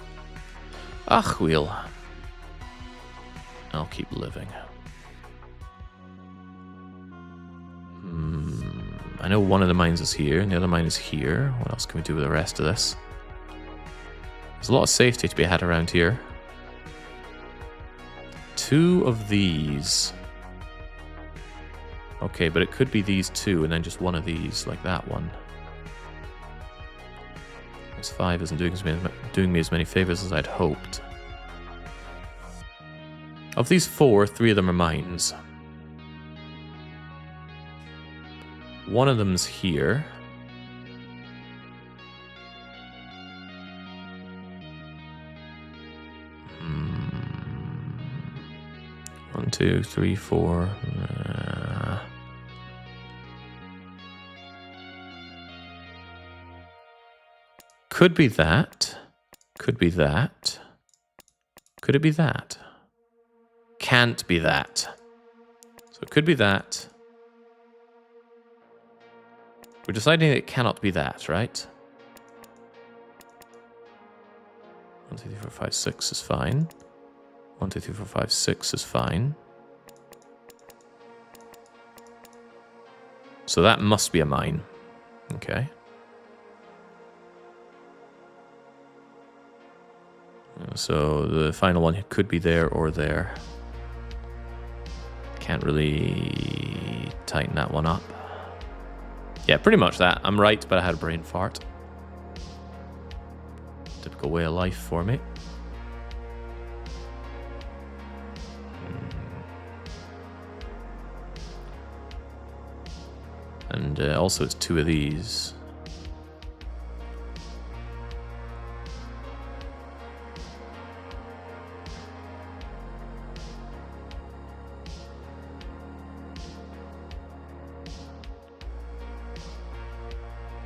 Ach, wheel. I'll keep living. I know one of the mines is here, and the other mine is here. What else can we do with the rest of this? There's a lot of safety to be had around here. 2 of these. Okay, but it could be these 2, and then just one of these, like that one. This 5 isn't doing me as many favors as I'd hoped. Of these 4, 3 of them are mines. One of them's here. One, two, three, 4. Could be that. Could be that. Could it be that? Can't be that. So it could be that. We're deciding that it cannot be that, right? 1, 2, 3, 4, 5, 6 is fine. 1, 2, 3, 4, 5, 6 is fine. So that must be a mine. Okay. So the final one could be there or there. Can't really tighten that one up. Yeah, pretty much that. I'm right, but I had a brain fart. Typical way of life for me. And also it's 2 of these.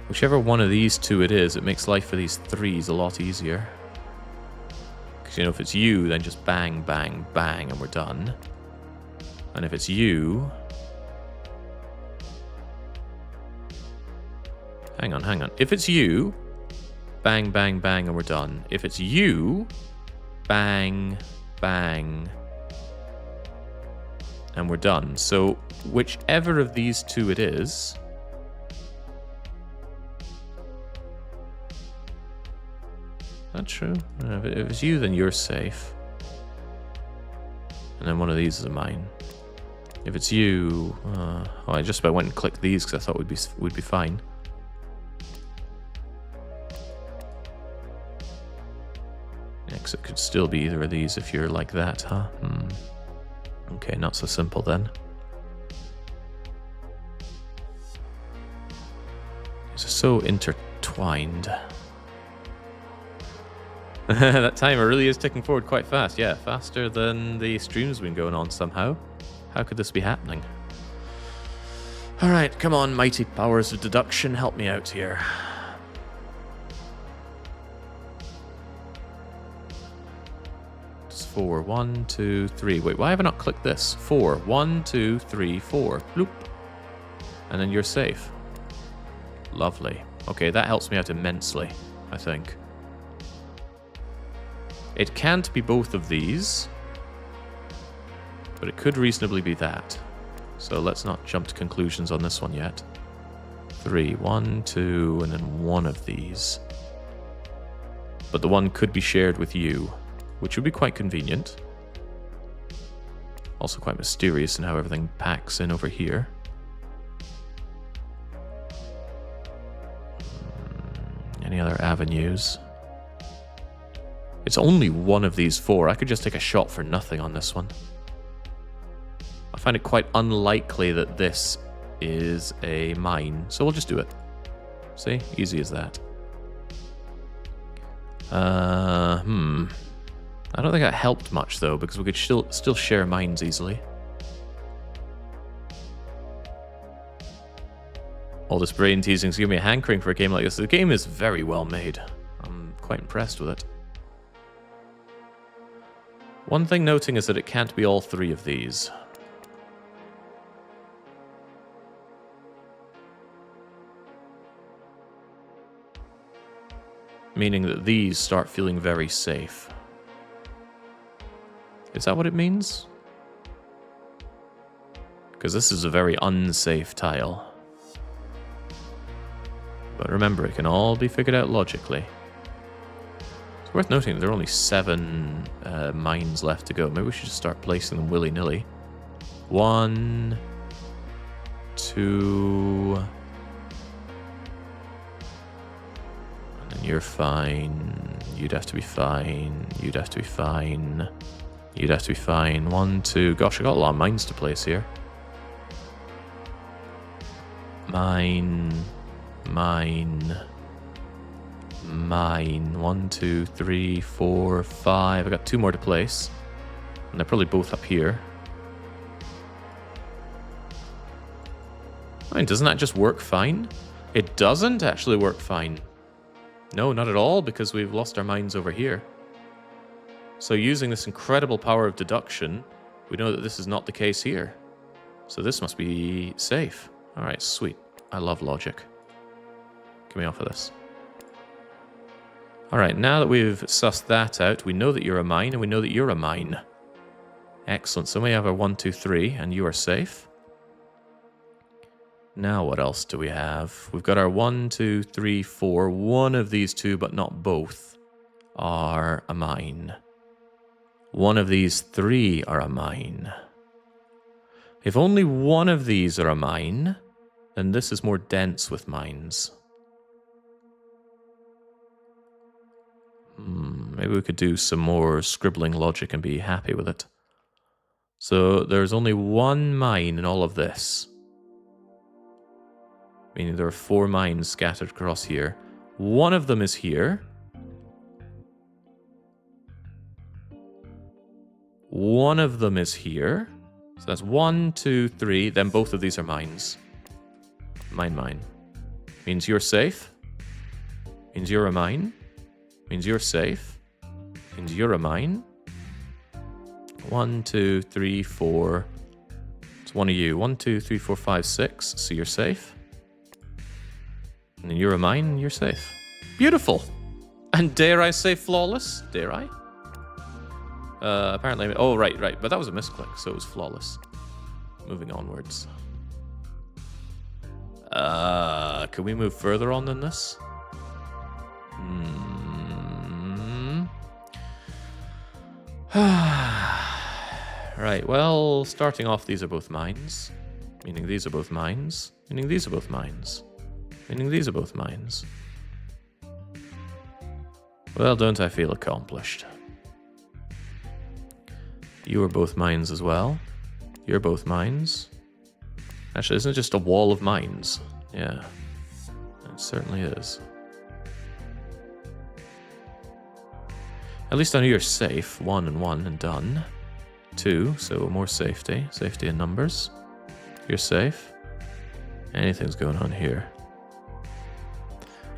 Whichever one of these 2 it is, it makes life for these 3s a lot easier. Because, you know, if it's you, then just bang, bang, bang, and we're done. And if it's you... Hang on. If it's you, bang, bang, bang, and we're done. If it's you, bang, bang, and we're done. So, whichever of these 2 it is... Not true. If it's you, then you're safe. And then one of these is a mine. If it's you... oh, I just about went and clicked these because I thought would be fine. Yeah, because it could still be either of these if you're like that, huh? Okay, not so simple then. It's so intertwined. That timer really is ticking forward quite fast. Yeah, faster than the stream's been going on somehow. How could this be happening? Alright, come on, mighty powers of deduction, help me out here. It's 4. 1, 2, 3. Wait, why have I not clicked this? 4. 1, 2, 3, 4. Bloop. And then you're safe. Lovely. Okay, that helps me out immensely, I think. It can't be both of these, but it could reasonably be that. So let's not jump to conclusions on this one yet. 3, 1, 2, and then one of these. But the one could be shared with you, which would be quite convenient. Also quite mysterious in how everything packs in over here. Any other avenues? It's only one of these 4. I could just take a shot for nothing on this one. I find it quite unlikely that this is a mine, so we'll just do it. See? Easy as that. I don't think that helped much, though, because we could still share mines easily. All this brain teasing is giving me a hankering for a game like this. The game is very well made. I'm quite impressed with it. One thing noting is that it can't be all three of these. Meaning that these start feeling very safe. Is that what it means? Because this is a very unsafe tile. But remember, it can all be figured out logically. It's worth noting that there are only 7 mines left to go. Maybe we should just start placing them willy-nilly. 1, 2... You're fine. You'd have to be fine. You'd have to be fine. You'd have to be fine. 1, 2. Gosh, I got a lot of mines to place here. Mine. Mine. Mine. 1, 2, 3, 4, 5. I got 2 more to place. And they're probably both up here. I mean, doesn't that just work fine? It doesn't actually work fine. No, not at all, because we've lost our minds over here. So using this incredible power of deduction, we know that this is not the case here. So this must be safe. Alright, sweet. I love logic. Get me off of this. Alright, now that we've sussed that out, we know that you're a mine, and we know that you're a mine. Excellent. So we have our 1, 2, 3, and you are safe. Now what else do we have? We've got our 1, 2, 3, 4. One of these 2, but not both, are a mine. One of these 3 are a mine. If only one of these are a mine, then this is more dense with mines. Maybe we could do some more scribbling logic and be happy with it. So there's only 1 mine in all of this. Meaning there are 4 mines scattered across here. One of them is here. One of them is here. So that's 1, 2, 3. Then both of these are mines. Mine, mine. Means you're safe. Means you're a mine. Means you're safe. Means you're a mine. 1, 2, 3, 4. It's one of you. 1, 2, 3, 4, 5, 6. So you're safe. And you're a mine, and you're safe. Beautiful. And dare I say flawless? Dare I? Apparently... Oh, right. But that was a misclick, so it was flawless. Moving onwards. Can we move further on than this? Right, well, starting off, these are both mines. Meaning these are both mines. Meaning these are both mines. Meaning these are both mines. Well, don't I feel accomplished? You are both mines as well. You're both mines. Actually, isn't it just a wall of mines? Yeah, it certainly is. At least I know you're safe. 1 and 1 and done. 2, so more safety. Safety in numbers. You're safe. Anything's going on here.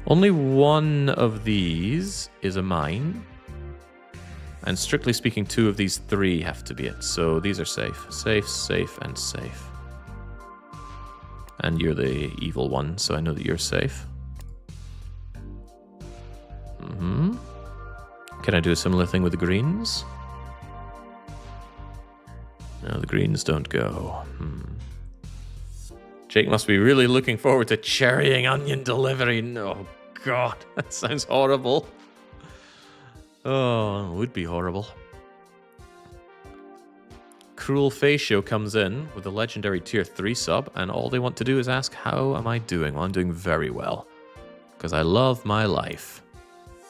Only one of these is a mine. And strictly speaking, 2 of these 3 have to be it. So these are safe. Safe, safe, and safe. And you're the evil one, so I know that you're safe. Can I do a similar thing with the greens? No, the greens don't go. Jake must be really looking forward to cherrying onion delivery. No, God, that sounds horrible. Oh, it would be horrible. Cruel Facio comes in with a legendary tier 3 sub, and all they want to do is ask, how am I doing? Well, I'm doing very well. Because I love my life.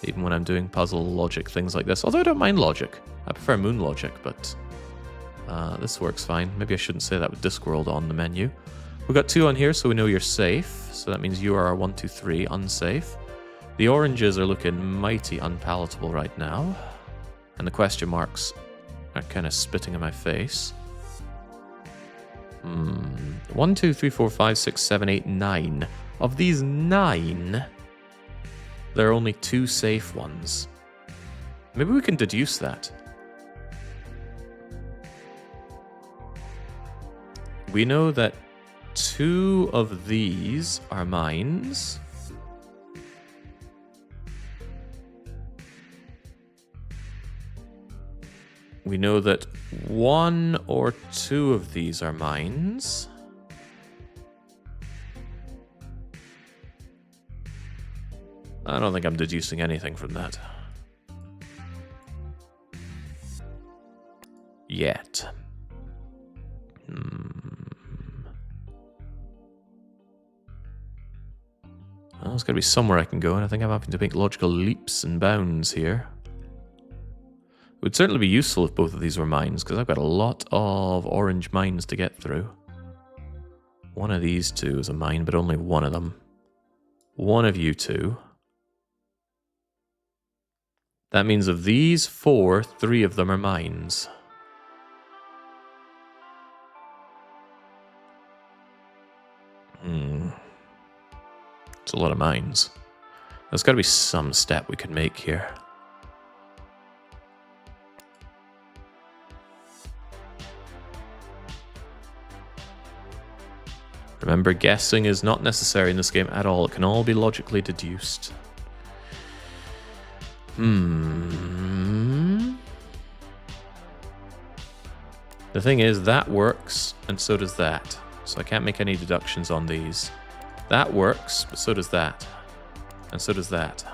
Even when I'm doing puzzle logic, things like this. Although I don't mind logic. I prefer moon logic, but this works fine. Maybe I shouldn't say that with Discworld on the menu. We've got 2 on here, so we know you're safe. So that means you are 1, 2, 3 unsafe. The oranges are looking mighty unpalatable right now. And the question marks are kind of spitting in my face. 1, 2, 3, 4, 5, 6, 7, 8, 9. Of these 9, there are only 2 safe ones. Maybe we can deduce that. we know that 2 of these are mines. We know that 1 or 2 of these are mines. I don't think I'm deducing anything from that. Yet. Well, there's got to be somewhere I can go, and I think I'm having to make logical leaps and bounds here. It would certainly be useful if both of these were mines, because I've got a lot of orange mines to get through. One of these 2 is a mine, but only one of them. One of you 2. That means of these 4, 3 of them are mines. It's a lot of mines. There's got to be some step we can make here. Remember, guessing is not necessary in this game at all. It can all be logically deduced. The thing is, that works, and so does that. So I can't make any deductions on these. That works, but so does that. And so does that.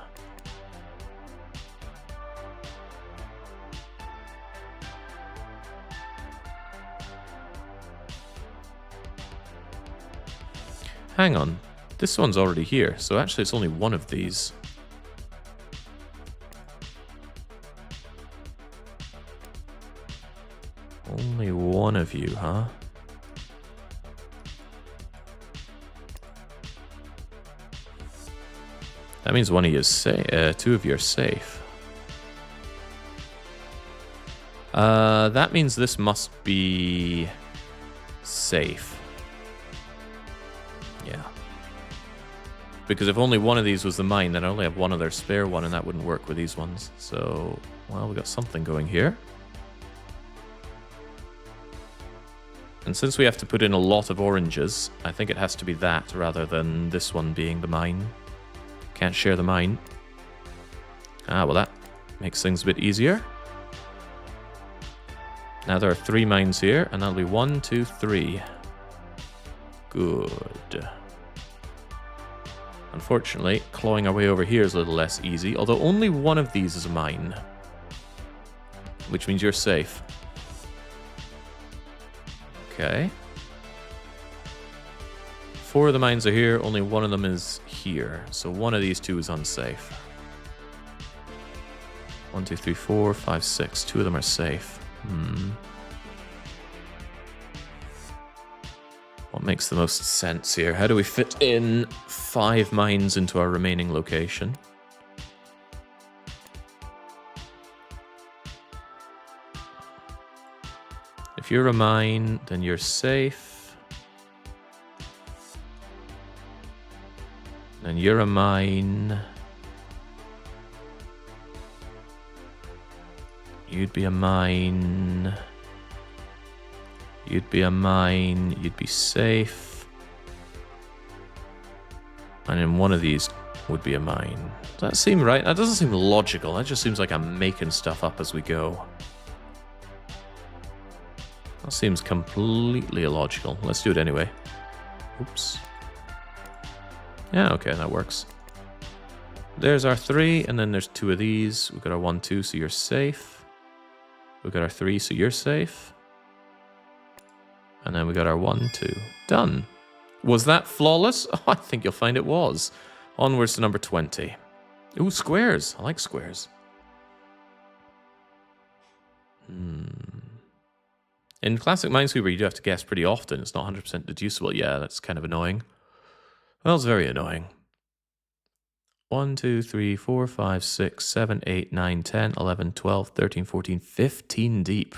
Hang on. This one's already here, so actually it's only one of these. Only one of you, huh? That means one of you is safe. 2 of you are safe. That means this must be safe. Yeah. Because if only one of these was the mine, then I only have one other spare one, and that wouldn't work with these ones. So, well, we got something going here. And since we have to put in a lot of oranges, I think it has to be that rather than this one being the mine. Can't share the mine. Ah, well, that makes things a bit easier. Now there are 3 mines here, and that'll be 1, 2, 3. Good. Unfortunately, clawing our way over here is a little less easy, although only one of these is a mine. Which means you're safe. Okay. 4 of the mines are here, only one of them is here. So one of these 2 is unsafe. 1, 2, 3, 4, 5, 6. 2 of them are safe. What makes the most sense here? How do we fit in 5 mines into our remaining location? If you're a mine, then you're safe. And you're a mine. You'd be a mine. You'd be a mine. You'd be safe. And then one of these would be a mine. Does that seem right? That doesn't seem logical. That just seems like I'm making stuff up as we go. That seems completely illogical. Let's do it anyway. Oops. Yeah, okay, that works. There's our 3, and then there's 2 of these. We've got our 1, 2, so you're safe. We've got our 3, so you're safe. And then we got our 1, 2. Done. Was that flawless? Oh, I think you'll find it was. Onwards to number 20. Ooh, squares. I like squares. In classic Minesweeper, you do have to guess pretty often. It's not 100% deducible. Yeah, that's kind of annoying. Well, it's very annoying. 1, 2, 3, 4, 5, 6, 7, 8, 9, 10, 11, 12, 13, 14, 15 deep.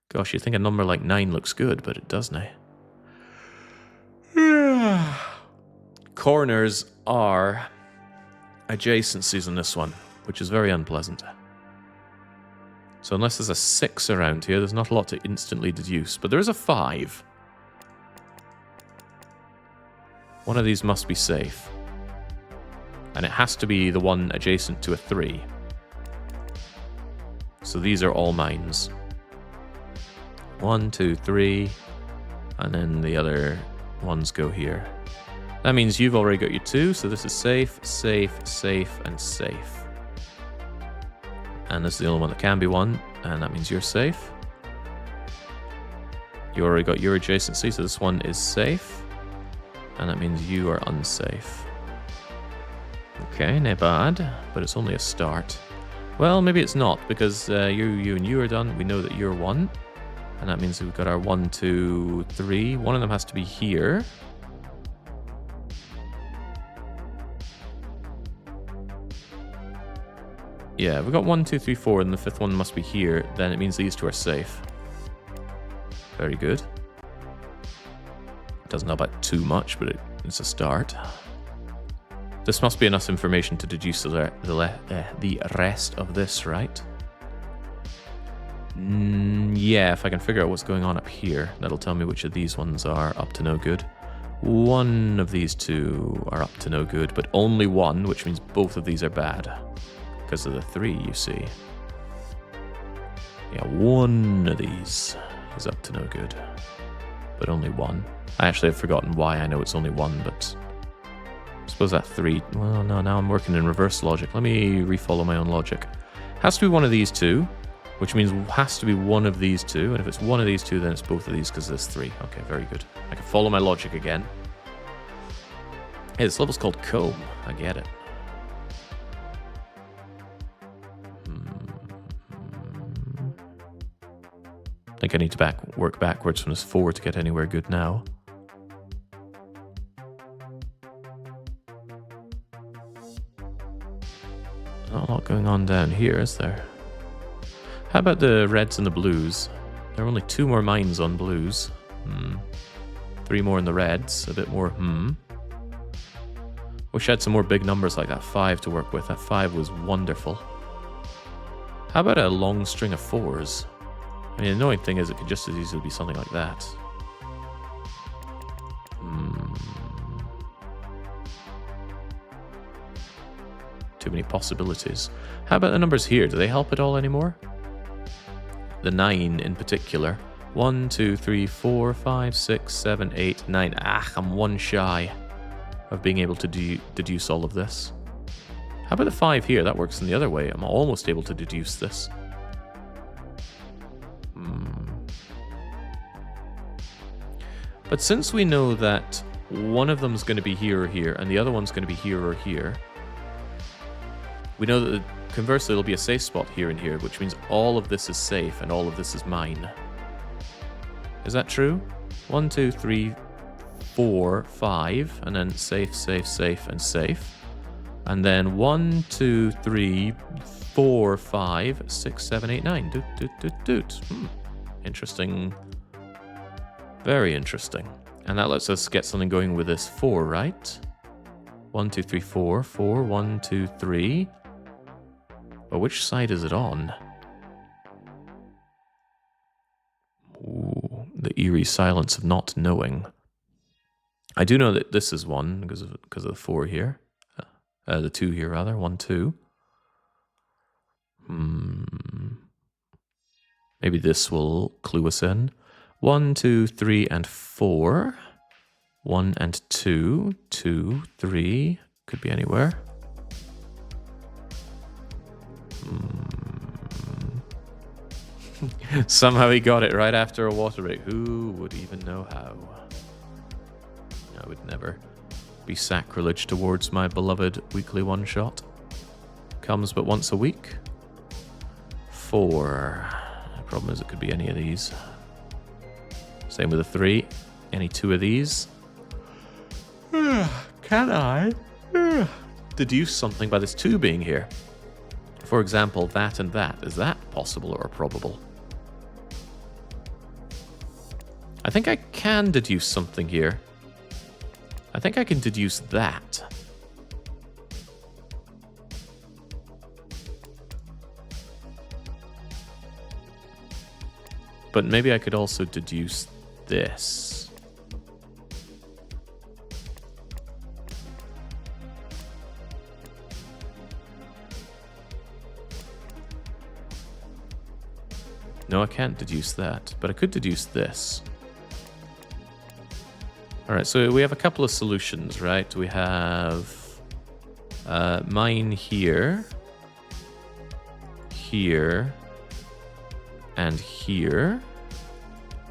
Gosh, you think a number like 9 looks good, but it doesn't, eh? Corners are adjacencies in this one, which is very unpleasant. So unless there's a 6 around here, there's not a lot to instantly deduce. But there is a 5. One of these must be safe. And it has to be the one adjacent to a 3. So these are all mines. 1, 2, 3. And then the other ones go here. That means you've already got your 2, so this is safe, safe, safe, and safe. And this is the only one that can be 1, and that means you're safe. You already got your adjacency, so this one is safe. And that means you are unsafe. Okay, not bad, but it's only a start. Well, maybe it's not, because you and you are done. We know that you're 1. And that means we've got our 1, 2, 3. One of them has to be here. Yeah, we've got 1, 2, 3, 4, and the 5th one must be here. Then it means these 2 are safe. Very good. It doesn't know about too much, but it's a start. This must be enough information to deduce the rest of this, right? Yeah, if I can figure out what's going on up here, that'll tell me which of these ones are up to no good. One of these 2 are up to no good, but only one, which means both of these are bad. Because of the 3, you see. Yeah, one of these is up to no good. But only one. I actually have forgotten why I know it's only one, but... I suppose that 3... Well, no, now I'm working in reverse logic. Let me refollow my own logic. Has to be one of these 2, which means it has to be one of these 2. And if it's one of these 2, then it's both of these because there's 3. Okay, very good. I can follow my logic again. Hey, this level's called Comb. I get it. I think I need to work backwards from this 4 to get anywhere good now. Not a lot going on down here, is there? How about the reds and the blues? There are only 2 more mines on blues. 3 more in the reds. A bit more, Wish I had some more big numbers like that 5 to work with. That 5 was wonderful. How about a long string of 4s? I mean, the annoying thing is it could just as easily be something like that. Too many possibilities. How about the numbers here? Do they help at all anymore? The 9 in particular. 1, 2, 3, 4, 5, 6, 7, 8, 9. Ah, I'm 1 shy of being able to deduce all of this. How about the 5 here? That works in the other way. I'm almost able to deduce this. But since we know that one of them is going to be here or here, and the other one's going to be here or here, we know that conversely there'll be a safe spot here and here, which means all of this is safe and all of this is mine. Is that true? 1, 2, 3, 4, 5, and then safe, safe, safe, and safe. And then 1, 2, 3, 4, 5, 6, 7, 8, 9. Doot, doot, doot, doot. Interesting. Very interesting. And that lets us get something going with this 4, right? 1, 2, 3, 4, 4, 1, 2, 3. But which side is it on? Ooh, the eerie silence of not knowing. I do know that this is 1 because of the 4 here. The 2 here, rather. 1, 2. Maybe this will clue us in. 1, 2, 3, and 4. 1 and 2. 2, 3. Could be anywhere. Somehow he got it right after a water break. Who would even know how? I would never be sacrilege towards my beloved weekly one-shot. Comes but once a week. 4. The problem is it could be any of these. Same with the 3. Any 2 of these. Can I deduce something by this 2 being here? For example, that and that. Is that possible or probable? I think I can deduce something here. I think I can deduce that. But maybe I could also deduce this. No, I can't deduce that, but I could deduce this. Alright, so we have a couple of solutions, right? We have mine here, here, and here.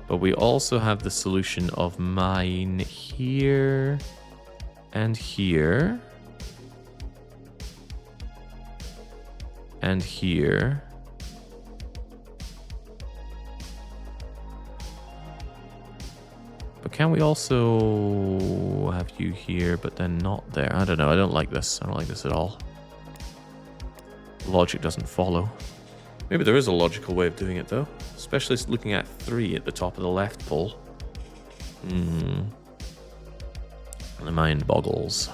But we also have the solution of mine here, and here, and here. But can we also have you here, but then not there? I don't know. I don't like this. I don't like this at all. Logic doesn't follow. Maybe there is a logical way of doing it, though. Especially looking at 3 at the top of the left pole. The mind boggles.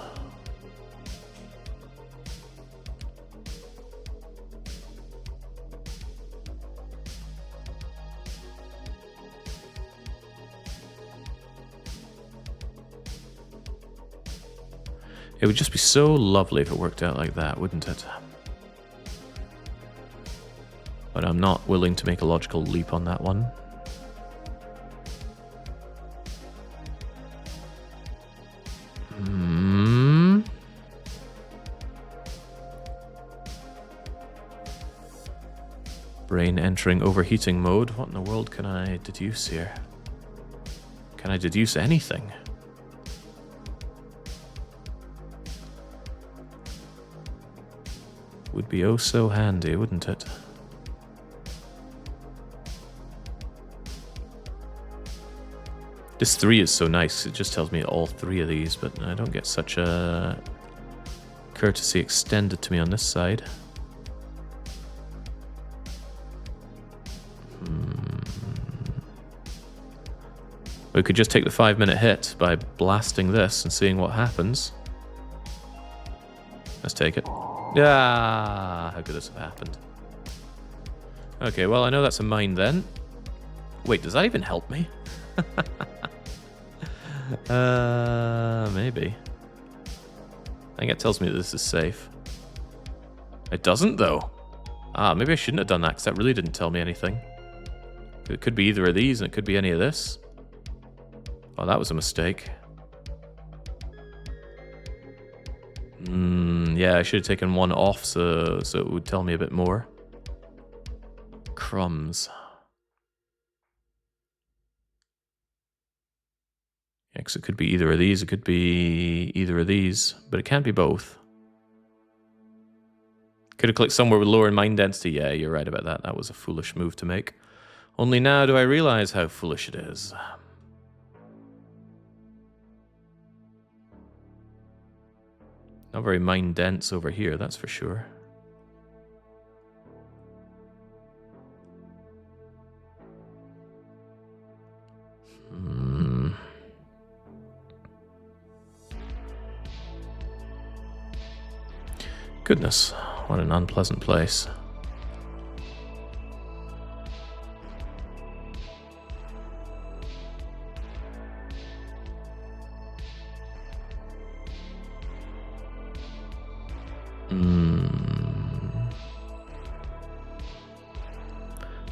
It would just be so lovely if it worked out like that, wouldn't it? But I'm not willing to make a logical leap on that one. Brain entering overheating mode. What in the world can I deduce here? Can I deduce anything? Would be oh so handy, wouldn't it? This 3 is so nice, it just tells me all 3 of these, but I don't get such a courtesy extended to me on this side. We could just take the 5-minute hit by blasting this and seeing what happens. Let's take it. Yeah, how could this have happened? Okay, well, I know that's a mine then. Wait, does that even help me? Maybe. I think it tells me that this is safe. It doesn't, though. Ah, maybe I shouldn't have done that, because that really didn't tell me anything. It could be either of these, and it could be any of this. Oh, that was a mistake. Yeah, I should have taken one off so it would tell me a bit more. Crumbs. Yeah, because it could be either of these, it could be either of these, but it can't be both. Could have clicked somewhere with lower mine density. Yeah, you're right about that. That was a foolish move to make. Only now do I realize how foolish it is. Not very mine dense over here, that's for sure. Goodness, what an unpleasant place.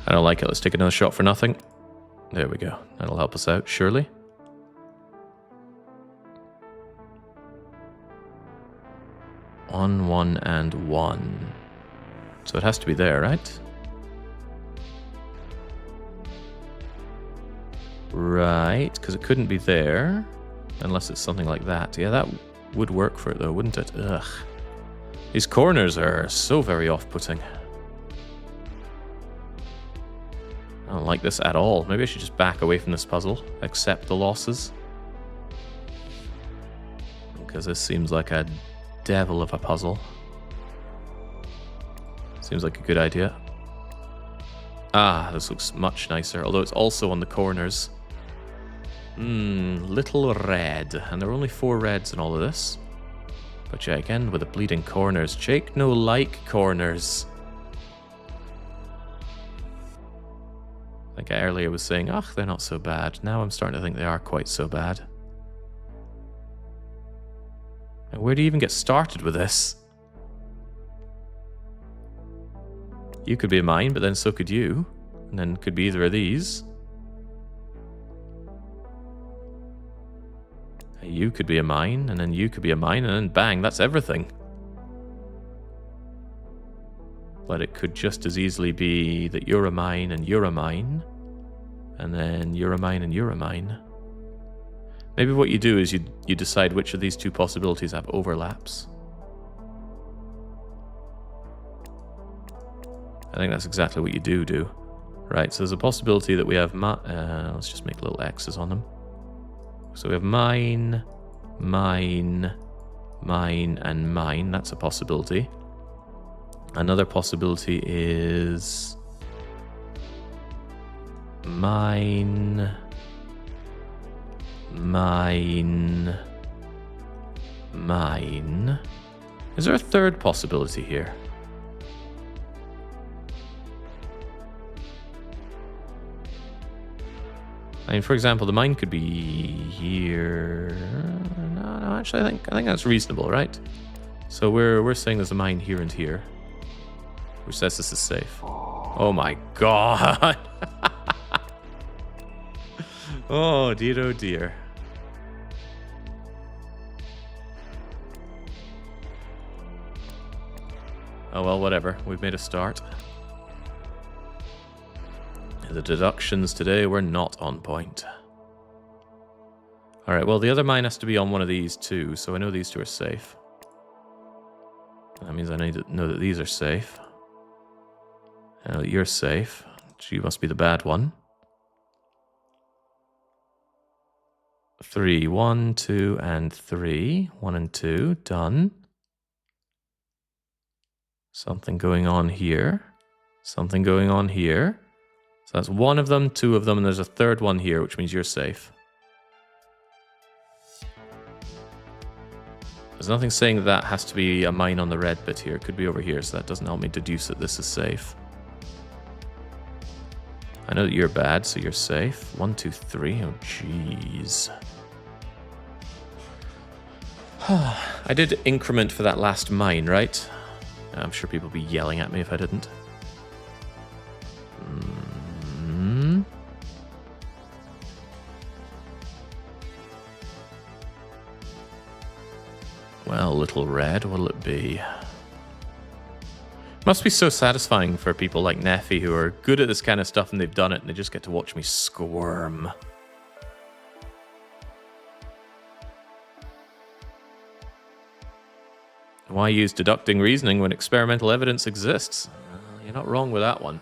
I don't like it. Let's take another shot for nothing. There we go. That'll help us out, surely. On 1 and 1. So it has to be there, right? Right, because it couldn't be there. Unless it's something like that. Yeah, that would work for it though, wouldn't it? Ugh. These corners are so very off-putting. I don't like this at all. Maybe I should just back away from this puzzle. Accept the losses. Because this seems like a devil of a puzzle. Seems like a good idea. Ah, this looks much nicer. Although it's also on the corners. Little red. And there are only 4 reds in all of this. But yeah, again, with the bleeding corners. Jake no like corners. I think I earlier was saying, ugh, they're not so bad. Now I'm starting to think they are quite so bad. And where do you even get started with this? You could be mine, but then so could you. And then it could be either of these. You could be a mine, and then you could be a mine, and then bang, that's everything. But it could just as easily be that you're a mine and you're a mine, and then you're a mine and you're a mine. Maybe what you do is you decide which of these two possibilities have overlaps. I think that's exactly what you do. Right, so there's a possibility that we have... let's just make little X's on them. So we have mine, mine, mine, and mine. That's a possibility. Another possibility is... mine, mine, mine. Is there a third possibility here? I mean, for example, the mine could be here. No, actually, I think that's reasonable, right? So we're saying there's a mine here and here, which says this is safe. Oh my god! Oh dear, oh dear. Oh well, whatever. We've made a start. The deductions today were not on point. Alright, well, the other mine has to be on one of these too, so I know these two are safe. That means I need to know that these are safe. I know that you're safe. You must be the bad one. 3, 1, 2, and 3. 1 and 2, done. Something going on here. Something going on here. So that's one of them, two of them, and there's a third one here, which means you're safe. There's nothing saying that has to be a mine on the red bit here. It could be over here, so that doesn't help me deduce that this is safe. I know that you're bad, so you're safe. 1, 2, 3. Oh, jeez. I did increment for that last mine, right? I'm sure people would be yelling at me if I didn't. Well, little red, what'll it be? Must be so satisfying for people like Neffy who are good at this kind of stuff and they've done it and they just get to watch me squirm. Why use deducting reasoning when experimental evidence exists? You're not wrong with that one.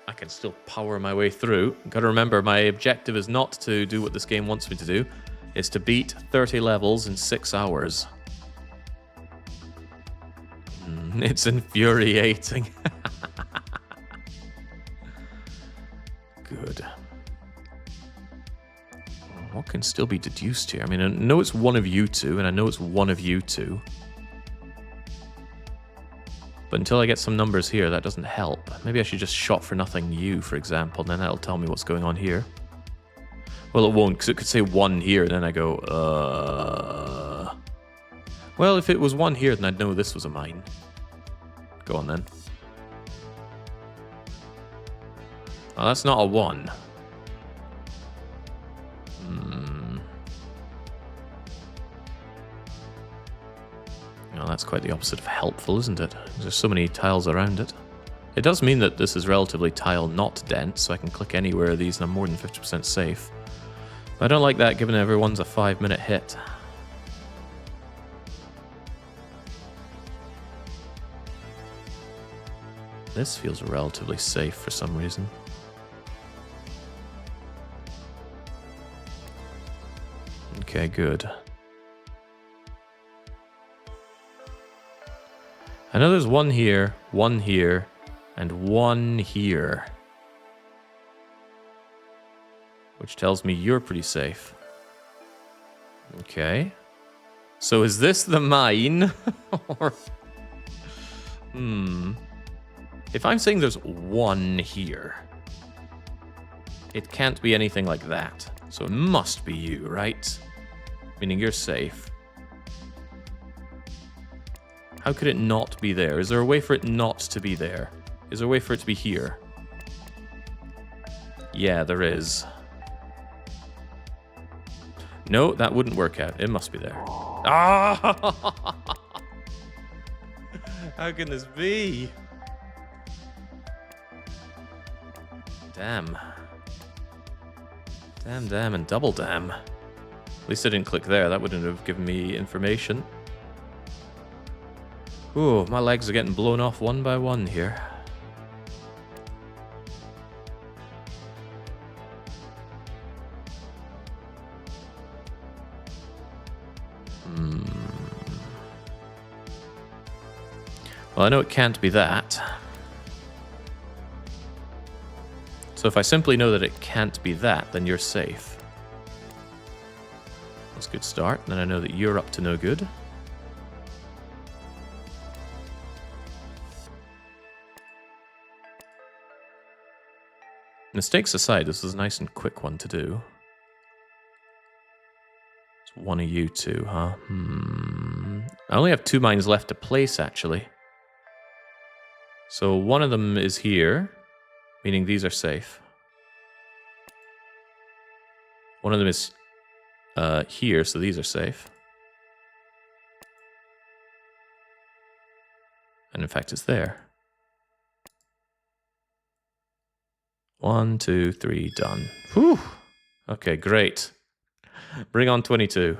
I can still power my way through. Gotta remember, my objective is not to do what this game wants me to do. It's to beat 30 levels in 6 hours. It's infuriating. Good. What can still be deduced here? I mean, I know it's one of you two, and I know it's one of you two. But until I get some numbers here, that doesn't help. Maybe I should just shot for nothing you, for example, and then that'll tell me what's going on here. Well, it won't, because it could say 1 here, and then I go, Well, if it was 1 here, then I'd know this was a mine. Go on, then. Oh, that's not a 1. Oh, that's quite the opposite of helpful, isn't it? There's so many tiles around it. It does mean that this is relatively tile not dense, so I can click anywhere of these and I'm more than 50% safe. But I don't like that, given everyone's a 5-minute hit. This feels relatively safe for some reason. Okay, good. I know there's 1 here, and 1 here. Which tells me you're pretty safe. Okay. So is this the mine? Or... If I'm saying there's 1 here, it can't be anything like that. So it must be you, right? Meaning you're safe. How could it not be there? Is there a way for it not to be there? Is there a way for it to be here? Yeah, there is. No, that wouldn't work out. It must be there. Ah! How can this be? Damn. Damn, and double damn. At least I didn't click there. That wouldn't have given me information. Ooh, my legs are getting blown off one by one here. Well, I know it can't be that. So if I simply know that it can't be that, then you're safe. That's a good start. Then I know that you're up to no good. Mistakes aside, this is a nice and quick one to do. It's one of you two, huh? I only have 2 mines left to place, actually. So one of them is here, meaning these are safe. One of them is here, so these are safe. And in fact, it's there. 1, 2, 3, done. Whew. Okay, great. Bring on 22.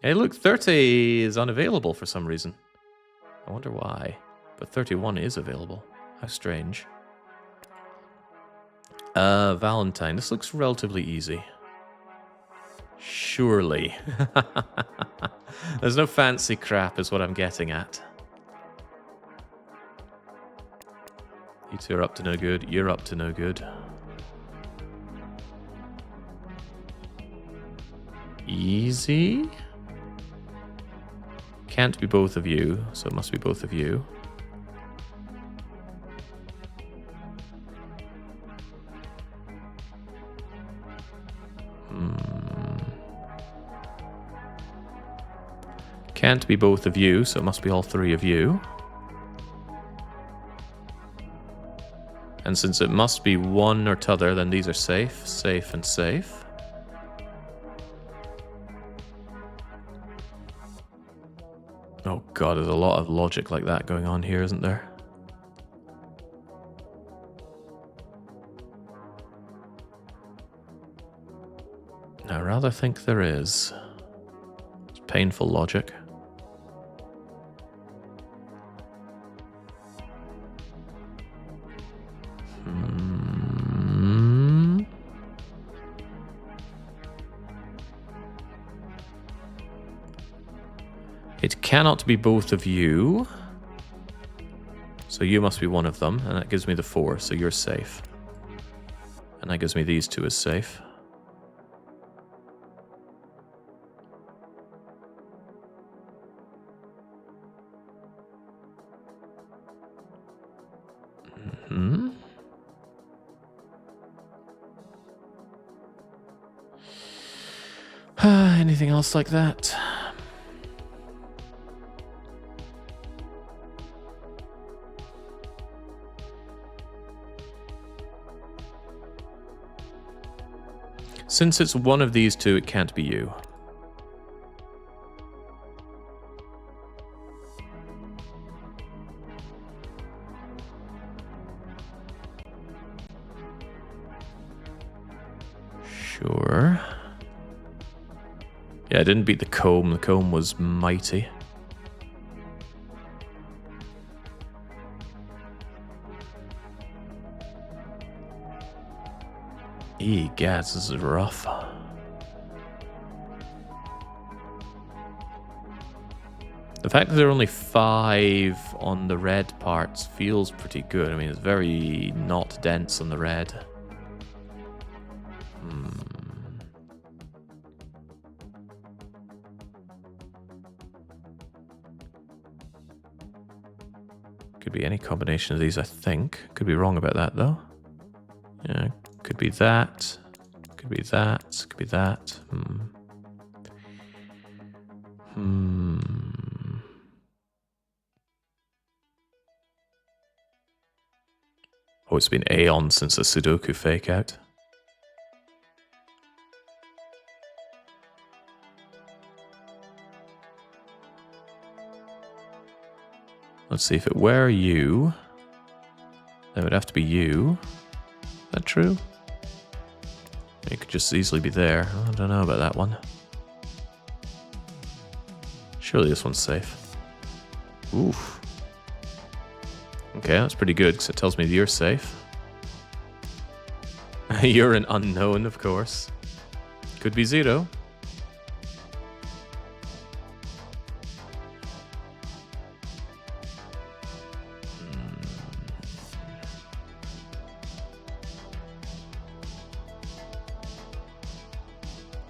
Hey, look, 30 is unavailable for some reason. I wonder why. But 31 is available. How strange. Valentine. This looks relatively easy. Surely. There's no fancy crap is what I'm getting at. You two are up to no good. You're up to no good. Easy? Can't be both of you, so it must be both of you. Can't be both of you, so it must be all 3 of you. And since it must be one or t'other, then these are safe, safe, and safe. Oh god, there's a lot of logic like that going on here, isn't there? I rather think there is. It's painful logic. It cannot be both of you. So you must be one of them, and that gives me the 4, so you're safe. And that gives me these 2 as safe. Anything else like that? Since it's one of these 2, it can't be you. Sure. Yeah, I didn't beat the comb. The comb was mighty. Egads, this is rough. The fact that there are only 5 on the red parts feels pretty good. I mean, it's very not dense on the red. Could be any combination of these, I think. Could be wrong about that, though. Yeah, could be that. Could be that. Could be that. Oh, it's been aeons since the Sudoku fake out. Let's see, if it were you, then it would have to be you. Is that true? It could just easily be there. I don't know about that one. Surely this one's safe. Oof. Okay, that's pretty good, because it tells me that you're safe. You're an unknown, of course. Could be 0.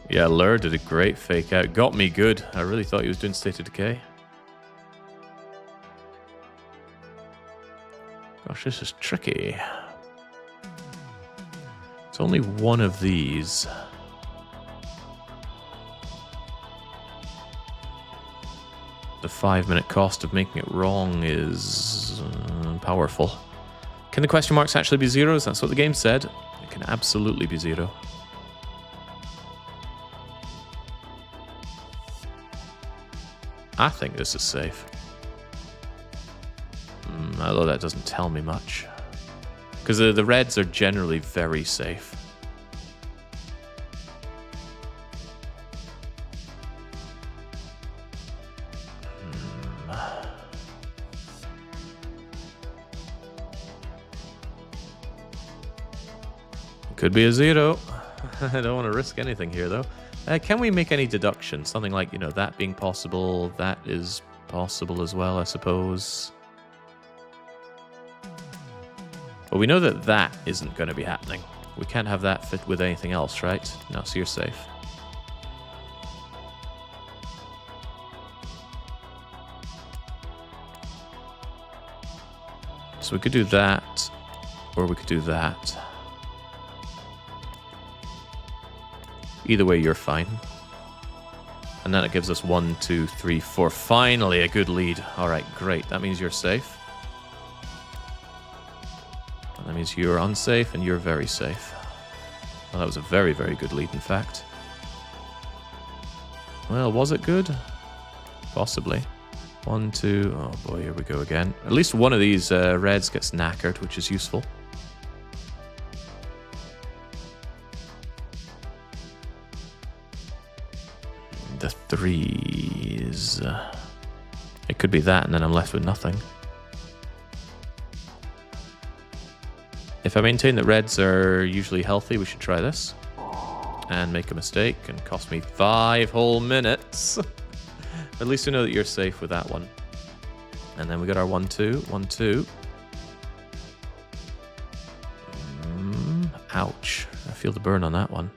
Yeah, Lur did a great fake out. Got me good. I really thought he was doing State of Decay. Gosh, this is tricky. It's only one of these. The 5-minute cost of making it wrong is powerful. Can the question marks actually be zeros? That's what the game said. It can absolutely be 0. I think this is safe. Although that doesn't tell me much. Because the reds are generally very safe. Could be a 0. I don't want to risk anything here, though. Can we make any deductions? Something like, you know, that being possible, that is possible as well, I suppose. But we know that that isn't going to be happening. We can't have that fit with anything else, right? No, so you're safe. So we could do that, or we could do that. Either way, you're fine. And then it gives us 1, 2, 3, 4. Finally, a good lead. All right, great. That means you're safe. And that means you're unsafe and you're very safe. Well, that was a very, very good lead, in fact. Well, was it good? Possibly. 1, 2. Oh boy, here we go again. At least one of these reds gets knackered, which is useful. The 3s. It could be that, and then I'm left with nothing. If I maintain that reds are usually healthy, we should try this. And make a mistake, and cost me 5 whole minutes. At least we know that you're safe with that one. And then we got our 1, 2, 1, 2. Ouch. I feel the burn on that one.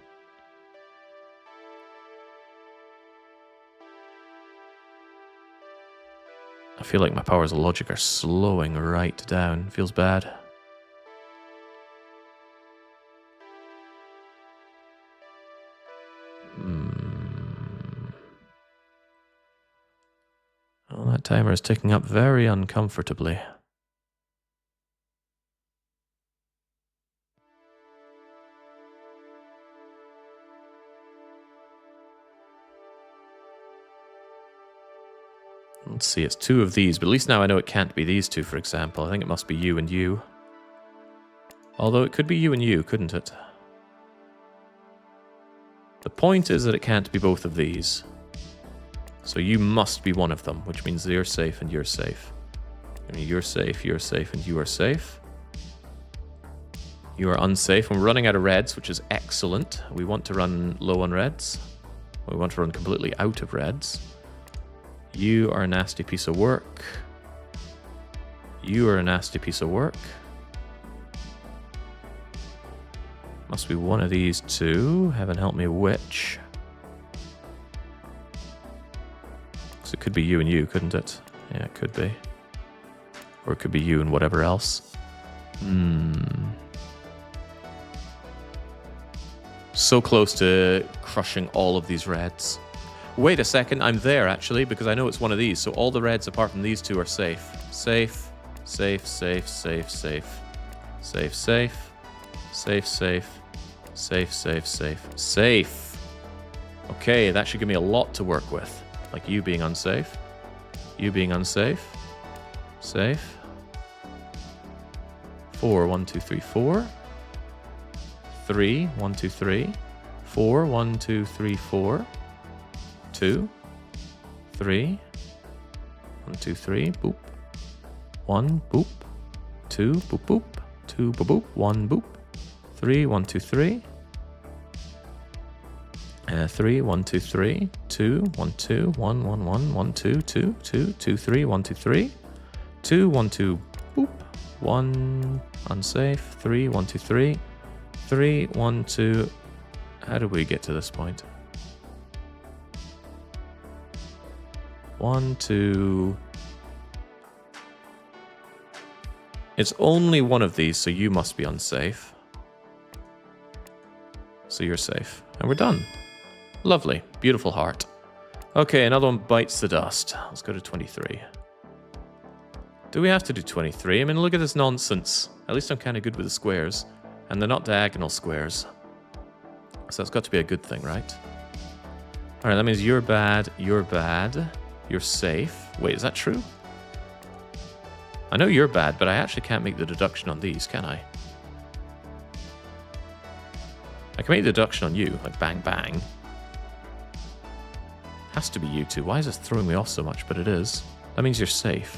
I feel like my powers of logic are slowing right down. Feels bad. Oh, that timer is ticking up very uncomfortably. Let's see, it's 2 of these, but at least now I know it can't be these 2, for example. I think it must be you and you. Although it could be you and you, couldn't it? The point is that it can't be both of these. So you must be one of them, which means you're safe and you're safe. I mean, you're safe, and you are safe. You are unsafe, and we're running out of reds, which is excellent. We want to run low on reds. We want to run completely out of reds. You are a nasty piece of work. You are a nasty piece of work. Must be one of these 2. Heaven help me, which? So it could be you and you, couldn't it? Yeah, it could be. Or it could be you and whatever else. So close to crushing all of these reds. Wait a second, I'm there actually, because I know it's one of these. So all the reds apart from these 2 are safe. Safe, safe, safe, safe, safe. Safe, safe. Safe, safe. Safe, safe, safe. Safe. Okay, that should give me a lot to work with. Like you being unsafe. You being unsafe. Safe. 4, 1, 2, 3, 4. 3, 1, 2, 3. 4, 1, 2, 3, 4. 2. 3. 1, 2, 3. Boop. 1, boop. 2, boop, boop. 2, boop, boop. 1, boop. 3, 1, 2, 3. 3, 1, 2, 3. 2, 1, 2. 1, 1, 1. 1, 2, 2, 2, 2, 3. 1, 2, 3. 2, 1, 2. Boop. 1, unsafe. 3, 1, 2, 3. 3, 1, 2. How did we get to this point? 1, 2. It's only one of these, so you must be unsafe. So you're safe. And we're done. Lovely. Beautiful heart. Okay, another one bites the dust. Let's go to 23. Do we have to do 23? I mean, look at this nonsense. At least I'm kind of good with the squares. And they're not diagonal squares. So that's got to be a good thing, right? Alright, that means you're bad, you're bad, you're safe. Wait, is that true? I know you're bad, but I actually can't make the deduction on these, can I? I can make the deduction on you, like bang bang. Has to be you two. Why is this throwing me off so much? But it is. That means you're safe.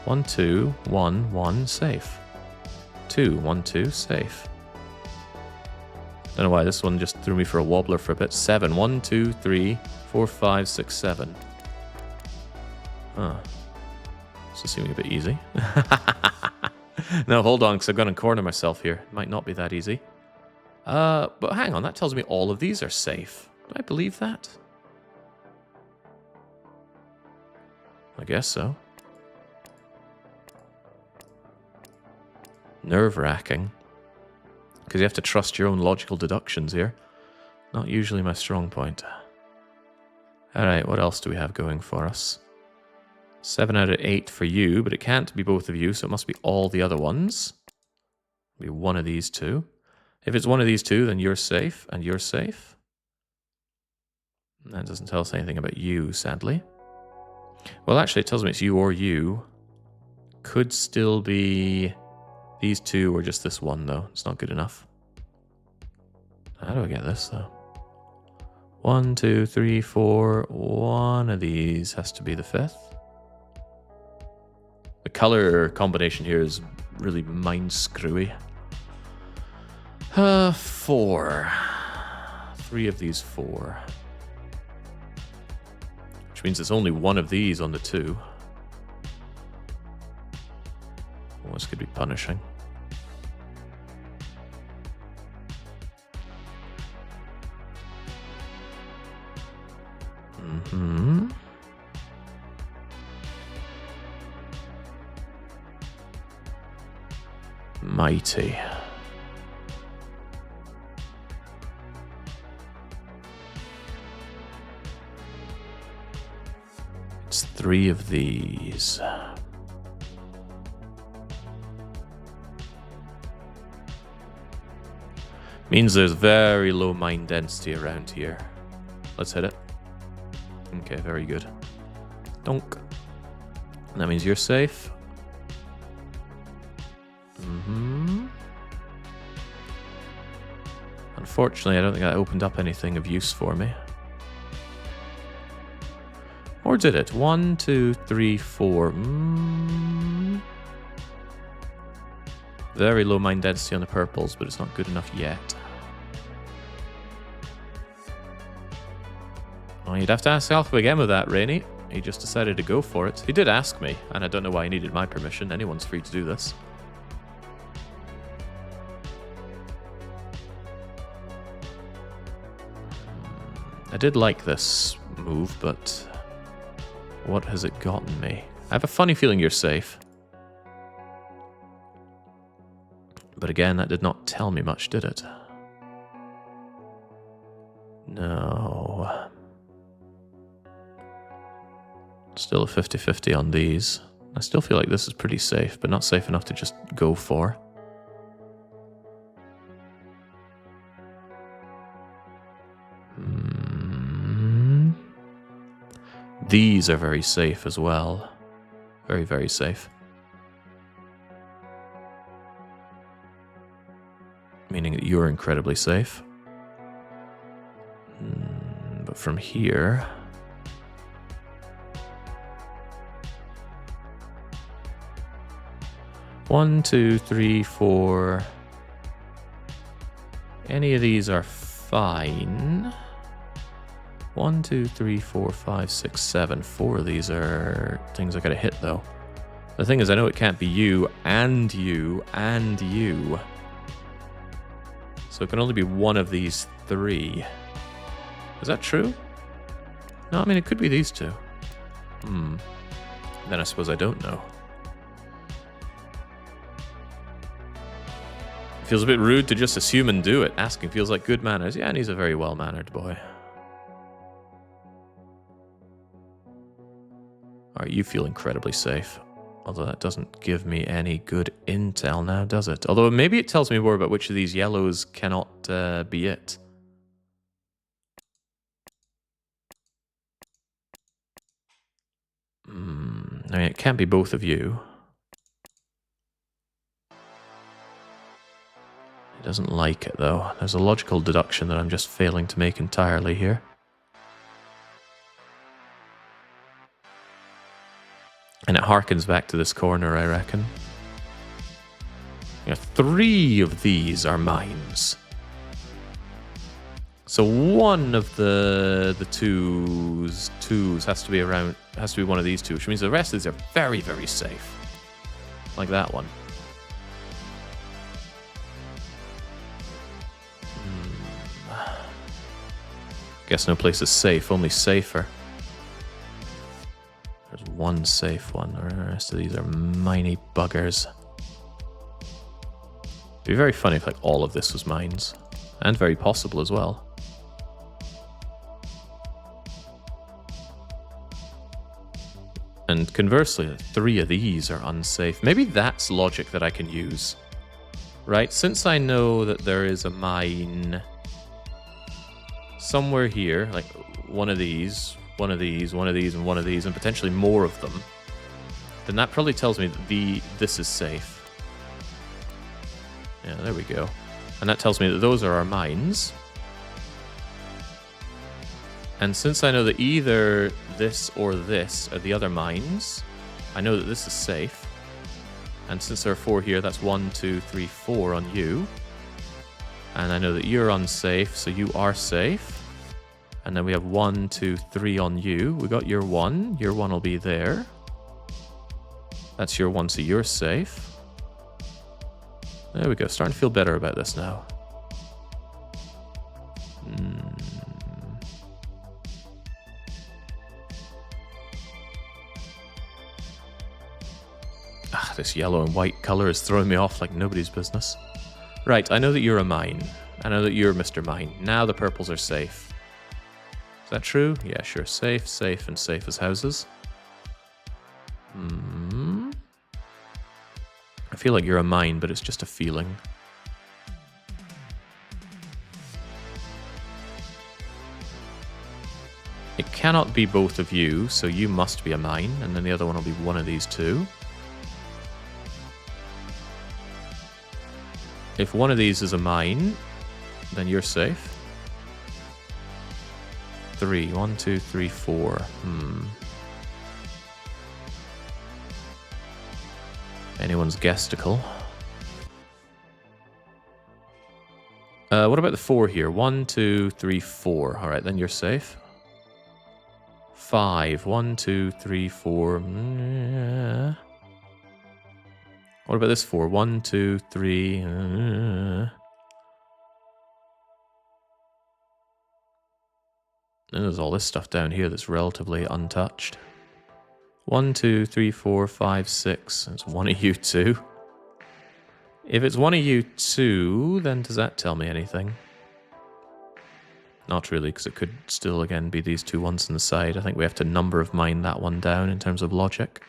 1, 2, 1, 1, safe. 2, 1, 2, safe. Don't know why this one just threw me for a wobbler for a bit. 7, 1, 2, 3, 4, 5, 6, 7. Huh. This is seeming a bit easy. No, hold on, because I'm going to corner myself here. It might not be that easy. But hang on, that tells me all of these are safe. Do I believe that? I guess so. Nerve-wracking. Because you have to trust your own logical deductions here. Not usually my strong point. Alright, what else do we have going for us? 7 out of 8 for you, but it can't be both of you, so it must be all the other ones. It'll be one of these two. If it's one of these two, then you're safe, and you're safe. That doesn't tell us anything about you, sadly. Well, actually, it tells me it's you or you. Could still be these two or just this one, though. It's not good enough. How do I get this, though? 1, 2, 3, 4. One of these has to be the fifth. The color combination here is really mind-screwy. 4. 3 of these 4. Which means it's only one of these on the 2. Oh, this could be punishing. Mm-hmm. Mighty. It's 3 of these. Means there's very low mind density around here. Let's hit it. Okay, very good. Donk. That means you're safe. Mm-hmm. Unfortunately, I don't think that opened up anything of use for me. Or did it? 1, 2, 3, 4. Very low mind density on the purples, but it's not good enough yet. Well, you'd have to ask Alpha again with that, Rainy. He just decided to go for it. He did ask me, and I don't know why he needed my permission. Anyone's free to do this. I did like this move, but what has it gotten me? I have a funny feeling you're safe. But again, that did not tell me much, did it? No. Still a 50-50 on these. I still feel like this is pretty safe, but not safe enough to just go for. These are very safe as well. Very, very safe. Meaning that you're incredibly safe. But from here... One, two, three, four... Any of these are fine. 1, 2, 3, 4, 5, 6, 7. 4 of these are things I gotta hit, though. The thing is, I know it can't be you, and you, and you. So it can only be one of these 3. Is that true? No, I mean, it could be these 2. Then I suppose I don't know. Feels a bit rude to just assume and do it. Asking feels like good manners. Yeah, and he's a very well-mannered boy. Alright, you feel incredibly safe. Although that doesn't give me any good intel now, does it? Although maybe it tells me more about which of these yellows cannot be it. I mean, it can't be both of you. He doesn't like it, though. There's a logical deduction that I'm just failing to make entirely here. And it harkens back to this corner, I reckon. Yeah, 3 of these are mines. So one of the twos has to be one of these 2, which means the rest of these are very, very safe. Like that one. Guess no place is safe, only safer. There's one safe one, the rest of these are miney buggers. It'd be very funny if like all of this was mines. And very possible as well. And conversely, 3 of these are unsafe. Maybe that's logic that I can use. Right, since I know that there is a mine... somewhere here, like one of these, one of these, one of these, and one of these, and potentially more of them, then that probably tells me that this is safe. Yeah, there we go. And that tells me that those are our mines. And since I know that either this or this are the other mines, I know that this is safe. And since there are 4 here, that's 1, 2, 3, 4 on you. And I know that you're unsafe, so you are safe. And then we have 1, 2, 3 on you. We got your 1. Your 1 will be there. That's your 1, so you're safe. There we go. Starting to feel better about this now. This yellow and white color is throwing me off like nobody's business. Right, I know that you're a mine. I know that you're Mr. Mine. Now the purples are safe. Is that true? Yeah, sure. Safe, safe, and safe as houses. I feel like you're a mine, but it's just a feeling. It cannot be both of you, so you must be a mine, and then the other one will be one of these 2. If one of these is a mine, then you're safe. 3. 1, 2, 3, 4. Anyone's guesticle. What about the 4 here? 1, 2, 3, 4. Alright, then you're safe. 5. 1, 2, 3, 4. What about this 4? 1, 2, 3. And there's all this stuff down here that's relatively untouched. 1, 2, 3, 4, 5, 6. It's one of you 2. If it's one of you 2, then does that tell me anything? Not really, because it could still, again, be these 2 ones on the side. I think we have to number of mine that one down in terms of logic.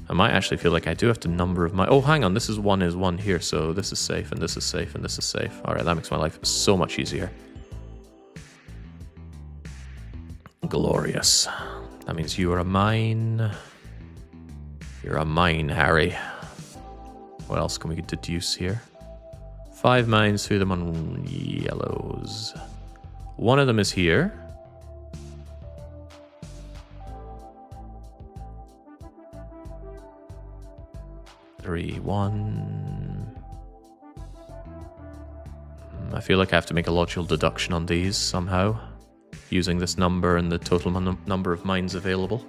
I might actually feel like I do have to number of my... Oh, hang on, this is one here, so this is safe, and this is safe, and this is safe. Alright, that makes my life so much easier. Glorious. That means you are a mine. You're a mine, Harry. What else can we deduce here? 5 mines, 3 of them on yellows. One of them is here. Three, 1. I feel like I have to make a logical deduction on these somehow, using this number and the total number of mines available.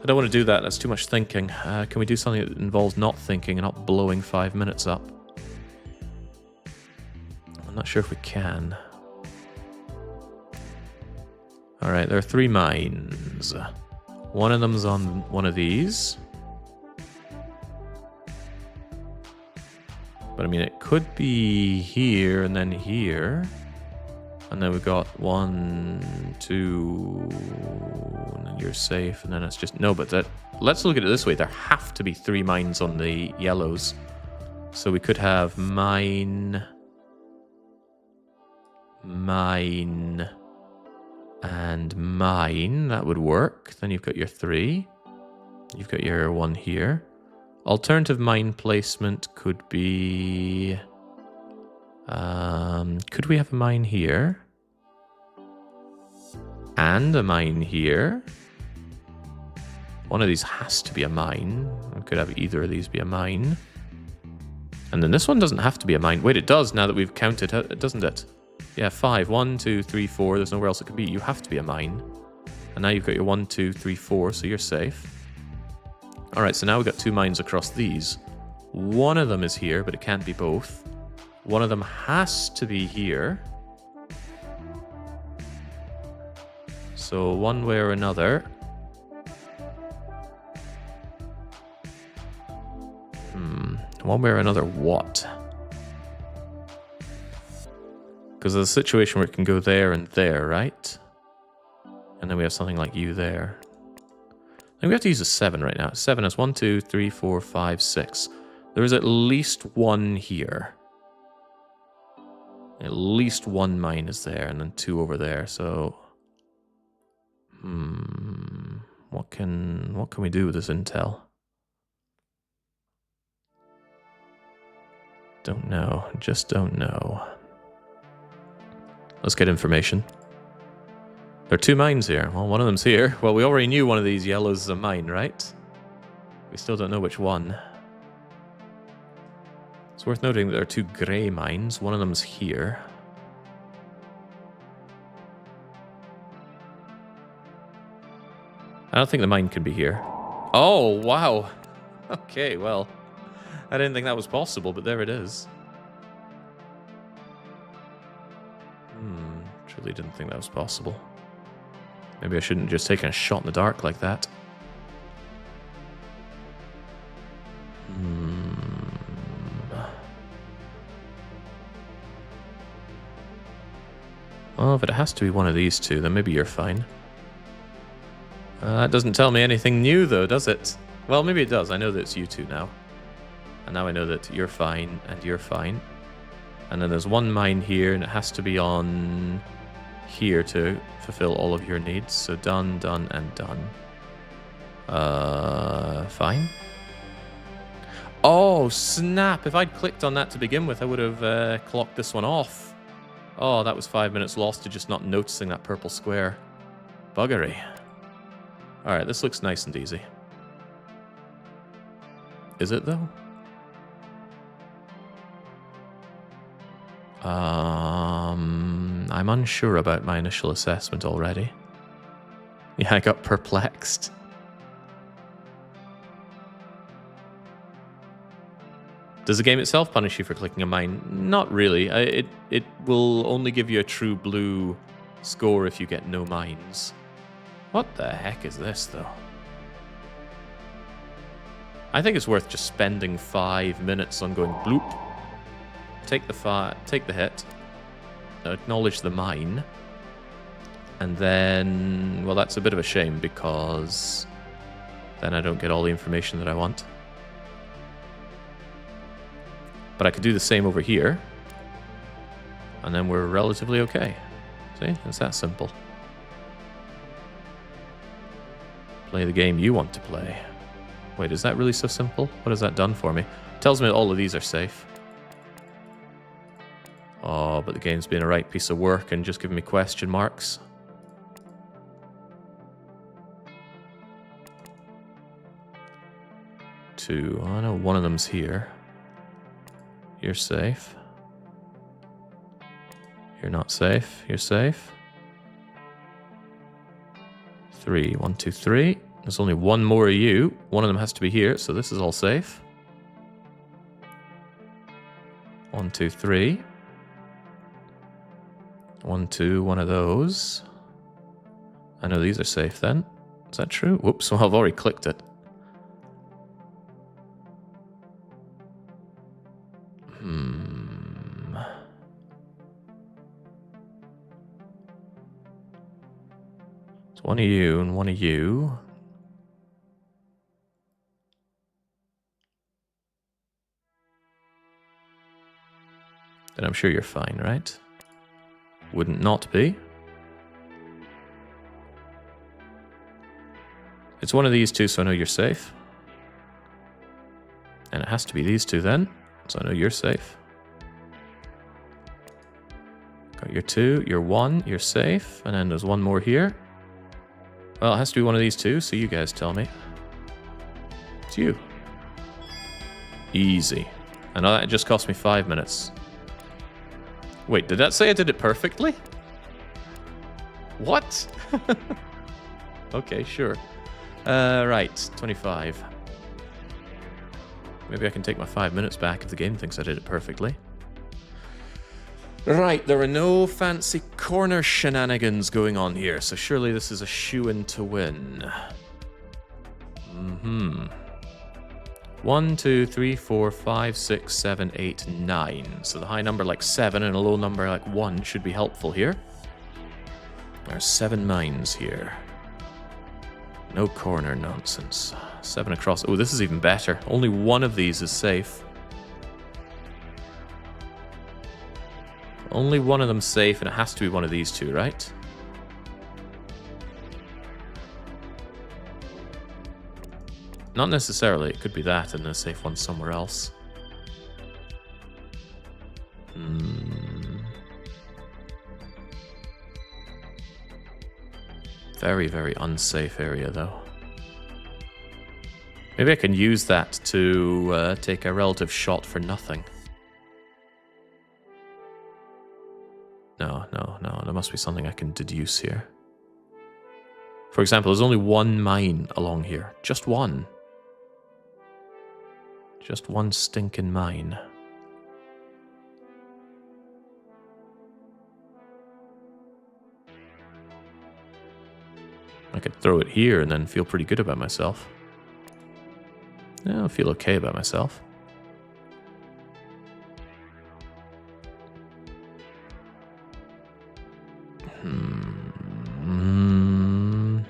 I don't want to do that, that's too much thinking. Can we do something that involves not thinking and not blowing 5 minutes up? I'm not sure if we can. Alright, there are 3 mines. One of them's on one of these. But I mean, it could be here and then here. And then we've got 1, 2, and then you're safe, and then it's just... No, but that... Let's look at it this way. There have to be 3 mines on the yellows. So we could have mine... Mine... And mine. That would work. Then you've got your 3. You've got your 1 here. Alternative mine placement could be... could we have a mine here? And a mine here? One of these has to be a mine. We could have either of these be a mine. And then this one doesn't have to be a mine. Wait, it does now that we've counted, doesn't it? Yeah, 5. 1, 2, 3, 4. There's nowhere else it could be. You have to be a mine. And now you've got your 1, 2, 3, 4, so you're safe. Alright, so now we've got 2 mines across these. One of them is here, but it can't be both. One of them has to be here. So one way or another. One way or another what? Because there's a situation where it can go there and there, right? And then we have something like you there. I think we have to use a 7 right now. 7 is 1, 2, 3, 4, 5, 6. There is at least 1 here. At least 1 mine is there, and then 2 over there. So, what can we do with this intel? Don't know. Just don't know. Let's get information. There are 2 mines here. Well, one of them's here. Well, we already knew one of these yellows is a mine, right? We still don't know which one. It's worth noting that there are 2 grey mines. One of them's here. I don't think the mine can be here. Oh, wow. Okay, well, I didn't think that was possible, but there it is. Truly didn't think that was possible. Maybe I shouldn't have just taken a shot in the dark like that. Well, if it has to be one of these 2, then maybe you're fine. That doesn't tell me anything new, though, does it? Well, maybe it does. I know that it's you 2 now. And now I know that you're fine, and you're fine. And then there's 1 mine here, and it has to be on here to fulfill all of your needs. So done, done, and done. Fine. Oh, snap! If I'd clicked on that to begin with, I would have clocked this one off. Oh, that was 5 minutes lost to just not noticing that purple square. Buggery. Alright, this looks nice and easy. Is it, though? I'm unsure about my initial assessment already. Yeah, I got perplexed. Does the game itself punish you for clicking a mine? Not really. It will only give you a true blue score if you get no mines. What the heck is this, though? I think it's worth just spending 5 minutes on going bloop. Take the hit. Acknowledge the mine. And then, well, that's a bit of a shame because then I don't get all the information that I want. But I could do the same over here. And then we're relatively okay. See? It's that simple. Play the game you want to play. Wait, is that really so simple? What has that done for me? Tells me that all of these are safe. Oh, but the game's been a right piece of work and just giving me question marks. Two. Oh, I know one of them's here. You're safe. You're not safe. You're safe. 3. 1, 2, 3. There's only one more of you. One of them has to be here, so this is all safe. 1, 2, 3. 1, 2, one of those. I know these are safe then. Is that true? Whoops, well, I've already clicked it. It's one of you and one of you. Then I'm sure you're fine, right? Wouldn't not be. It's one of these two, so I know you're safe. And it has to be these two then, so I know you're safe. Got your 2, your 1, you're safe, and then there's one more here. Well, it has to be one of these two, so you guys tell me. It's you. Easy. I know that just cost me 5 minutes. Wait, did that say I did it perfectly? What? Okay, sure. Right, 25. Maybe I can take my 5 minutes back if the game thinks I did it perfectly. Right, there are no fancy corner shenanigans going on here, so surely this is a shoo-in to win. 1, 2, 3, 4, 5, 6, 7, 8, 9. So the high number like 7 and a low number like 1 should be helpful here. There are 7 mines here. No corner nonsense. 7 across. Oh, this is even better. Only one of these is safe. Only one of them's safe, and it has to be one of these two, right? Not necessarily. It could be that and a safe one somewhere else. Very, very unsafe area, though. Maybe I can use that to take a relative shot for nothing. No. There must be something I can deduce here. For example, there's only one mine along here. Just one. Just one stinking mine. I could throw it here and then feel pretty good about myself. Yeah, I'll feel okay about myself.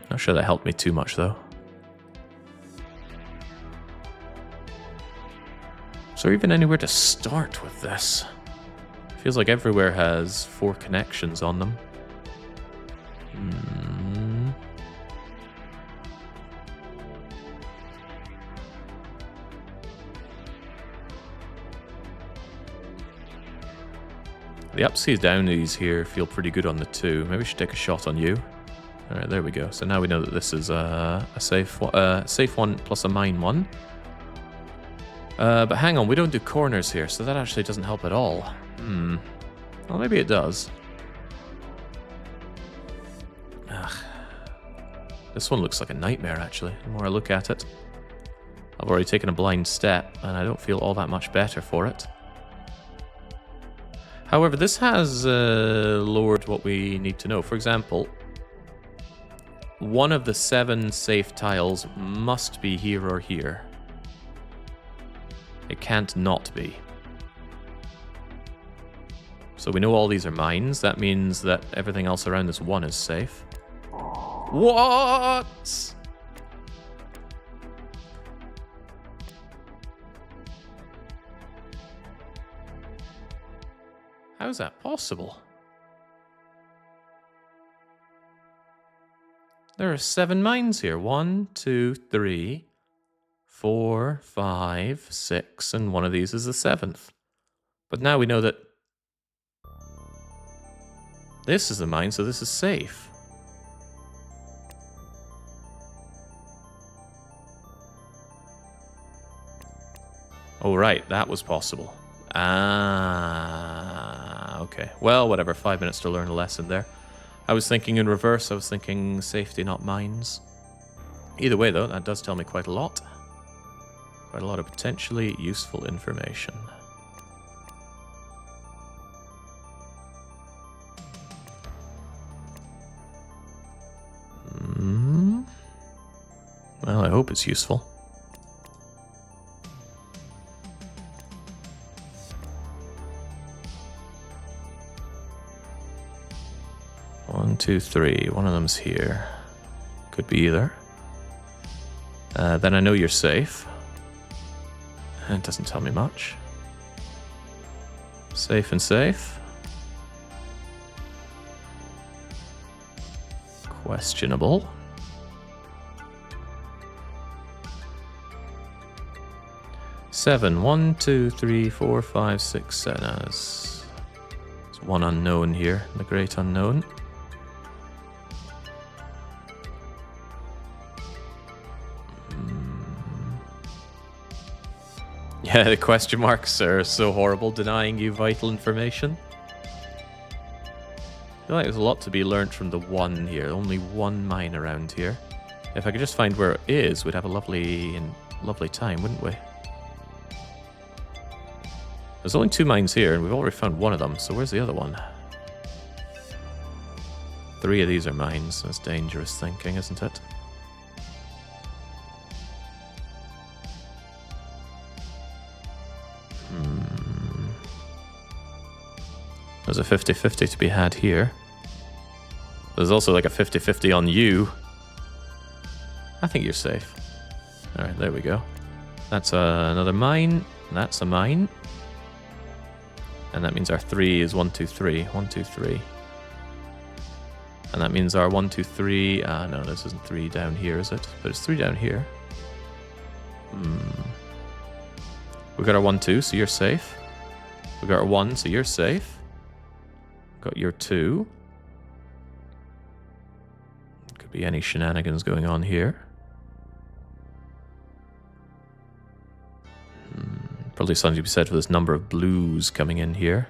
Not sure that helped me too much, though. Is there even anywhere to start with this? Feels like everywhere has 4 connections on them. The upsies downies here feel pretty good on the 2. Maybe we should take a shot on you. Alright, there we go. So now we know that this is a safe one plus a mine one. But hang on, we don't do corners here, so that actually doesn't help at all. Well, maybe it does. Ugh. This one looks like a nightmare, actually, the more I look at it. I've already taken a blind step, and I don't feel all that much better for it. However, this has lowered what we need to know. For example, one of the 7 safe tiles must be here or here. It can't not be. So we know all these are mines. That means that everything else around this one is safe. What? How is that possible? There are 7 mines here. 1, 2, 3, 4, 5, 6, and one of these is the 7th. But now we know that this is the mine, so this is safe. Oh, right, that was possible. Ah, okay. Well, whatever, 5 minutes to learn a lesson there. I was thinking in reverse. I was thinking safety, not mines. Either way, though, that does tell me quite a lot. Quite a lot of potentially useful information. Well, I hope it's useful. One, two, three. One of them's here. Could be either. Then I know you're safe. It doesn't tell me much. Safe and safe. Questionable. Seven. 1, 2, 3, 4, 5, 6, 7. There's one unknown here. The great unknown. Yeah, the question marks are so horrible, denying you vital information. I feel like there's a lot to be learned from the one here. Only one mine around here. If I could just find where it is, we'd have a lovely time, wouldn't we? There's only 2 mines here, and we've already found one of them, so where's the other one? 3 of these are mines. That's dangerous thinking, isn't it? There's a 50-50 to be had here. There's also like a 50-50 on you. I think you're safe. Alright, there we go. That's another mine. That's a mine. And that means our 3 is 1, 2, 3. 1, 2, 3. And that means our 1, 2, 3... no, this isn't 3 down here, is it? But it's 3 down here. We got our 1, 2, so you're safe. We got our 1, so you're safe. Got your 2. Could be any shenanigans going on here. Probably something to be said for this number of blues coming in here.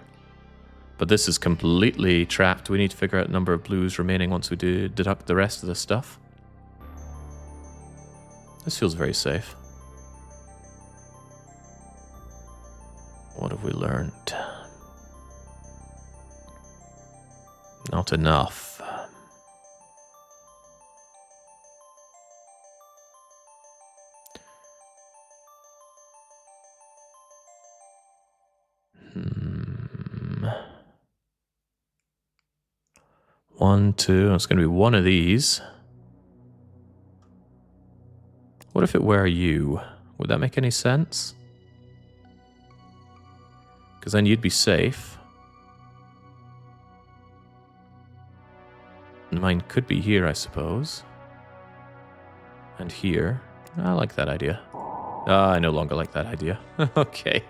But this is completely trapped. We need to figure out the number of blues remaining once we deduct the rest of the stuff. This feels very safe. What have we learned? Not enough. One, 2. It's going to be one of these. What if it were you? Would that make any sense? Because then you'd be safe. Mine could be here, I suppose. And here. I like that idea. I no longer like that idea. Okay.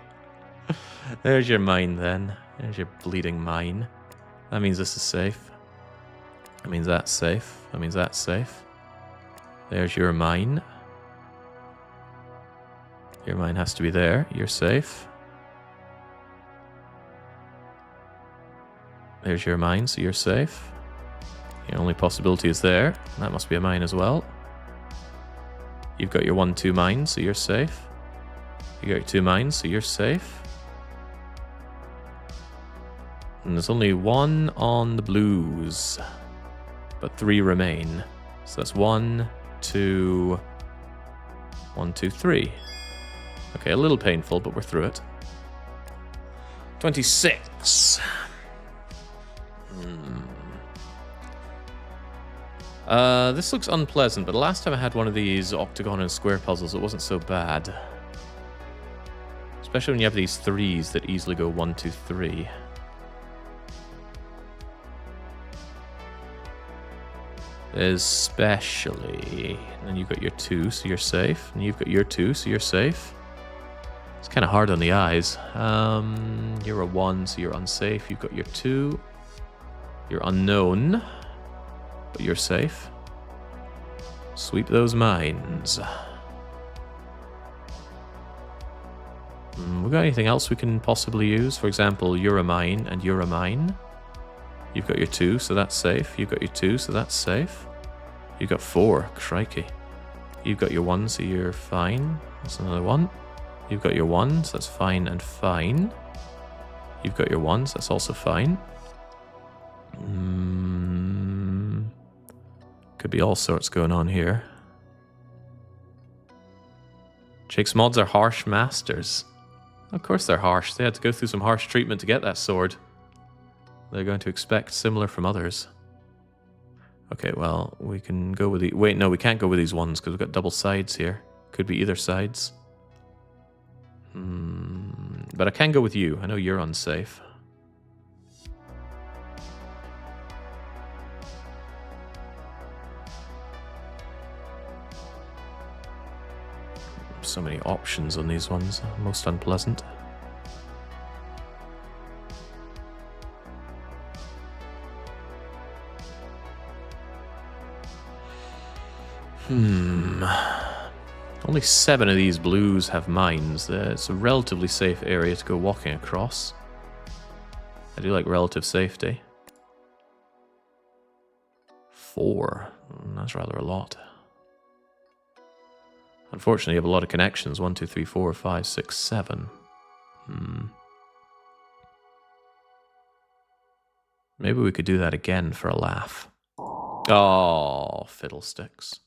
There's your mine then. There's your bleeding mine. That means this is safe. That means that's safe. That means that's safe. There's your mine. Your mine has to be there. You're safe. There's your mine, so you're safe. Your only possibility is there. That must be a mine as well. You've got your 1, 2 mines, so you're safe. You got your 2 mines, so you're safe. And there's only 1 on the blues. But 3 remain. So that's 1, 2... 1, 2, 3. Okay, a little painful, but we're through it. 26. This looks unpleasant, but the last time I had one of these octagon and square puzzles, it wasn't so bad. Especially when you have these 3s that easily go 1, 2, 3. Especially. And then you've got your 2, so you're safe. And you've got your 2, so you're safe. It's kind of hard on the eyes. You're a 1, so you're unsafe. You've got your 2. You're unknown, but you're safe. Sweep those mines. We got anything else we can possibly use? For example, you're a mine and you're a mine. You've got your 2, so that's safe. You've got your 2, so that's safe. You've got 4, crikey. You've got your 1, so you're fine. That's another 1. You've got your 1, so that's fine and fine. You've got your 1, so that's also fine. Could be all sorts going on here. Jake's mods are harsh masters. Of course they're harsh. They had to go through some harsh treatment to get that sword. They're going to expect similar from others. Okay, well, we can go with the... Wait, no, we can't go with these ones because we've got double sides here. Could be either sides. But I can go with you. I know you're unsafe. So many options on these ones. Most unpleasant. Only 7 of these blues have mines. It's a relatively safe area to go walking across. I do like relative safety. 4. That's rather a lot. Unfortunately, you have a lot of connections. 1, 2, 3, 4, 5, 6, 7. Maybe we could do that again for a laugh. Oh, fiddlesticks.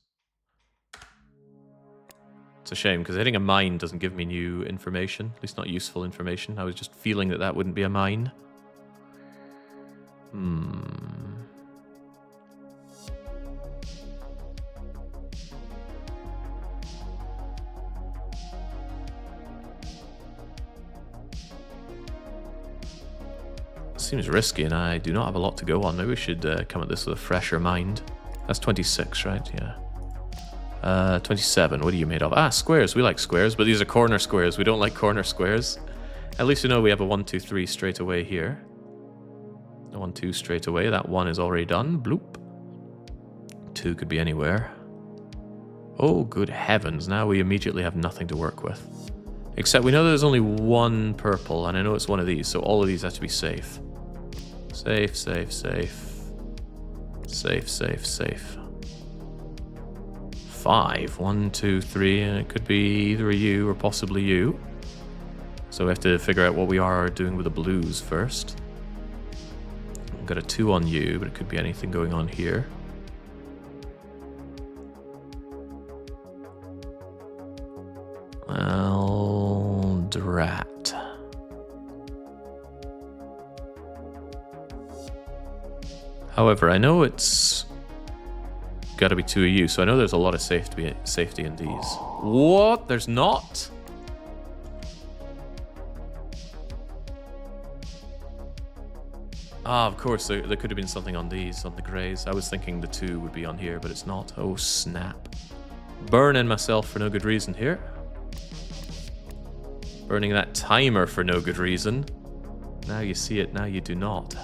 It's a shame, because hitting a mine doesn't give me new information. At least not useful information. I was just feeling that that wouldn't be a mine. Seems risky, and I do not have a lot to go on. Maybe we should come at this with a fresher mind. That's 26, right? Yeah. 27. What are you made of? Ah, squares. We like squares, but these are corner squares. We don't like corner squares. At least we know we have a 1, 2, 3 straight away here. A 1, 2 straight away. That 1 is already done. Bloop. 2 could be anywhere. Oh, good heavens. Now we immediately have nothing to work with. Except we know there's only 1 purple, and I know it's one of these, so all of these have to be safe. Safe, safe, safe. Safe, safe, safe. 5. 1, 2, 3, and it could be either you or possibly you. So we have to figure out what we are doing with the blues first. I've got a 2 on you, but it could be anything going on here. Well, drat. However, I know it's got to be 2 of you, so I know there's a lot of safety in these. What? There's not? Ah, of course, there could have been something on these, on the greys. I was thinking the 2 would be on here, but it's not. Oh, snap. Burning myself for no good reason here. Burning that timer for no good reason. Now you see it, now you do not.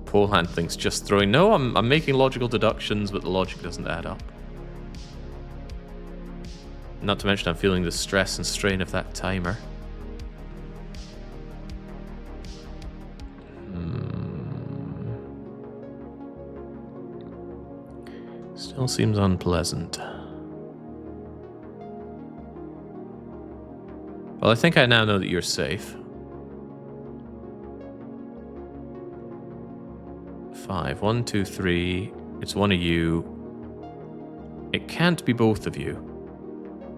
Pole hand thinks just throwing... No, I'm making logical deductions, but the logic doesn't add up. Not to mention I'm feeling the stress and strain of that timer. Still seems unpleasant. Well, I think I now know that you're safe. 5. 1, 2, 3. It's one of you. It can't be both of you.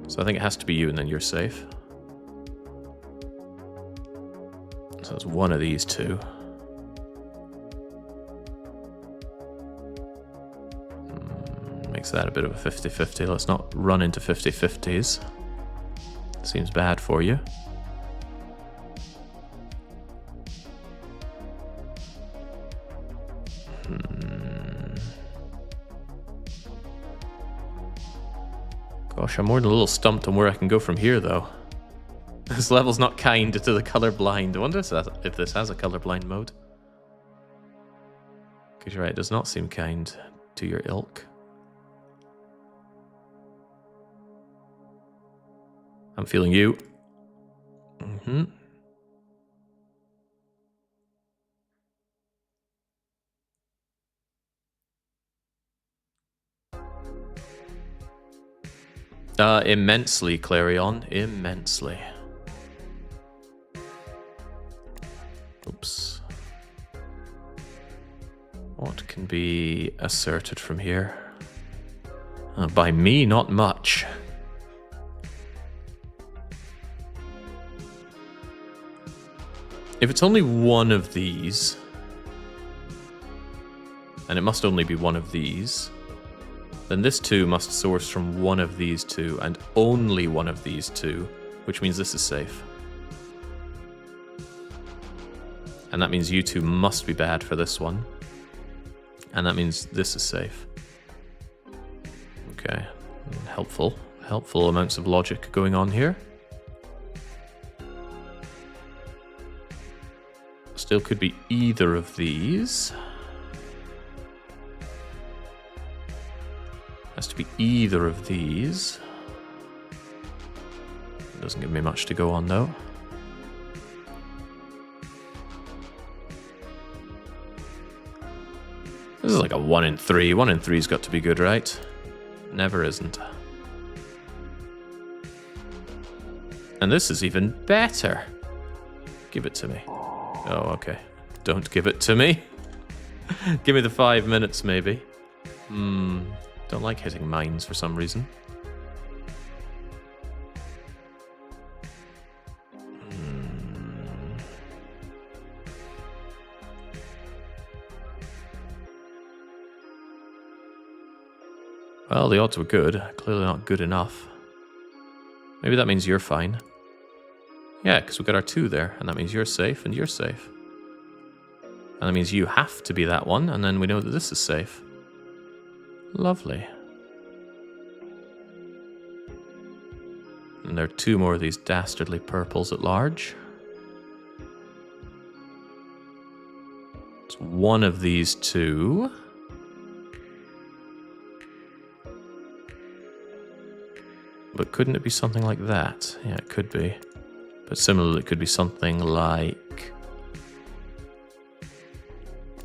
So I think it has to be you, and then you're safe. So it's one of these 2. Makes that a bit of a 50-50. Let's not run into 50-50s. Seems bad for you. Gosh, I'm more than a little stumped on where I can go from here, though. This level's not kind to the colorblind. I wonder if this has a colorblind mode. Because you're right, it does not seem kind to your ilk. I'm feeling you. Mm-hmm. Immensely, Clarion. Immensely. Oops. What can be asserted from here? By me, not much. If it's only one of these, and it must only be one of these, then this 2 must source from one of these 2, and only one of these 2, which means this is safe. And that means you 2 must be bad for this one. And that means this is safe. Okay. Helpful. Helpful amounts of logic going on here. Still could be either of these. Has to be either of these. Doesn't give me much to go on, though. This is like a 1 in 3. 1 in 3's got to be good, right? Never isn't. And this is even better. Give it to me. Oh, okay. Don't give it to me. Give me the 5 minutes, maybe. Don't like hitting mines for some reason. Well, the odds were good. Clearly not good enough. Maybe that means you're fine. Yeah, because we got our 2 there, and that means you're safe, and you're safe. And that means you have to be that one, and then we know that this is safe. Lovely. And there are 2 more of these dastardly purples at large. It's one of these 2. But couldn't it be something like that? Yeah, it could be. But similarly, it could be something like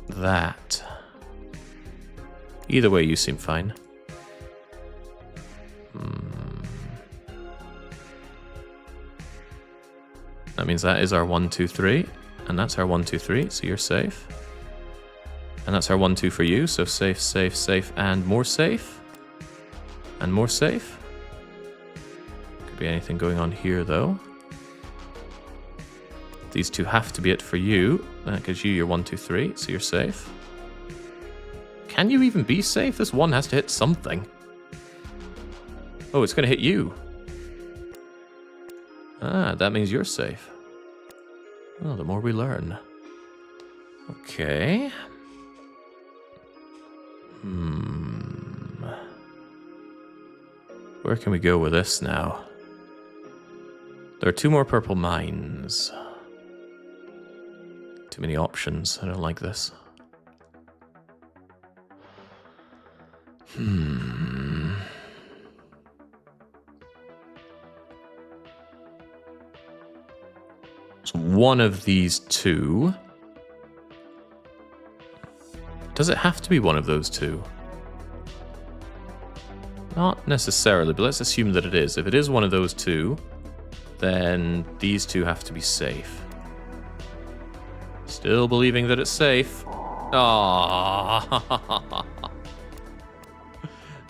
that. Either way, you seem fine. That means that is our 1, 2, 3. And that's our 1, 2, 3, so you're safe. And that's our 1, 2 for you, so safe, safe, safe, and more safe. And more safe. Could be anything going on here, though. These 2 have to be it for you. That gives you your 1, 2, 3, so you're safe. Can you even be safe? This 1 has to hit something. Oh, it's going to hit you. Ah, that means you're safe. Well, the more we learn. Okay. Where can we go with this now? There are 2 more purple mines. Too many options. I don't like this. So one of these 2. Does it have to be one of those 2? Not necessarily, but let's assume that it is. If it is one of those 2, then these 2 have to be safe. Still believing that it's safe. Ah.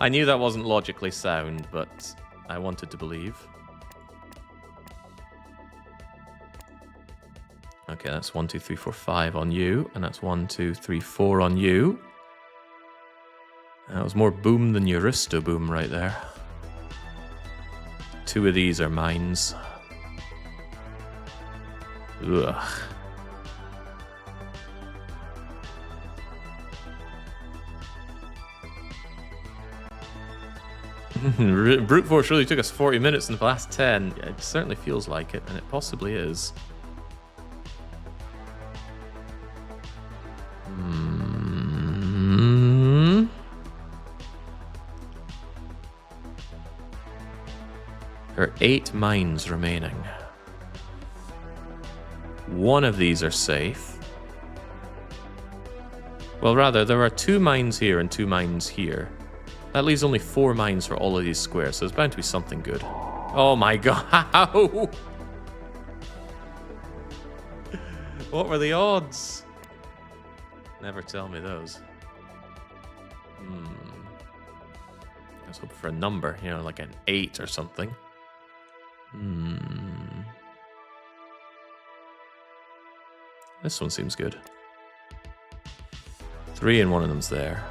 I knew that wasn't logically sound, but I wanted to believe. Okay, that's 1, 2, 3, 4, 5 on you, and that's 1, 2, 3, 4 on you. That was more boom than Euristo boom right there. 2 of these are mines. Ugh. Brute force really took us 40 minutes in the last 10. It certainly feels like it, and it possibly is. There are 8 mines remaining. One of these are safe. Well, rather, there are 2 mines here and 2 mines here. That leaves only 4 mines for all of these squares, so there's bound to be something good. Oh my god, how? What were the odds? Never tell me those. I was hoping for a number, you know, like an 8 or something. This one seems good. 3 and one of them's there.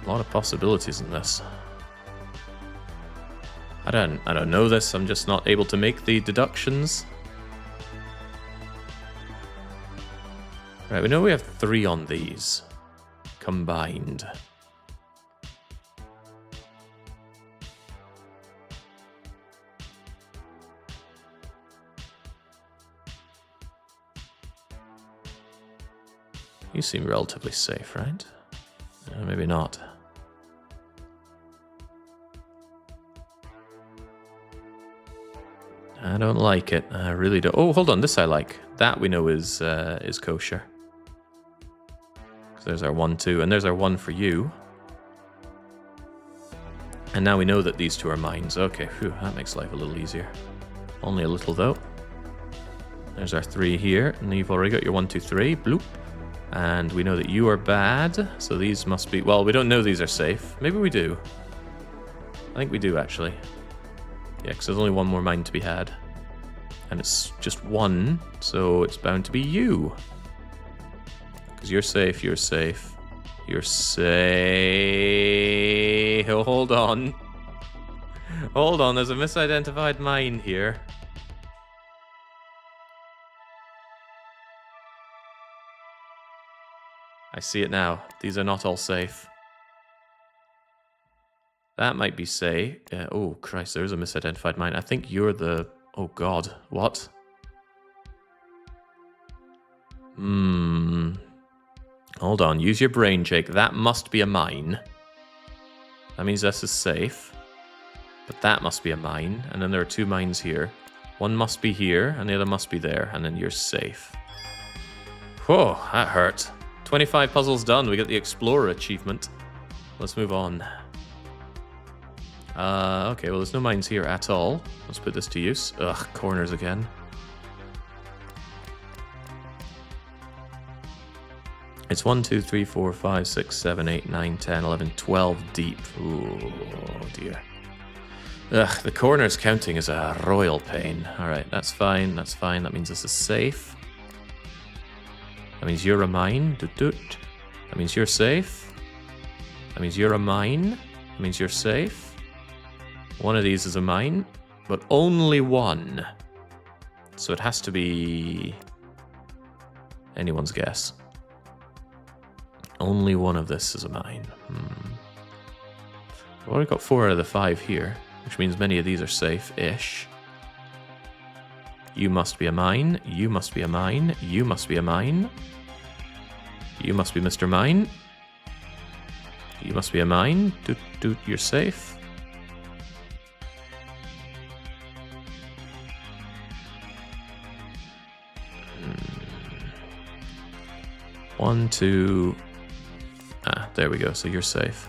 A lot of possibilities in this. I don't know this. I'm just not able to make the deductions. Right, we know we have 3 on these combined. You seem relatively safe, right? Maybe not. I don't like it. I really don't. Oh, hold on. This I like. That we know is kosher. Because there's our 1, 2, and there's our 1 for you. And now we know that these 2 are mines. Okay, phew, that makes life a little easier. Only a little though. There's our 3 here, and you've already got your 1, 2, 3. Bloop. And we know that you are bad, so these must be... Well, we don't know these are safe. Maybe we do. I think we do, actually. Yeah, because there's only 1 more mine to be had. And it's just 1, so it's bound to be you. Because you're safe, you're safe. You're safe... Oh, hold on. Hold on, there's a misidentified mine here. I see it now. These are not all safe. That might be safe. Oh, Christ, there is a misidentified mine. I think you're the... Oh, God. What? Hold on. Use your brain, Jake. That must be a mine. That means this is safe. But that must be a mine. And then there are 2 mines here. One must be here, and the other must be there. And then you're safe. Whoa, that hurt. 25 puzzles done. We get the Explorer achievement. Let's move on. Okay, well, there's no mines here at all. Let's put this to use. Ugh, corners again. It's 1, 2, 3, 4, 5, 6, 7, 8, 9, 10, 11, 12 deep. Ooh, dear. Ugh, the corners counting is a royal pain. Alright, that's fine, that's fine. That means this is safe. That means you're a mine. Doot doot. That means you're safe. That means you're a mine. That means you're safe. One of these is a mine, but only 1. So it has to be anyone's guess. Only 1 of this is a mine. I've already got 4 out of the 5 here, which means many of these are safe-ish. You must be a mine. You must be a mine. You must be a mine. You must be Mr. Mine. You must be a mine. Doot doot, you're safe. One, 2... Ah, there we go. So you're safe.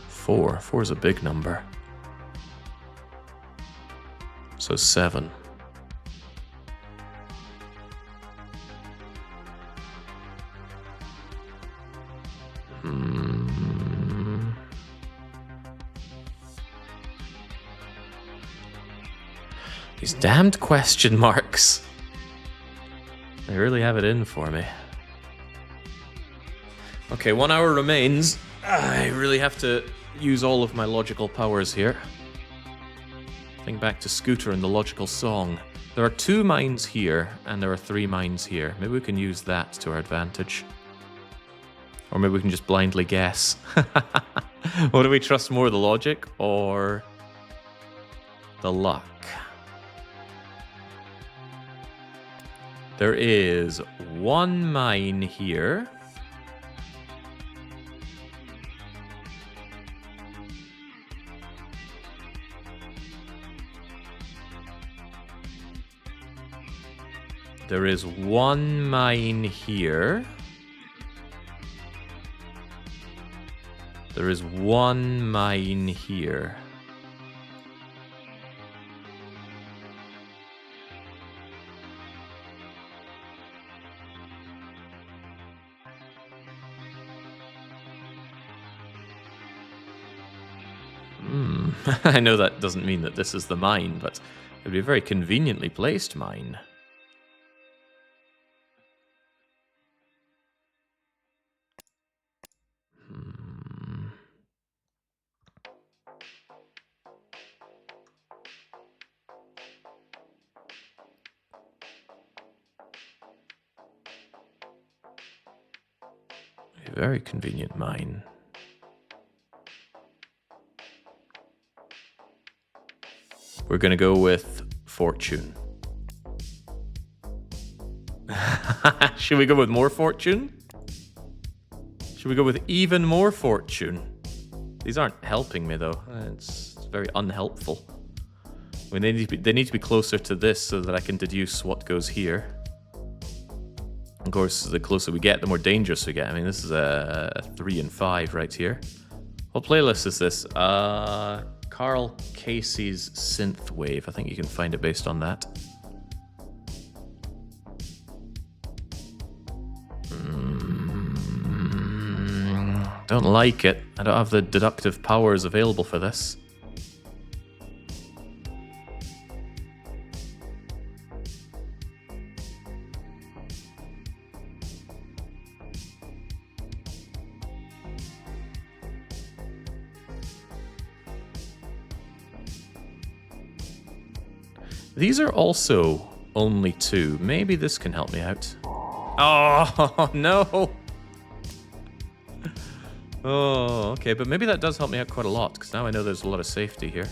4. 4 is a big number. So 7. These damned question marks. They really have it in for me. Okay, 1 hour remains. I really have to use all of my logical powers here. Think back to Scooter and the logical song. There are 2 mines here, and there are 3 mines here. Maybe we can use that to our advantage. Or maybe we can just blindly guess. What do we trust more, the logic or the luck? There is one mine here. There is one mine here. There is one mine here. I know that doesn't mean that this is the mine, but it would be a very conveniently placed mine. A very convenient mine. We're going to go with fortune. Should we go with more fortune? Should we go with even more fortune? These aren't helping me, though. It's very unhelpful. They need to be closer to this so that I can deduce what goes here. Of course, the closer we get, the more dangerous we get. I mean, this is a 3 and 5 right here. What playlist is this? Carl Casey's Synthwave. I think you can find it based on that. Don't like it. I don't have the deductive powers available for this. These are also only 2. Maybe this can help me out. Oh, no! Oh, okay, but maybe that does help me out quite a lot, because now I know there's a lot of safety here.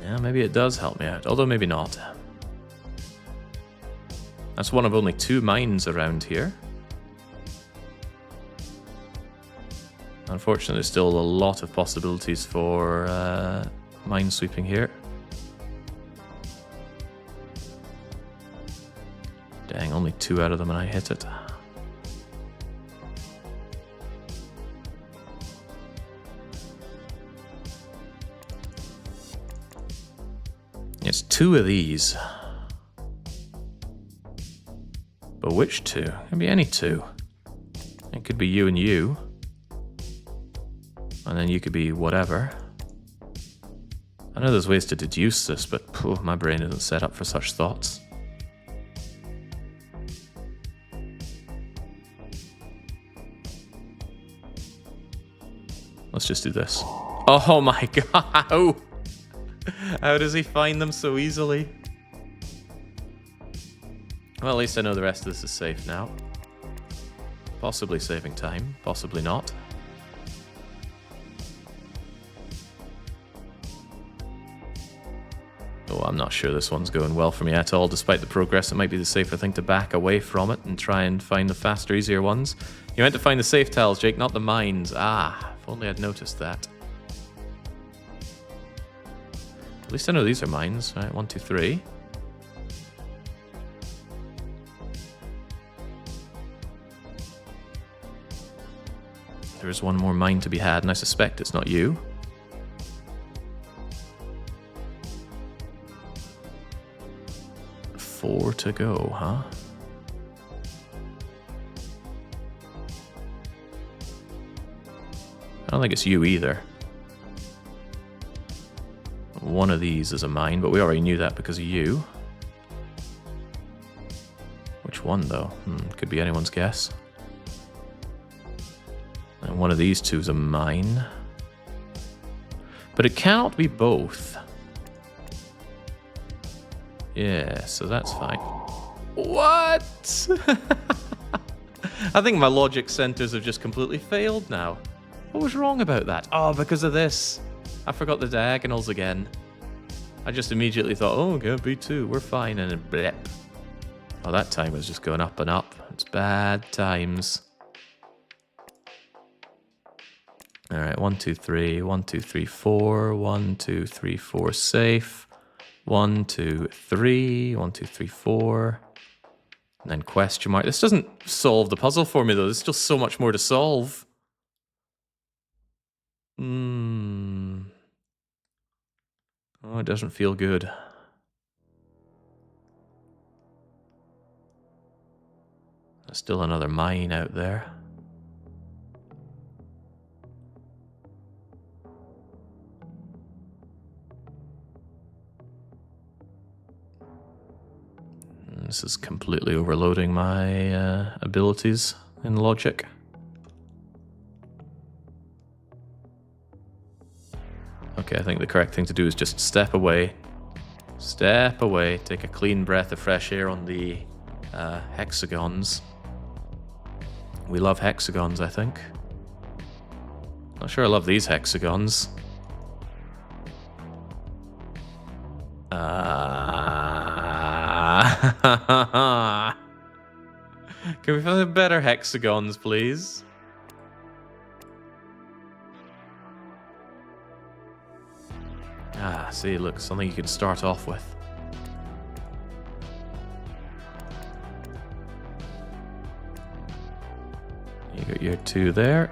Yeah, maybe it does help me out, although maybe not. That's one of only 2 mines around here. Unfortunately, there's still a lot of possibilities for minesweeping here. Dang, only 2 out of them and I hit it. It's 2 of these. But which 2? It can be any 2. It could be you and you. And then you could be whatever. I know there's ways to deduce this, but my brain isn't set up for such thoughts. Let's just do this. Oh my god! How does he find them so easily? Well, at least I know the rest of this is safe now. Possibly saving time, possibly not. Oh, I'm not sure this one's going well for me at all. Despite the progress, it might be the safer thing to back away from it and try and find the faster, easier ones. You meant to find the safe tiles, Jake, not the mines. Ah, if only I'd noticed that. At least I know these are mines. Right, 1, 2, 3. There is one more mine to be had, and I suspect it's not you. Four to go, huh? I don't think it's you either. One of these is a mine, but we already knew that because of you. Which one, though? Could be anyone's guess. And one of these two is a mine. But it cannot be both. Yeah, so that's fine. What? I think my logic centers have just completely failed now. What was wrong about that? Oh, because of this. I forgot the diagonals again. I just immediately thought, oh, okay, B2, we're fine, and then blep. Oh, that time was just going up and up. It's bad times. All right, 1, 2, 3, 1, 2, 3, 4, 1, 2, 3, 4, safe. 1, 2, 3, 1, 2, 3, 4. And then question mark. This doesn't solve the puzzle for me, though. There's still so much more to solve. Oh, it doesn't feel good. There's still another mine out there. This is completely overloading my abilities in logic. Okay, I think the correct thing to do is just step away. Step away. Take a clean breath of fresh air on the hexagons. We love hexagons, I think. Not sure I love these hexagons. Can we find better hexagons, please? Ah, see, look, something you can start off with. You got your 2 there.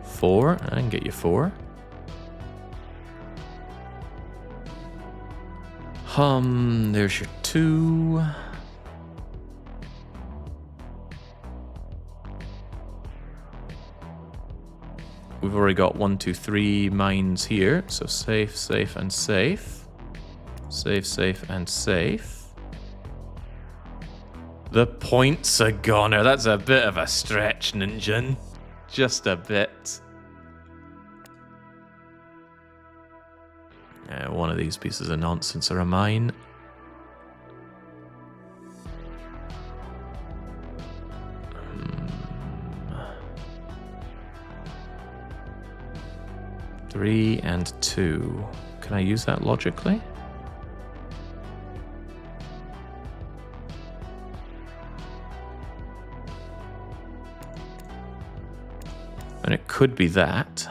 4, I can get you 4. There's your 2. We've already got 1, 2, 3 mines here, so safe, safe, and safe. Safe, safe, and safe. The points are goner. That's a bit of a stretch, Ninjin. Just a bit. One of these pieces of nonsense are a mine. Three and 2. Can I use that logically? And it could be that.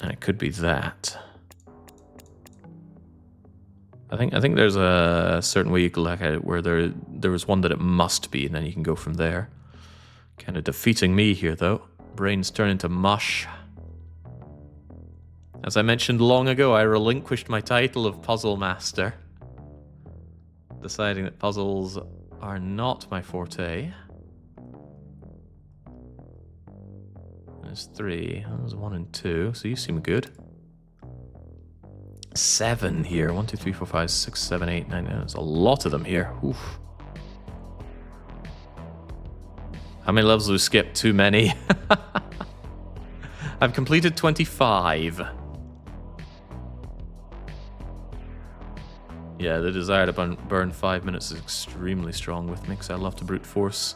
And it could be that. I think there's a certain way you can look at it where there was one that it must be, and then you can go from there. Kind of defeating me here, though. Brains turn into mush. As I mentioned long ago, I relinquished my title of Puzzle Master, deciding that puzzles are not my forte. There's 3. There's 1 and 2, so you seem good. 7 here. 1, 2, 3, 4, 5, 6, 7, 8, 9. There's a lot of them here. Oof. How many levels have we skipped? Too many. I've completed 25. Yeah, the desire to burn 5 minutes is extremely strong with me because I love to brute force.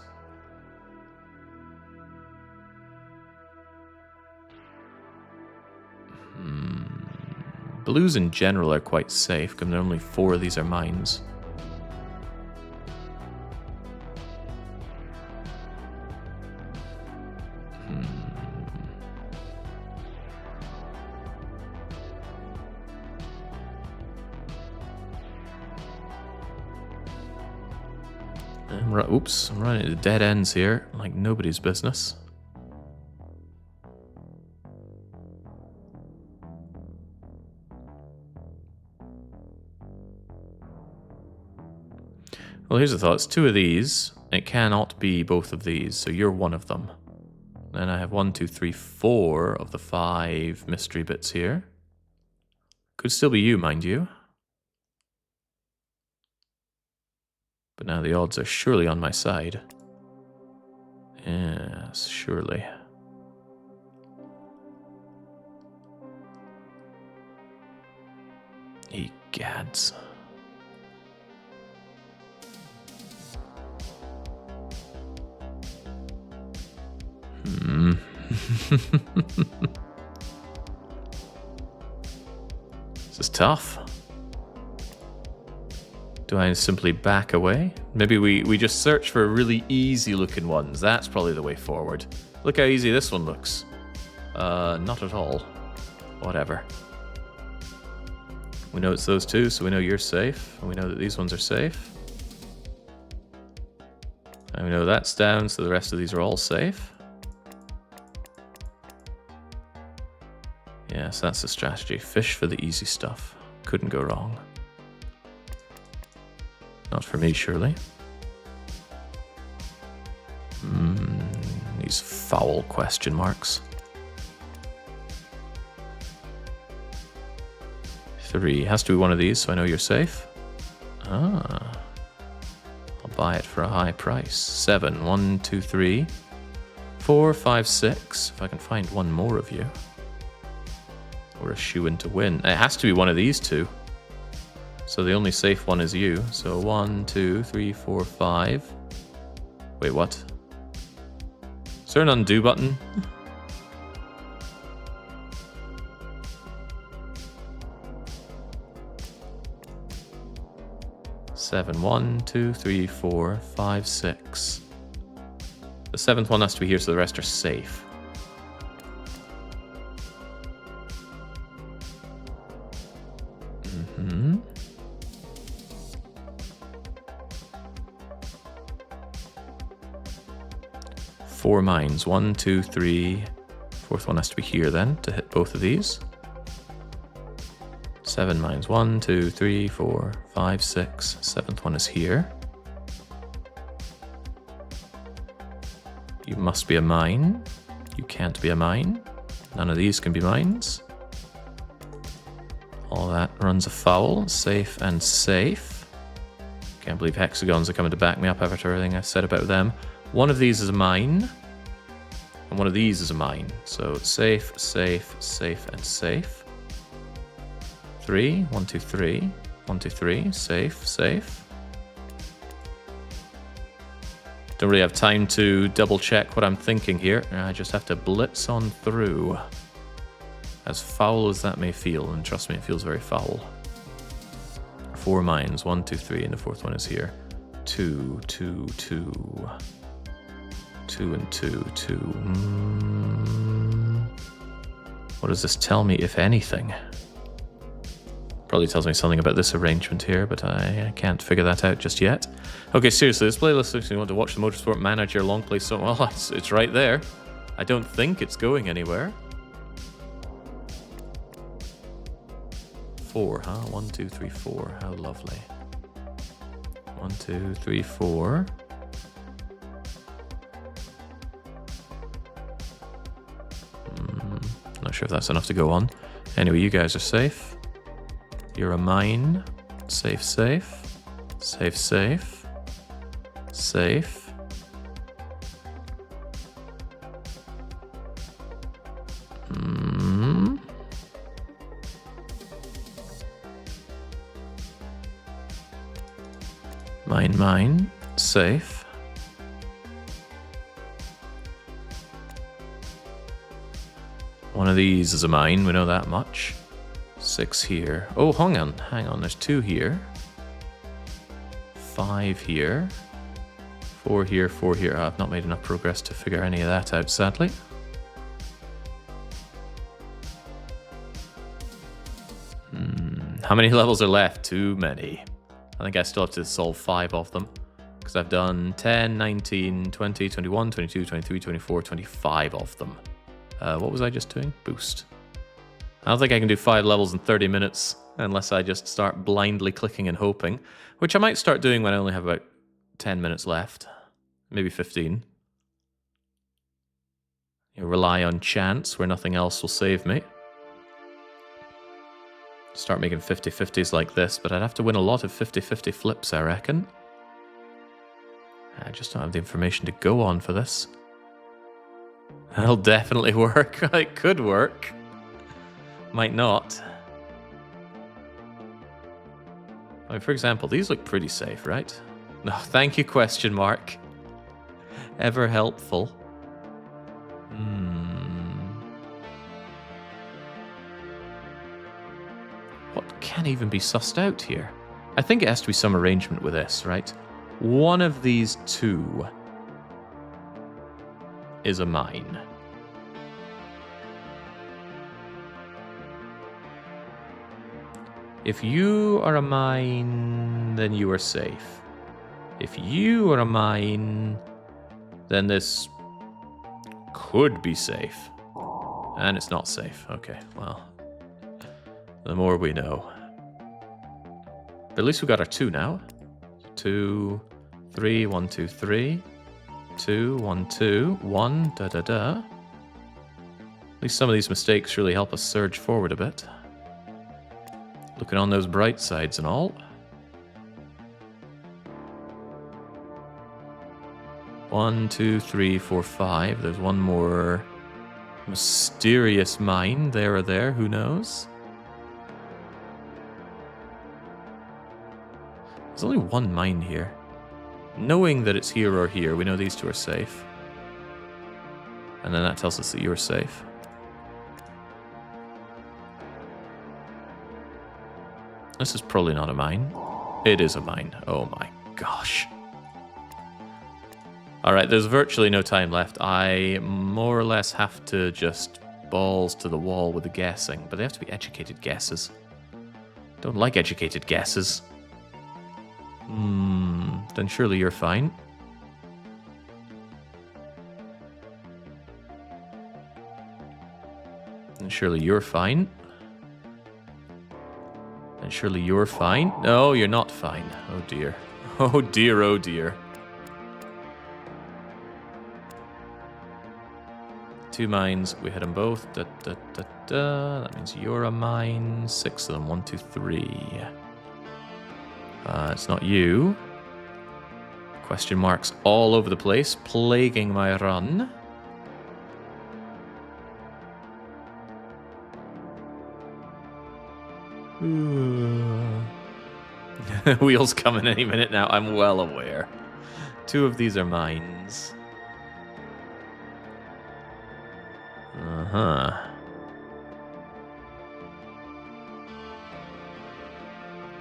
Blues in general are quite safe, given only 4 of these are mines. Oops, I'm running into dead ends here, like nobody's business. Well, here's the thought. It's 2 of these. It cannot be both of these, so you're one of them. Then I have 1, 2, 3, 4 of the 5 mystery bits here. Could still be you, mind you. But now the odds are surely on my side. Yes, surely. Egads. This is tough. Do I simply back away? Maybe we just search for really easy looking ones. That's probably the way forward. Look how easy this one looks. Not at all. Whatever. We know it's those two, so we know you're safe. And we know that these ones are safe. And we know that's down, so the rest of these are all safe. Yes, that's the strategy. Fish for the easy stuff. Couldn't go wrong. Not for me, surely. These foul question marks. 3. Has to be one of these, so I know you're safe. Ah. I'll buy it for a high price. 7. 1, 2, 3. 4, 5, 6. If I can find one more of you. Or a shoe-in to win. It has to be one of these two. So the only safe one is you. So 1, 2, 3, 4, 5. Wait, what? Is there an undo button? Seven. 1, 2, 3, 4, 5, 6. The 7th one has to be here, so the rest are safe. Four mines. 1, 2, 3. 4th one has to be here then to hit both of these. 7 mines. 1, 2, 3, 4, 5, 6. 7th one is here. You must be a mine. You can't be a mine. None of these can be mines. All that runs afoul. Safe and safe. Can't believe hexagons are coming to back me up after everything I've said about them. One of these is a mine. And one of these is a mine. So safe, safe, safe, and safe. 3. 1, 2, 3. 1, 2, 3. Safe, safe. Don't really have time to double check what I'm thinking here. I just have to blitz on through. As foul as that may feel, and trust me, it feels very foul. 4 mines. 1, 2, 3, and the 4th one is here. 2, 2, 2. 2 and 2, 2. What does this tell me, if anything? Probably tells me something about this arrangement here, but I can't figure that out just yet. Okay, seriously, this playlist looks like you want to watch the Motorsport Manager long play song. Well, it's right there. I don't think it's going anywhere. 4, huh? 1, 2, 3, 4. How lovely. 1, 2, 3, 4. Not sure if that's enough to go on. Anyway, you guys are safe. You're a mine. Safe, safe. Safe, safe. Safe. Mine, mine. Safe. One of these is a mine, we know that much. 6 here. Oh, hang on, there's 2 here. 5 here. 4 here, 4 here. I've not made enough progress to figure any of that out, sadly. How many levels are left? Too many. I think I still have to solve 5 of them. Because I've done 10, 19, 20, 21, 22, 23, 24, 25 of them. What was I just doing? Boost. I don't think I can do 5 levels in 30 minutes unless I just start blindly clicking and hoping, which I might start doing when I only have about 10 minutes left. Maybe 15. You rely on chance where nothing else will save me. Start making 50-50s like this, but I'd have to win a lot of 50-50 flips, I reckon. I just don't have the information to go on for this. That'll definitely work. It could work. Might not. mean, for example, these look pretty safe, right? No, thank you, question mark. Ever helpful. What can even be sussed out here? I think it has to be some arrangement with this, right? One of these two is a mine. If you are a mine, then you are safe. If you are a mine, then this could be safe. And it's not safe. Okay, well, the more we know. But at least we got our 2 now. 2, 3, 1, 2, 3. 2, 1, 2, 1, da da da. At least some of these mistakes really help us surge forward a bit. Looking on those bright sides and all. 1, 2, 3, 4, 5. There's one more mysterious mine there or there. Who knows? There's only one mine here. Knowing that it's here or here, we know these 2 are safe. And then that tells us that you're safe. This is probably not a mine. It is a mine. Oh my gosh. Alright, there's virtually no time left. I more or less have to just balls to the wall with the guessing. But they have to be educated guesses. Don't like educated guesses. Then surely you're fine. And surely you're fine. And surely you're fine. No, you're not fine. Oh dear. Oh dear, oh dear. 2 mines. We hit them both. Da, da, da, da. That means you're a mine. 6 of them. 1, 2, 3. It's not you. Question marks all over the place, plaguing my run. Wheels coming any minute now, I'm well aware. 2 of these are mines.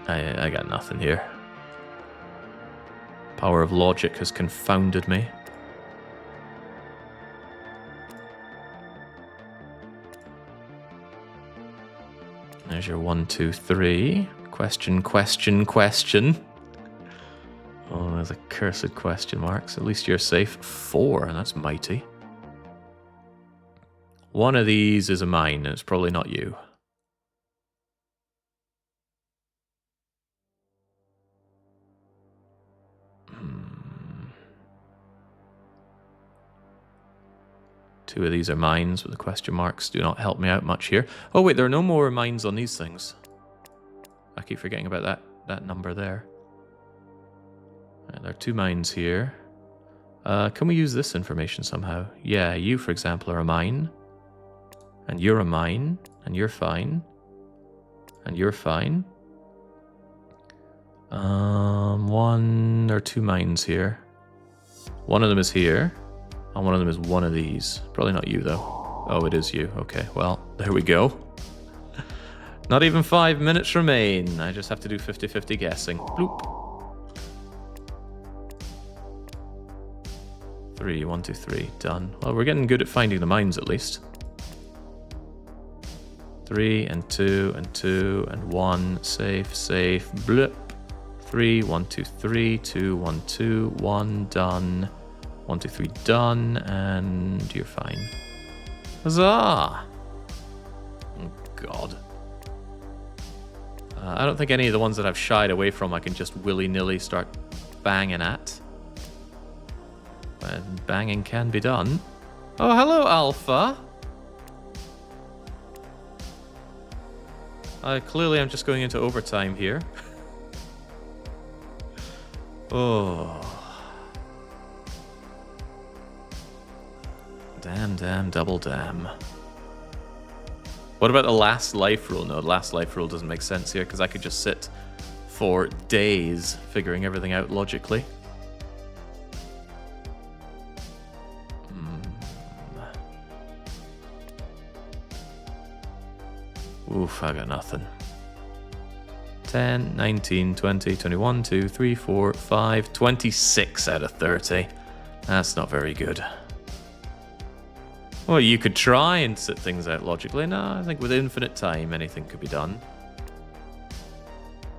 I got nothing here. Power of logic has confounded me. There's your 1, 2, 3. Question, question, question. Oh, there's a cursed question marks. At least you're safe. 4, that's mighty. One of these is a mine, and it's probably not you. Two of these are mines, but the question marks do not help me out much here. Oh wait, there are no more mines on these things. I keep forgetting about that number there. There are 2 mines here. Can we use this information somehow? Yeah, you, for example, are a mine. And you're a mine. And you're fine. And you're fine. 1 or 2 mines here. One of them is here. And one of them is one of these. Probably not you, though. Oh, it is you. Okay, well, there we go. Not even 5 minutes remain. I just have to do 50-50 guessing. Bloop. 3, 1, 2, 3. Done. Well, we're getting good at finding the mines, at least. 3, and 2, and 2, and 1. Safe, safe. Blip. 3, 1, 2, 3. 2, 1, 2. 1. Done. 1, 2, 3, done, and you're fine. Huzzah! Oh, God. I don't think any of the ones that I've shied away from I can just willy-nilly start banging at. And banging can be done. Oh, hello, Alpha! Clearly I'm just going into overtime here. Oh... Damn, damn, double damn. What about the last life rule? No, the last life rule doesn't make sense here because I could just sit for days figuring everything out logically. Oof, I got nothing. 10, 19, 20, 21, 2, 3, 4, 5, 26 out of 30. That's not very good. Well, you could try and sit things out logically. No, I think with infinite time, anything could be done.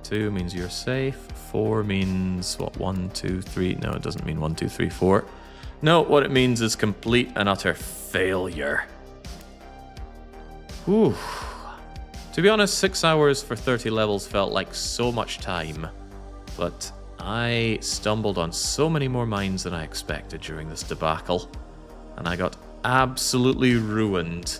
2 means you're safe. 4 means, what, 1, 2, 3? No, it doesn't mean 1, 2, 3, 4. No, what it means is complete and utter failure. Whew. To be honest, 6 hours for 30 levels felt like so much time. But I stumbled on so many more mines than I expected during this debacle. And I got absolutely ruined.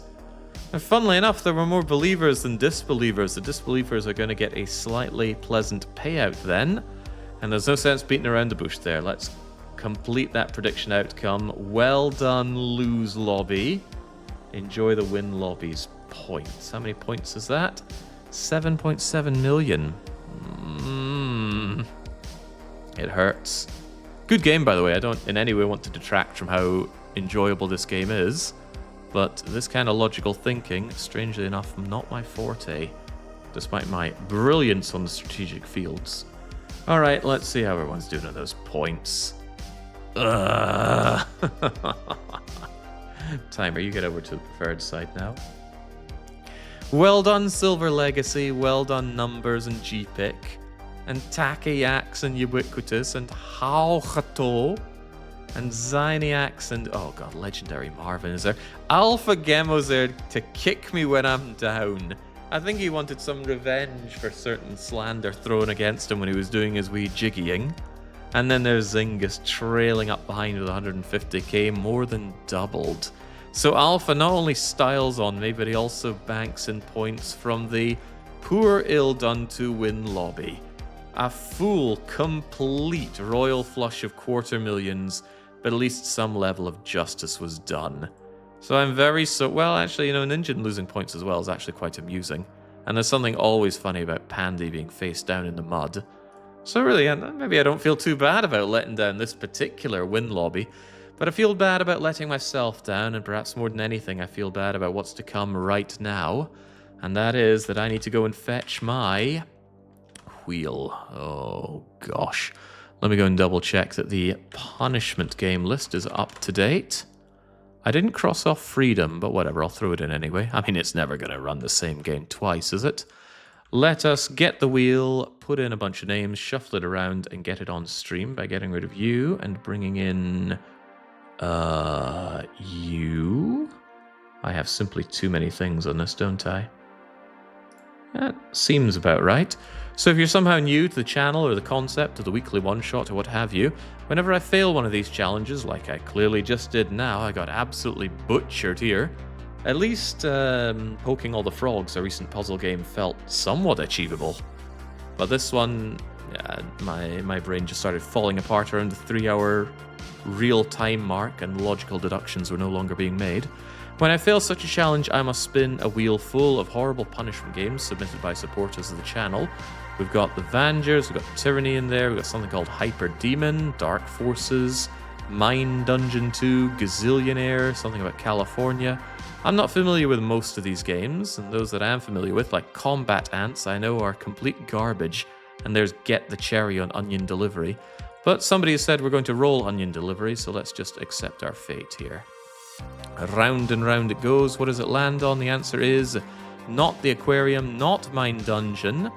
And funnily enough, there were more believers than disbelievers. The disbelievers are going to get a slightly pleasant payout then. And there's no sense beating around the bush there. Let's complete that prediction outcome. Well done, lose lobby. Enjoy the win lobby's points. How many points is that? 7.7 million. It hurts. Good game, by the way. I don't in any way want to detract from how enjoyable this game is, but this kind of logical thinking, strangely enough, not my forte, despite my brilliance on the strategic fields. Alright, let's see how everyone's doing on those points. Timer, you get over to the preferred side now. Well done, Silver Legacy. Well done, Numbers and GPIC. And Takayax and Ubiquitous and Hauchato. And Zyniax and, oh god, Legendary Marvin is there. Alpha Gemo's there to kick me when I'm down. I think he wanted some revenge for certain slander thrown against him when he was doing his wee jiggying. And then there's Zingus trailing up behind with 150k, more than doubled. So Alpha not only styles on me, but he also banks in points from the poor ill-done to win lobby. A full, complete royal flush of $250,000, but at least some level of justice was done. So I'm well, actually, Ninja losing points as well is actually quite amusing. And there's something always funny about Pandy being face down in the mud. So really, maybe I don't feel too bad about letting down this particular win lobby, but I feel bad about letting myself down, and perhaps more than anything, I feel bad about what's to come right now. And that is that I need to go and fetch my wheel. Oh, gosh. Let me go and double check that the punishment game list is up to date. I didn't cross off freedom, but whatever, I'll throw it in anyway. I mean, it's never going to run the same game twice, is it? Let us get the wheel, put in a bunch of names, shuffle it around, and get it on stream by getting rid of you and bringing in... you? I have simply too many things on this, don't I? That seems about right. So if you're somehow new to the channel or the concept of the weekly one-shot or what have you, whenever I fail one of these challenges, like I clearly just did now, I got absolutely butchered here. At least poking all the frogs, a recent puzzle game, felt somewhat achievable. But this one, my brain just started falling apart around the 3-hour real-time mark, and logical deductions were no longer being made. When I fail such a challenge, I must spin a wheel full of horrible punishment games submitted by supporters of the channel. We've got the Vangers, we've got Tyranny in there, we've got something called Hyper Demon, Dark Forces, Mine Dungeon 2, Gazillionaire, something about California. I'm not familiar with most of these games, and those that I am familiar with, like Combat Ants, I know are complete garbage, and there's Get the Cherry on Onion Delivery. But somebody has said we're going to roll Onion Delivery, so let's just accept our fate here. Round and round it goes. What does it land on? The answer is not the aquarium, not Mine Dungeon,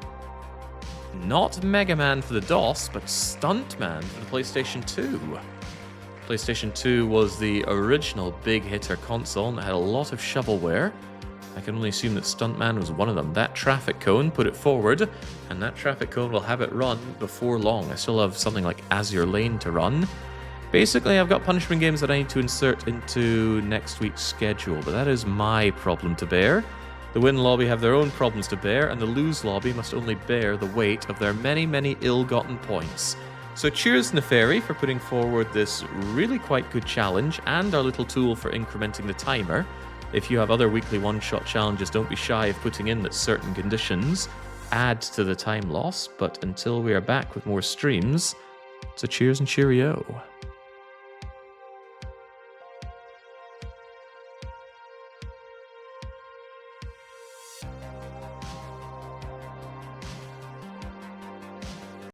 not Mega Man for the DOS, but Stuntman for the PlayStation 2. PlayStation 2 was the original big hitter console and it had a lot of shovelware. I can only assume that Stuntman was one of them. That traffic cone, put it forward, and that traffic cone will have it run before long. I still have something like Azure Lane to run. Basically, I've got punishment games that I need to insert into next week's schedule, but that is my problem to bear. The win lobby have their own problems to bear, and the lose lobby must only bear the weight of their many, many ill-gotten points. So cheers, Neferi, for putting forward this really quite good challenge, and our little tool for incrementing the timer. If you have other weekly one-shot challenges, don't be shy of putting in that certain conditions add to the time loss, but until we are back with more streams, so cheers and cheerio.